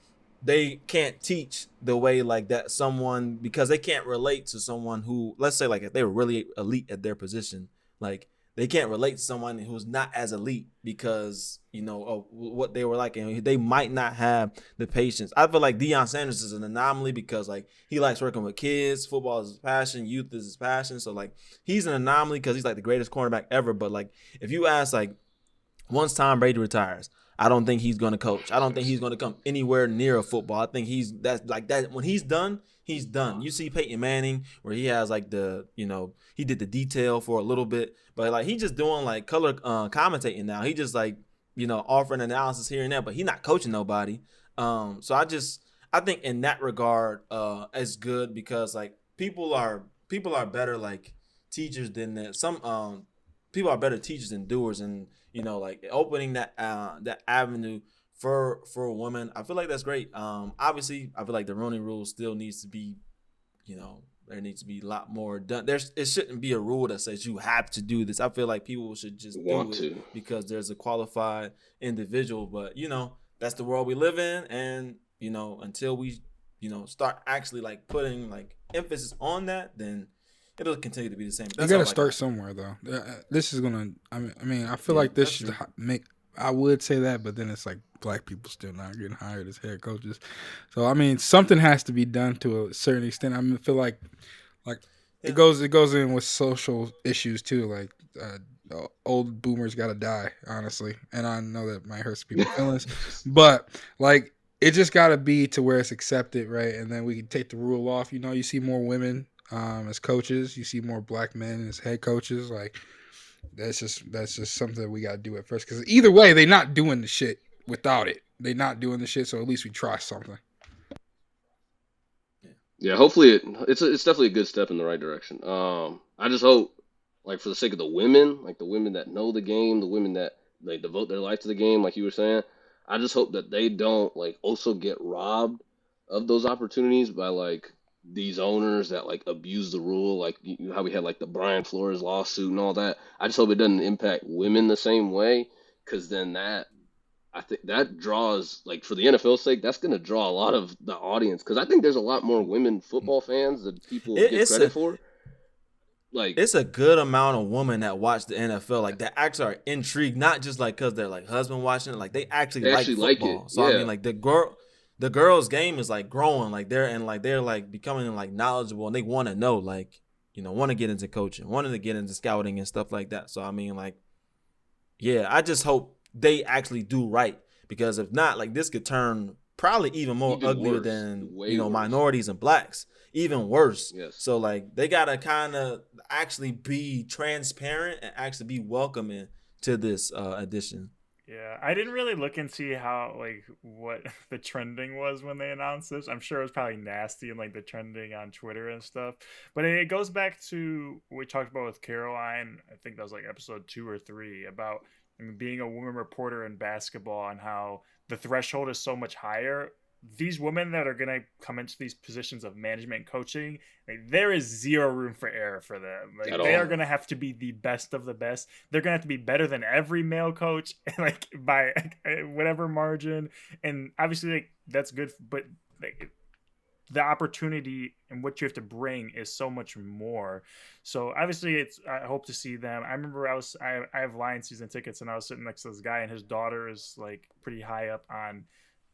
they can't teach the way like that someone, because they can't relate to someone who, let's say, like, if they were really elite at their position, like they can't relate to someone who's not as elite because, you know, of what they were like, and they might not have the patience. I feel like Deion Sanders is an anomaly because, like, he likes working with kids. Football is his passion. Youth is his passion. So, like, he's an anomaly because he's like the greatest cornerback ever. But, like, if you ask, like, once Tom Brady retires, I don't think he's going to coach. I don't think he's going to come anywhere near a football. I think that's like that. When he's done, he's done. You see Peyton Manning, where he has like he did the detail for a little bit, but like he's just doing like color commentating now. He just like, offering analysis here and there, but he's not coaching nobody. So I think in that regard, it's good because like people are better like teachers than that. Some people are better teachers than doers, and like opening that avenue for a woman, I feel like that's great. Obviously, I feel like the Rooney Rule still needs to be, there needs to be a lot more done. It shouldn't be a rule that says you have to do this. I feel like people should just do it because there's a qualified individual. But that's the world we live in, and until we start actually like putting like emphasis on that, then it'll continue to be the same. You got to start somewhere, though. This is gonna. I mean, I feel like this should make. I would say that, but then it's like black people still not getting hired as head coaches. So I mean, something has to be done to a certain extent. I feel like it goes in with social issues too. Like old boomers got to die, honestly. And I know that might hurt some people's feelings, but like it just got to be to where it's accepted, right? And then we can take the rule off. You see more women as coaches, you see more black men as head coaches. Like that's just something that we got to do at first, because either way they're not doing the shit without it. They're not doing the shit, so at least we try something. Yeah, hopefully it's definitely a good step in the right direction. I just hope, like, for the sake of the women, like the women that know the game, the women that they devote their life to the game, like you were saying, I just hope that they don't like also get robbed of those opportunities by like these owners that like abuse the rule, like how we had like the Brian Flores lawsuit and all that. I just hope it doesn't impact women the same way, because then I think that draws, like, for the NFL's sake, that's going to draw a lot of the audience, because I think there's a lot more women football fans than people give credit for. Like, it's a good amount of women that watch the NFL, like that actually are intrigued, not just like because they're like husband watching it, like they actually like football. it. So Yeah. I mean, like the girls' game is like growing, like they're like becoming like knowledgeable, and they want to know, like, you know, want to get into coaching, wanting to get into scouting and stuff like that. So I mean, like, yeah, I just hope they actually do right, because if not, like this could turn probably even more uglier worse. than Way worse. minorities and blacks. Even worse. Yes. So like they gotta kind of actually be transparent and actually be welcoming to this addition. Yeah, I didn't really look and see how like what the trending was when they announced this. I'm sure it was probably nasty and like the trending on Twitter and stuff. But it goes back to what we talked about with Caroline. I think that was like episode 2 or 3 about being a woman reporter in basketball and how the threshold is so much higher. These women that are going to come into these positions of management and coaching, like, there is zero room for error for them. Like, they are going to have to be the best of the best. They're going to have to be better than every male coach, like by whatever margin. And obviously, like, that's good, but like, the opportunity and what you have to bring is so much more. So obviously, I hope to see them. I remember I have Lions season tickets, and I was sitting next to this guy, and his daughter is like pretty high up on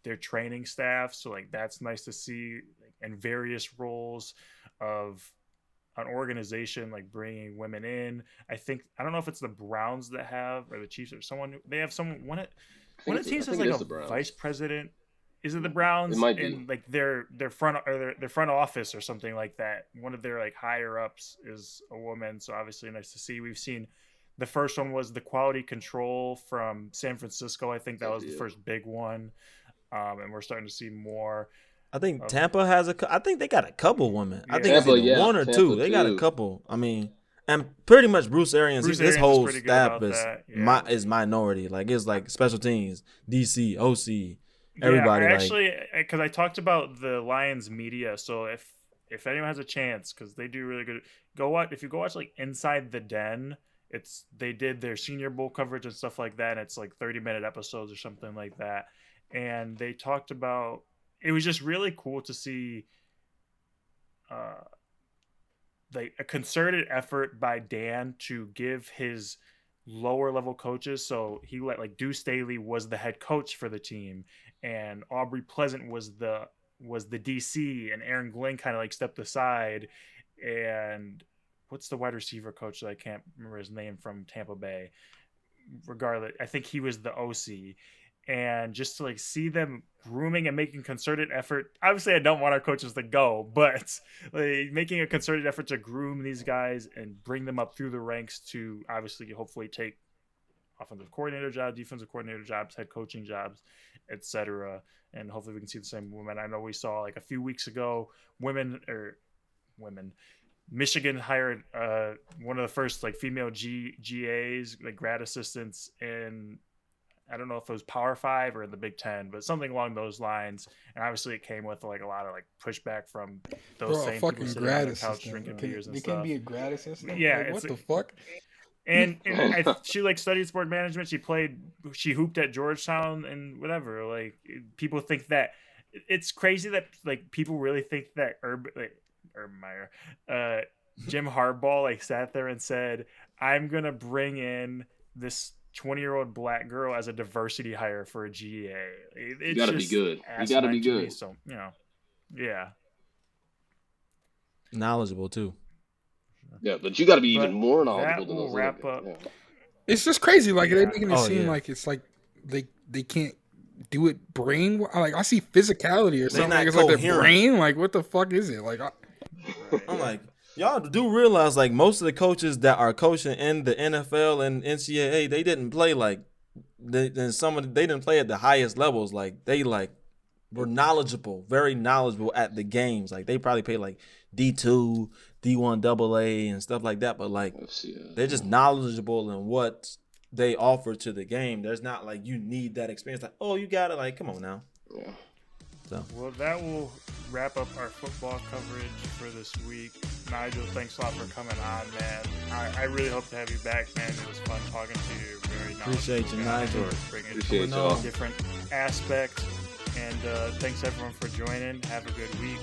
their training staff, so like that's nice to see, like, in various roles of an organization, like bringing women in. I don't know if it's the Browns that have, or the Chiefs, or someone. They have someone. One of the teams has like a vice president. Is it the Browns? It might be. And like their front or their front office or something like that. One of their like higher ups is a woman, so obviously nice to see. We've seen the first one was the quality control from San Francisco. I think that was the first big one. And we're starting to see more. I think Tampa has I think they got a couple women. Yeah. I think Tampa, it's either one or Tampa two. They got a couple. I mean, and pretty much Bruce Arians, his whole staff is minority. Like, it's like special teams, DC, OC, everybody. Yeah, actually, because I talked about the Lions media. So if anyone has a chance, because they do really good, if you go watch like Inside the Den. They did their Senior Bowl coverage and stuff like that. And it's like 30-minute episodes or something like that. And they talked about, it was just really cool to see like a concerted effort by Dan to give his lower level coaches. So he let like Deuce Staley was the head coach for the team, and Aubrey Pleasant was the DC, and Aaron Glenn kind of like stepped aside. And what's the wide receiver coach that I can't remember his name from Tampa Bay? Regardless, I think he was the OC. And just to like see them grooming and making concerted effort. Obviously, I don't want our coaches to go, but like making a concerted effort to groom these guys and bring them up through the ranks to obviously hopefully take offensive coordinator jobs, defensive coordinator jobs, head coaching jobs, etc. And hopefully we can see the same women. I know we saw like a few weeks ago, Michigan hired one of the first like female GAs, like grad assistants in, I don't know if it was Power 5 or in the Big Ten, but something along those lines. And obviously it came with like a lot of like pushback from those same people sitting on the couch drinking beers and stuff. They can be a grad assistant? Yeah. Like, what the fuck? And she like studied sport management. She hooped at Georgetown and whatever. Like, people think that it's crazy that like people really think that Urban Meyer, Jim Harbaugh like sat there and said, I'm going to bring in this 20-year-old black girl as a diversity hire for a GA. You gotta be good. You gotta be good. So, yeah. Knowledgeable too. Yeah, but you gotta be even more knowledgeable than those. Wrap up. Yeah. It's just crazy. Like, they're making it seem like it's like they can't do it brain. Like, I see physicality or something. Like, it's like their brain. Like, what the fuck is it? Like, I'm like, y'all do realize, like, most of the coaches that are coaching in the NFL and NCAA, they didn't play like, they didn't play at the highest levels. Like, they like were knowledgeable, very knowledgeable at the games. Like, they probably played like D2, D1 AA and stuff like that. But like, they're just knowledgeable in what they offer to the game. There's not like you need that experience. Like, oh, you got it. Like, come on now. Yeah. So. Well, that will wrap up our football coverage for this week. Nigel, thanks a lot for coming on, man. I really hope to have you back, man. It was fun talking to you. Very appreciate you, Nigel. Bringing a different aspect. And thanks everyone for joining. Have a good week.